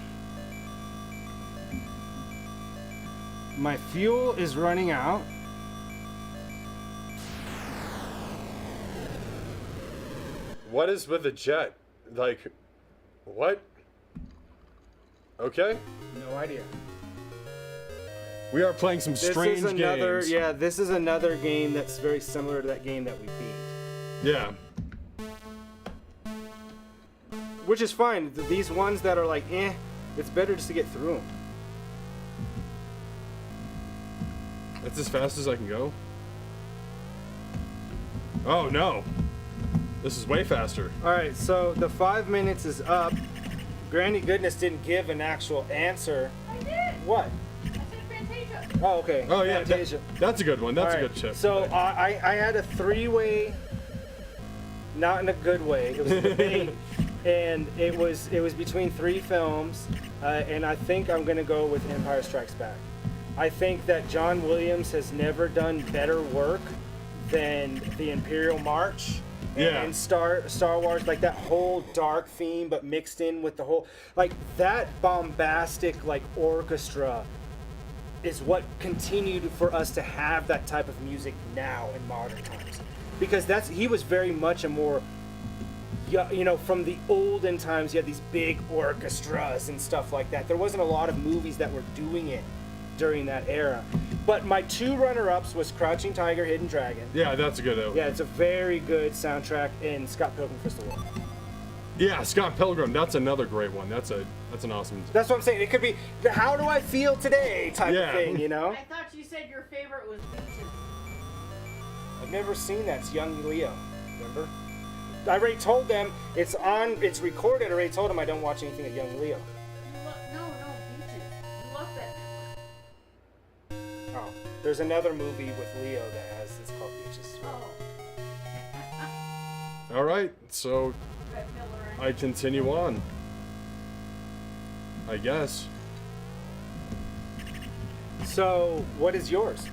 Speaker 1: My fuel is running out.
Speaker 2: What is with the jet? Like, what? Okay.
Speaker 1: No idea.
Speaker 2: We are playing some strange games.
Speaker 1: Yeah, this is another game that's very similar to that game that we beat.
Speaker 2: Yeah.
Speaker 1: Which is fine. These ones that are like, it's better just to get through them.
Speaker 2: That's as fast as I can go. Oh no. This is way faster.
Speaker 1: All right, so the 5 minutes is up. Granny Goodness didn't give an actual answer.
Speaker 4: I did.
Speaker 1: What?
Speaker 4: I said Fantasia.
Speaker 1: Oh, okay.
Speaker 2: Oh yeah,
Speaker 1: Fantasia.
Speaker 2: that's a good one. That's
Speaker 1: All
Speaker 2: a
Speaker 1: right,
Speaker 2: good chip.
Speaker 1: So I had a three-way, not in a good way. It was a debate, and it was between three films, and I think I'm gonna go with Empire Strikes Back. I think that John Williams has never done better work than the Imperial March.
Speaker 2: Yeah.
Speaker 1: And Star Wars, like that whole dark theme, but mixed in with the whole, like that bombastic like orchestra is what continued for us to have that type of music now in modern times, because he was very much a more, you know, from the olden times. You had these big orchestras and stuff like that. There wasn't a lot of movies that were doing it during that era. But my two runner-ups was Crouching Tiger, Hidden Dragon.
Speaker 2: Yeah, that's a good one.
Speaker 1: Yeah, it's a very good soundtrack, and Scott Pilgrim Crystal War.
Speaker 2: Yeah, Scott Pilgrim. That's another great one. That's an awesome.
Speaker 1: That's what I'm saying. It could be the "How do I feel today" type
Speaker 2: Yeah.
Speaker 1: of thing, you know?
Speaker 4: I thought you said your favorite was Beaches.
Speaker 1: I've never seen that. It's Young Leo. Remember? I already told them it's on. It's recorded. I already told them I don't watch anything at Young Leo.
Speaker 4: No, Beaches. You love that network.
Speaker 1: Oh, there's another movie with Leo that has. It's called Beaches.
Speaker 4: Oh.
Speaker 2: All right, so
Speaker 4: Brett Miller and
Speaker 2: I continue on. I guess.
Speaker 1: So, what is yours?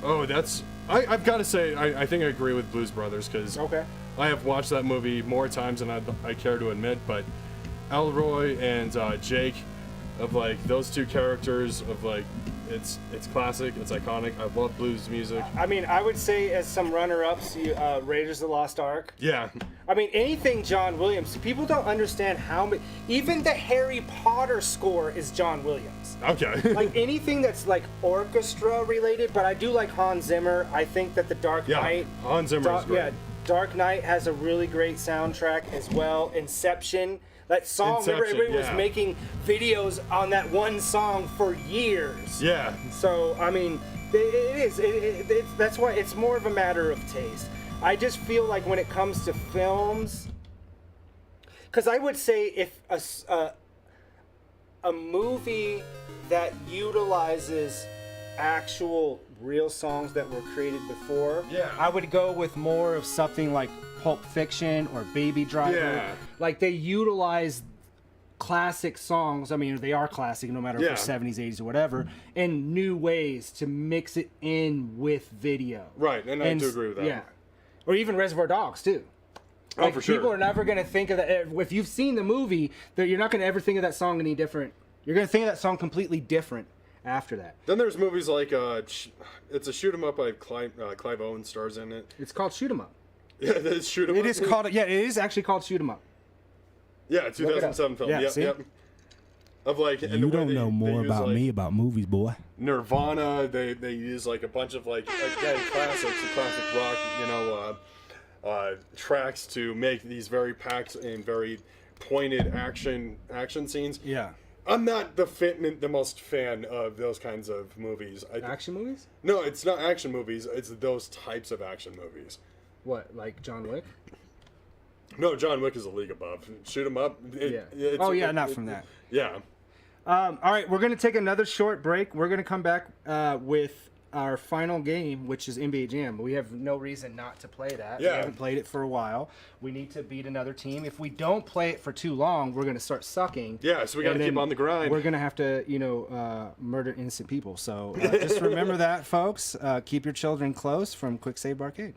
Speaker 2: Oh, that's. I've got to say, I think I agree with Blues Brothers because
Speaker 1: Okay.
Speaker 2: I have watched that movie more times than I care to admit. But Elroy and Jake, of like those two characters, of like it's classic, it's iconic. I love blues music.
Speaker 1: I mean, I would say as some runner-ups, Raiders of the Lost Ark.
Speaker 2: Yeah,
Speaker 1: I mean, anything John Williams. People don't understand how many. Even the Harry Potter score is John Williams.
Speaker 2: okay.
Speaker 1: Like anything that's like orchestra related, but I do like Hans Zimmer. I think that the Dark
Speaker 2: Yeah,
Speaker 1: Knight.
Speaker 2: Hans Zimmer is great.
Speaker 1: Dark Knight has a really great soundtrack as well. Inception. That song, remember,
Speaker 2: Inception,
Speaker 1: everybody was
Speaker 2: yeah.
Speaker 1: making videos on that one song for years.
Speaker 2: Yeah,
Speaker 1: So, I mean, it's that's why it's more of a matter of taste. I just feel like when it comes to films, because I would say if a movie that utilizes actual real songs that were created before.
Speaker 2: Yeah.
Speaker 1: I would go with more of something like Pulp Fiction or Baby Driver.
Speaker 2: Yeah.
Speaker 1: Like they utilize classic songs. I mean, they are classic no matter if
Speaker 2: Yeah.
Speaker 1: they're 70s, 80s, or whatever, in new ways to mix it in with video.
Speaker 2: Right, and I do agree with that.
Speaker 1: Yeah. Or even Reservoir Dogs, too.
Speaker 2: Oh, for sure.
Speaker 1: People are never going to think of that. If you've seen the movie, that you're not going to ever think of that song any different. You're going to think of that song completely different after that.
Speaker 2: Then there's movies like it's a shoot 'em up by Clive Owen stars in it.
Speaker 1: It's called Shoot 'em Up.
Speaker 2: Yeah, it's shoot 'em up.
Speaker 1: It is called. Yeah, it is actually called Shoot 'em Up.
Speaker 2: Yeah, 2007 film.
Speaker 1: Yeah,
Speaker 2: Yep,
Speaker 1: see?
Speaker 2: yep. Of like, and the
Speaker 5: You
Speaker 2: way
Speaker 5: don't know more
Speaker 2: use,
Speaker 5: about
Speaker 2: like,
Speaker 5: me about movies, boy.
Speaker 2: Nirvana. They use like a bunch of like again classics, classic rock, tracks to make these very packed and very pointed action scenes.
Speaker 1: Yeah.
Speaker 2: I'm not the most fan of those kinds of movies.
Speaker 1: Action movies?
Speaker 2: No, it's not action movies. It's those types of action movies.
Speaker 1: What, like John Wick?
Speaker 2: No, John Wick is a league above. Shoot 'em up.
Speaker 1: Not from that.
Speaker 2: Yeah.
Speaker 1: All right, we're going to take another short break. We're going to come back with our final game, which is NBA Jam. We have no reason not to play that.
Speaker 2: Yeah.
Speaker 1: We haven't played it for a while. We need to beat another team. If we don't play it for too long, we're going to start sucking.
Speaker 2: Yeah, so we got to
Speaker 1: And
Speaker 2: keep
Speaker 1: then
Speaker 2: on the grind.
Speaker 1: We're going to have to, murder innocent people. So just remember that, folks. Keep your children close from Quicksave Arcade.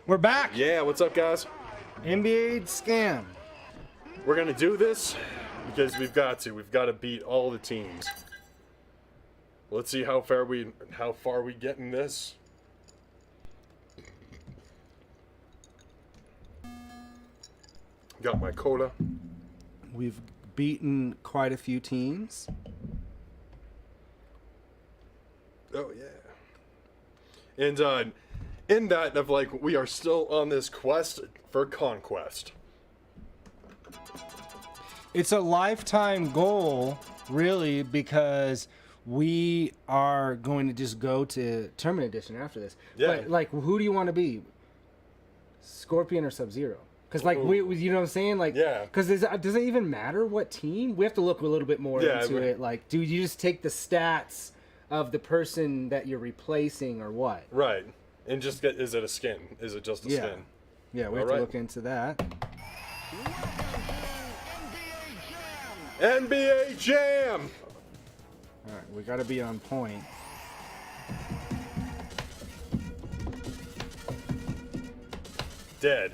Speaker 1: We're back.
Speaker 2: Yeah, what's up, guys?
Speaker 1: NBA scam.
Speaker 2: We're gonna do this because we've got to. We've got to beat all the teams. Let's see how far we get in this. Got my quota.
Speaker 1: We've beaten quite a few teams.
Speaker 2: Oh yeah. And in that of like we are still on this quest for conquest.
Speaker 1: It's a lifetime goal, really, because we are going to just go to Tournament Edition after this.
Speaker 2: Yeah.
Speaker 1: But, like, who do you want to be? Scorpion or Sub-Zero? Because, like,
Speaker 2: Ooh.
Speaker 1: we, you know what I'm saying? Like,
Speaker 2: Yeah.
Speaker 1: Because does it even matter what team? We have to look a little bit more into it. Like, do you just take the stats of the person that you're replacing or what?
Speaker 2: Right. And just get, is it a skin? Is it just a skin?
Speaker 1: Yeah, we have to look into that.
Speaker 2: NBA Jam!
Speaker 1: All right, we got to be on point.
Speaker 2: Dead.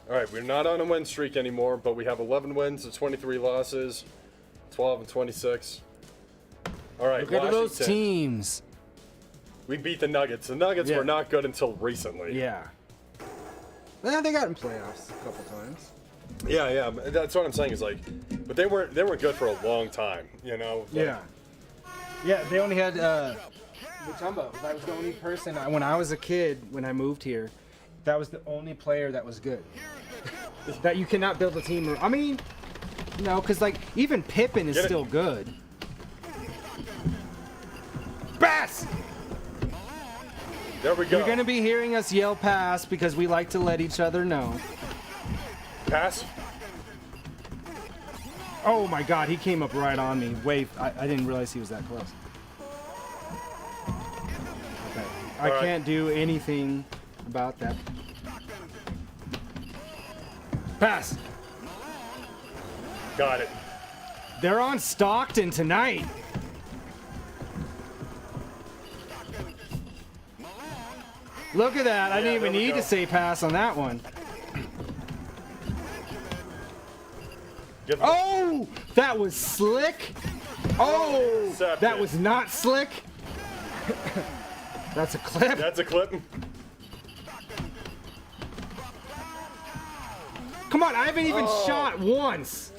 Speaker 2: Alright, we're not on a win streak anymore, but we have 11 wins and 23 losses, 12 and 26. Alright,
Speaker 1: Look at those
Speaker 2: Washington.
Speaker 1: teams.
Speaker 2: We beat the Nuggets. The Nuggets
Speaker 1: Yeah.
Speaker 2: were not good until recently.
Speaker 1: Yeah. Yeah, they got in playoffs a couple times.
Speaker 2: Yeah, but that's what I'm saying is like, but they weren't good for a long time, you know? Like,
Speaker 1: Yeah. Yeah, they only had Mutombo. That was the only person. When I was a kid, when I moved here, that was the only player that was good. That you cannot build a team. I mean, no, because like even Pippen is
Speaker 2: Get it.
Speaker 1: still good. Bass!
Speaker 2: There we go.
Speaker 1: You're gonna be hearing us yell pass because we like to let each other know.
Speaker 2: Pass.
Speaker 1: Oh my God, he came up right on me. Wait, I didn't realize he was that close. Okay, I
Speaker 2: All right.
Speaker 1: can't do anything about that. Pass.
Speaker 2: Got it.
Speaker 1: They're on Stockton tonight. Look at that. I didn't even
Speaker 2: there we
Speaker 1: need
Speaker 2: go.
Speaker 1: to say pass on that one.
Speaker 2: Give
Speaker 1: Oh, that was slick. Oh,
Speaker 2: Intercepted.
Speaker 1: that was not slick. That's a clip.
Speaker 2: That's a clip.
Speaker 1: Come on, I haven't even
Speaker 2: Oh.
Speaker 1: shot once.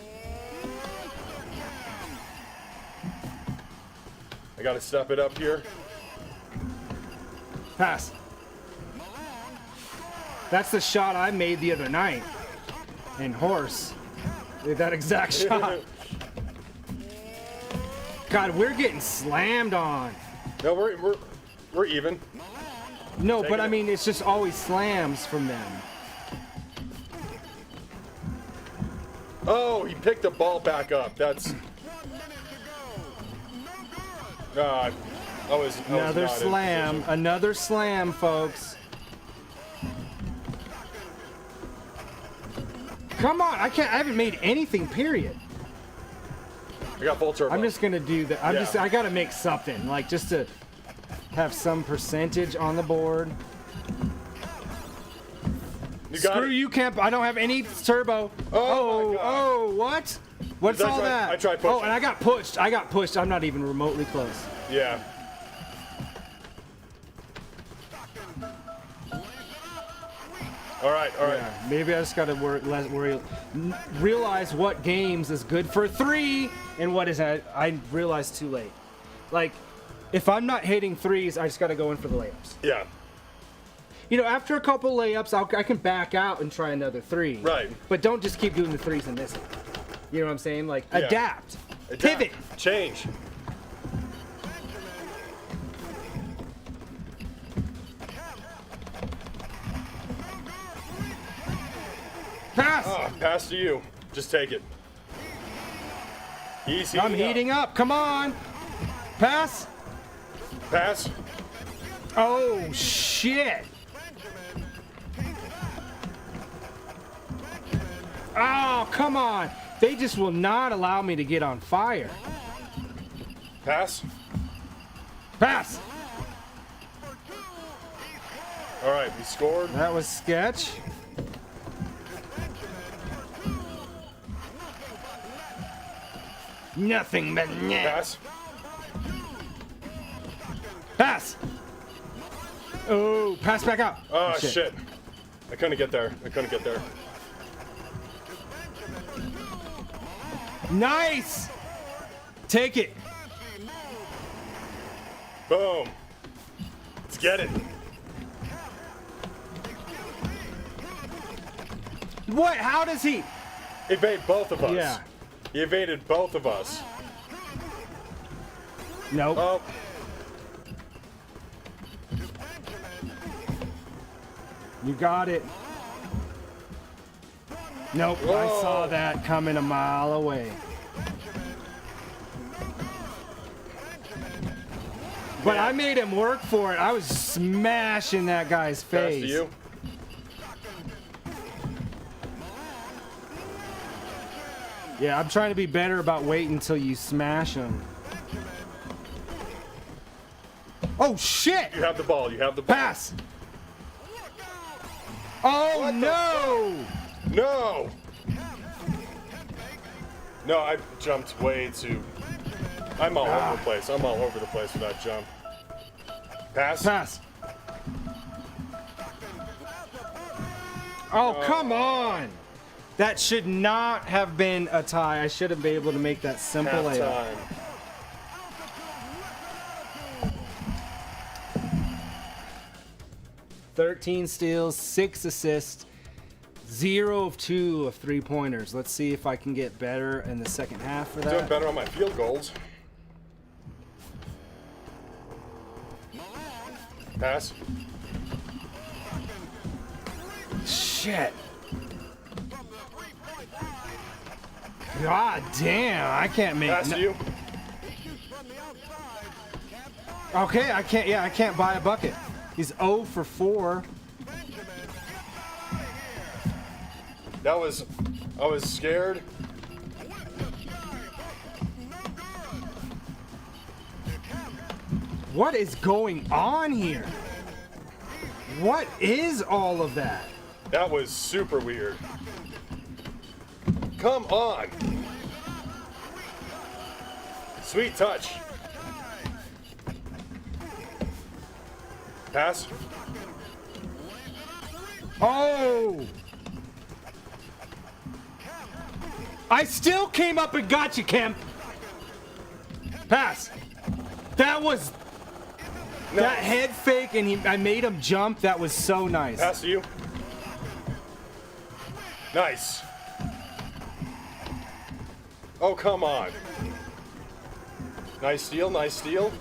Speaker 2: I gotta step it up here.
Speaker 1: Pass. That's the shot I made the other night. In horse. That exact shot. God, we're getting slammed on.
Speaker 2: No, we're even.
Speaker 1: No,
Speaker 2: Take
Speaker 1: but
Speaker 2: it.
Speaker 1: I mean, it's just always slams from them.
Speaker 2: Oh, he picked the ball back up. That's. I was
Speaker 1: Another
Speaker 2: not in
Speaker 1: slam.
Speaker 2: position.
Speaker 1: Another slam, folks. Come on, I haven't made anything, period.
Speaker 2: I got full turbo.
Speaker 1: I'm just gonna do that.
Speaker 2: Yeah.
Speaker 1: I gotta make something, like just to have some percentage on the board.
Speaker 2: You got
Speaker 1: Screw
Speaker 2: it.
Speaker 1: you, Kemp. I don't have any turbo.
Speaker 2: Oh, my God.
Speaker 1: Oh, what? What's
Speaker 2: I
Speaker 1: all
Speaker 2: tried-
Speaker 1: that?
Speaker 2: I tried
Speaker 1: Oh,
Speaker 2: pushing.
Speaker 1: and I got pushed. I'm not even remotely close.
Speaker 2: Yeah. All right.
Speaker 1: Yeah, maybe I just gotta realize what games is good for 3 and what isn't. I realized too late. Like, if I'm not hitting threes, I just gotta go in for the layups.
Speaker 2: Yeah.
Speaker 1: You know, after a couple layups, I can back out and try another 3.
Speaker 2: Right.
Speaker 1: But don't just keep doing the 3s and missing. You know what I'm saying? Like,
Speaker 2: Yeah.
Speaker 1: adapt.
Speaker 2: Adapt.
Speaker 1: Pivot.
Speaker 2: Change.
Speaker 1: Pass.
Speaker 2: Oh, pass to you. Just take it. He's
Speaker 1: I'm
Speaker 2: up.
Speaker 1: heating up. Come on. Pass.
Speaker 2: Pass.
Speaker 1: Oh, shit. Oh, come on. They just will not allow me to get on fire.
Speaker 2: Pass.
Speaker 1: Pass.
Speaker 2: All right, we scored.
Speaker 1: That was sketch. Nothing but net.
Speaker 2: Pass.
Speaker 1: Pass. Oh, pass back out.
Speaker 2: Oh, shit. I couldn't get there.
Speaker 1: Nice. Take it.
Speaker 2: Boom. Let's get it.
Speaker 1: What? How does he?
Speaker 2: Evade both of us.
Speaker 1: Yeah.
Speaker 2: He evaded both of us.
Speaker 1: Nope.
Speaker 2: Oh.
Speaker 1: You got it. Nope. I
Speaker 2: Whoa.
Speaker 1: saw that coming a mile away. But I made him work for it. I was smashing that guy's
Speaker 2: Pass
Speaker 1: face.
Speaker 2: to you.
Speaker 1: Yeah, I'm trying to be better about waiting until you smash him. Oh shit!
Speaker 2: You have the ball.
Speaker 1: Pass. Oh
Speaker 2: What the
Speaker 1: no!
Speaker 2: No. No, I jumped way too. I'm all over the place. I'm all over the place with that jump. Pass.
Speaker 1: Pass. Oh, come on! That should not have been a tie. I should have been able to make that simple
Speaker 2: Half
Speaker 1: layup.
Speaker 2: time.
Speaker 1: 13 steals, 6 assists, 0 of 2 of 3-pointers. Let's see if I can get better in the second half for
Speaker 2: Doing
Speaker 1: that.
Speaker 2: better on my field goals. Pass.
Speaker 1: Shit. God damn, I can't make
Speaker 2: Pass to you.
Speaker 1: Okay, I can't. Yeah, I can't buy a bucket. He's 0 for 4.
Speaker 2: I was scared.
Speaker 1: What is going on here? What is all of that?
Speaker 2: That was super weird. Come on. Sweet touch. Pass.
Speaker 1: Oh! I still came up and got you, Kemp. Pass. That was that head fake, and I made him jump. That was so nice.
Speaker 2: Pass to you. Nice. Oh, come on. Nice steal, nice steal.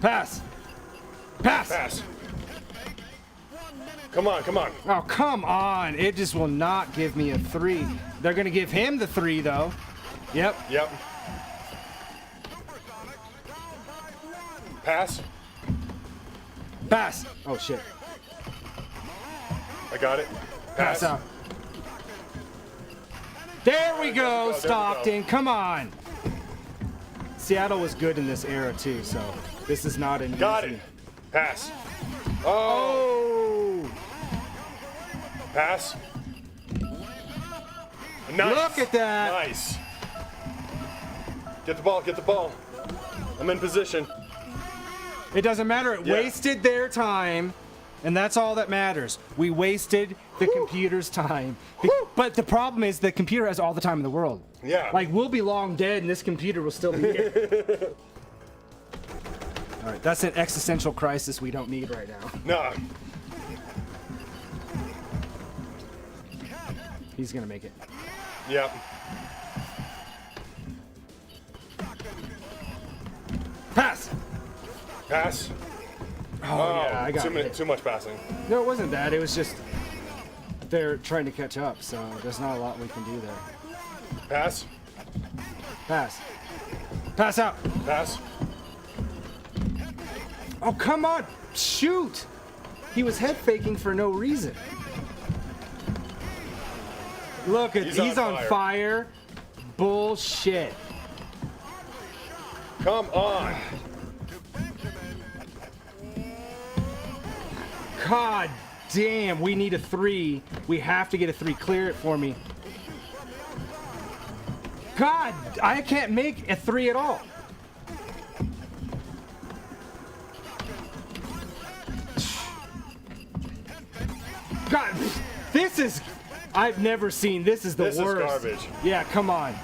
Speaker 1: Pass. Pass.
Speaker 2: Pass. Come on, come on.
Speaker 1: Oh, come on. It just will not give me a 3. They're going to give him the 3, though. Yep.
Speaker 2: Yep. Pass.
Speaker 1: Pass. Oh, shit.
Speaker 2: I got it.
Speaker 1: Pass out. There we go,
Speaker 2: we go.
Speaker 1: Stockton. Come on. Seattle was good in this era, too, so this is not an
Speaker 2: Got
Speaker 1: easy.
Speaker 2: it. Pass. Oh.
Speaker 1: Oh!
Speaker 2: Pass. Nice.
Speaker 1: Look at that.
Speaker 2: Nice. Get the ball, get the ball. I'm in position.
Speaker 1: It doesn't matter. It
Speaker 2: Yeah.
Speaker 1: wasted their time, and that's all that matters. We wasted the computer's time. But the problem is the computer has all the time in the world.
Speaker 2: Yeah.
Speaker 1: Like, we'll be long dead, and this computer will still be here. All right, that's an existential crisis we don't need right now.
Speaker 2: Nah.
Speaker 1: He's going to make it.
Speaker 2: Yep.
Speaker 1: Pass!
Speaker 2: Pass.
Speaker 1: Oh, yeah, I got it.
Speaker 2: Too much passing.
Speaker 1: No, it wasn't that. It was just they're trying to catch up, so there's not a lot we can do there.
Speaker 2: Pass.
Speaker 1: Pass. Pass out.
Speaker 2: Pass.
Speaker 1: Oh, come on. Shoot. He was head faking for no reason. Look at he's on fire. Bullshit.
Speaker 2: Come on.
Speaker 1: God damn, we need a 3. We have to get a 3. Clear it for me. God, I can't make a 3 at all. God, this is... I've never seen... This is the worst.
Speaker 2: This is garbage.
Speaker 1: Yeah, come on.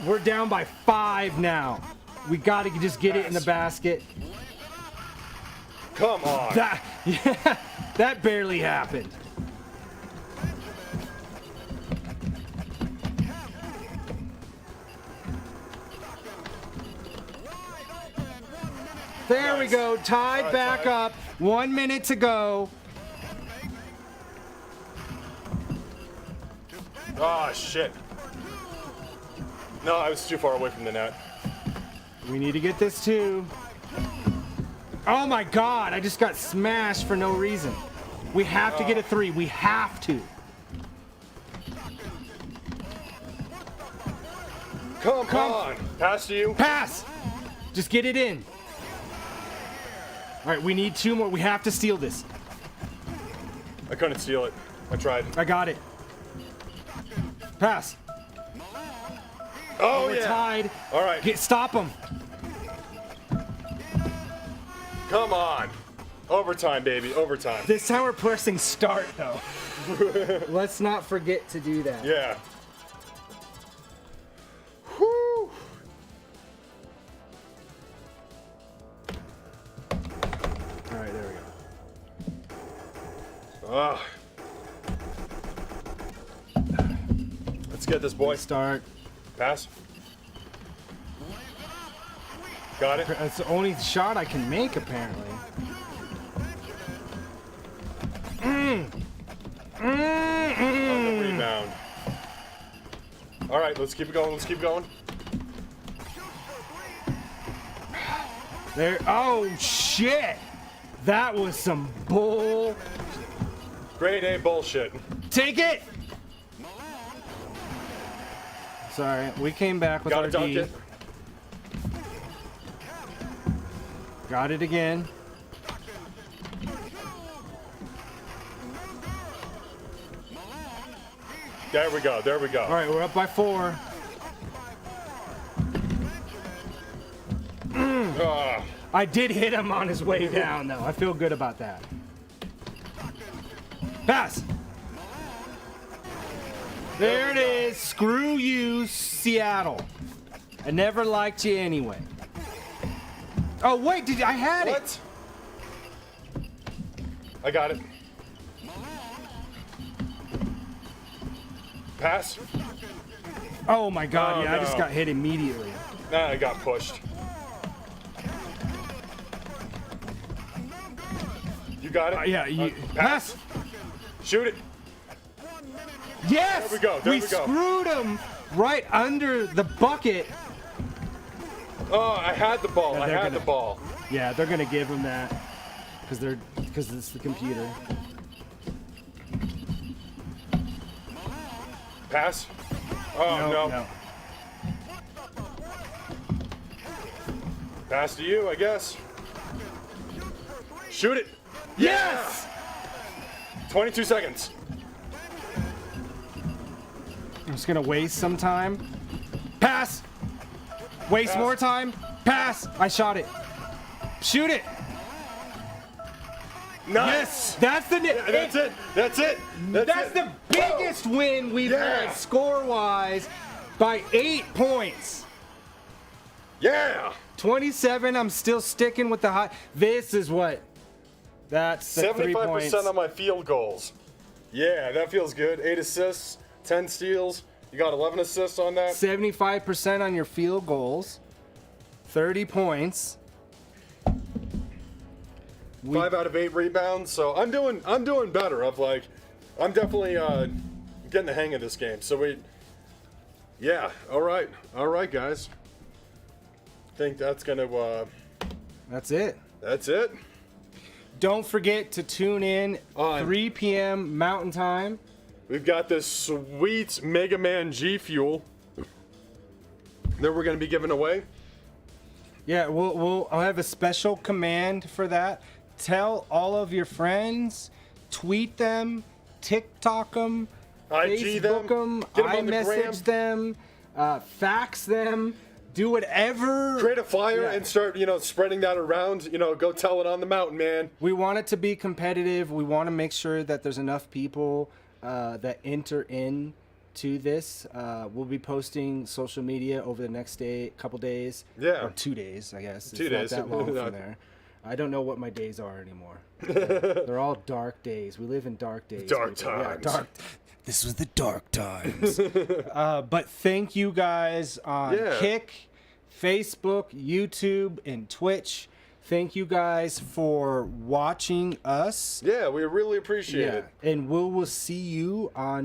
Speaker 1: We're down by 5 now. We got to just get it in the basket.
Speaker 2: Come on.
Speaker 1: That barely happened. There we go. Tied back up. 1 minute to go.
Speaker 2: Oh, shit. No, I was too far away from the net.
Speaker 1: We need to get this too. Oh my God, I just got smashed for no reason. We have to get a 3. We have to.
Speaker 2: Come on. Pass to you.
Speaker 1: Pass. Just get it in. All right, we need 2 more. We have to steal this.
Speaker 2: I couldn't steal it. I tried.
Speaker 1: I got it. Pass.
Speaker 2: Oh,
Speaker 1: We're
Speaker 2: yeah.
Speaker 1: tied.
Speaker 2: All right.
Speaker 1: Stop them.
Speaker 2: Come on. Overtime, baby. Overtime.
Speaker 1: This time we're pressing start, though. Let's not forget to do that.
Speaker 2: Yeah. Whew.
Speaker 1: All right, there we go.
Speaker 2: Ah. Let's get this boy.
Speaker 1: Start.
Speaker 2: Pass. Got it.
Speaker 1: That's the only shot I can make, apparently.
Speaker 2: On the rebound. All right, let's keep it going. Let's keep going.
Speaker 1: There. Oh, shit. That was some bull.
Speaker 2: Grade A bullshit.
Speaker 1: Take it. Sorry, we came back with
Speaker 2: Gotta
Speaker 1: our
Speaker 2: dunk
Speaker 1: D.
Speaker 2: it.
Speaker 1: Got it again.
Speaker 2: There we go. There we go.
Speaker 1: All right, we're up by 4.
Speaker 2: Ah.
Speaker 1: I did hit him on his way down, though. I feel good about that. Pass. There it is. Screw you, Seattle. I never liked you anyway. Oh, wait, I had it.
Speaker 2: What? I got it. Pass.
Speaker 1: Oh, my God.
Speaker 2: Oh,
Speaker 1: Yeah, I just
Speaker 2: no.
Speaker 1: got hit immediately.
Speaker 2: Nah, I got pushed. You got it?
Speaker 1: Yeah, you
Speaker 2: pass. Shoot it.
Speaker 1: Yes!
Speaker 2: There we go, there we go.
Speaker 1: Screwed him right under the bucket.
Speaker 2: Oh, I had the ball.
Speaker 1: Yeah,
Speaker 2: I
Speaker 1: they're
Speaker 2: had
Speaker 1: gonna-
Speaker 2: the ball.
Speaker 1: Yeah, they're gonna give him that because it's the computer.
Speaker 2: Pass. Oh, no. Pass to you, I guess. Shoot it.
Speaker 1: Yes!
Speaker 2: 22 seconds.
Speaker 1: I'm just gonna waste some time. Pass. Waste
Speaker 2: Pass.
Speaker 1: more time. Pass. I shot it. Shoot it.
Speaker 2: Nice.
Speaker 1: That's the.
Speaker 2: That's it. That's it.
Speaker 1: That's the biggest win we've
Speaker 2: Yeah.
Speaker 1: had score-wise by 8 points.
Speaker 2: Yeah.
Speaker 1: 27. I'm still sticking with the high. This is what. That's the 3 points.
Speaker 2: 75% on my field goals. Yeah, that feels good. 8 assists, 10 steals. You got 11 assists on that.
Speaker 1: 75% on your field goals. 30 points.
Speaker 2: 5 out of 8 rebounds. So I'm doing better. I'm definitely getting the hang of this game. So yeah. All right, guys. I think that's gonna.
Speaker 1: That's it.
Speaker 2: That's it.
Speaker 1: Don't forget to tune in
Speaker 2: On.
Speaker 1: 3 p.m. Mountain Time.
Speaker 2: We've got this sweet Mega Man G Fuel that we're gonna be giving away.
Speaker 1: Yeah, I'll have a special command for that tell all of your friends, tweet them, TikTok them,
Speaker 2: IG
Speaker 1: Facebook
Speaker 2: them,
Speaker 1: them,
Speaker 2: get 'em on the
Speaker 1: iMessage
Speaker 2: gram.
Speaker 1: them, fax them, do whatever.
Speaker 2: Create a flyer
Speaker 1: Yeah.
Speaker 2: and start, spreading that around. Go tell it on the mountain, man.
Speaker 1: We want it to be competitive. We want to make sure that there's enough people that enter in to this. We'll be posting social media over the next couple days.
Speaker 2: Yeah.
Speaker 1: Or 2 days, I guess.
Speaker 2: 2
Speaker 1: It's
Speaker 2: days.
Speaker 1: not that long
Speaker 2: No.
Speaker 1: from there. I don't know what my days are anymore. They're all dark days. We live in dark days.
Speaker 2: Dark
Speaker 1: people. Yeah,
Speaker 2: times.
Speaker 1: dark. This was the dark times. But thank you guys on Kick, Facebook, YouTube, and Twitch. Thank you guys for watching us.
Speaker 2: Yeah, we really appreciate it.
Speaker 1: And we will see you on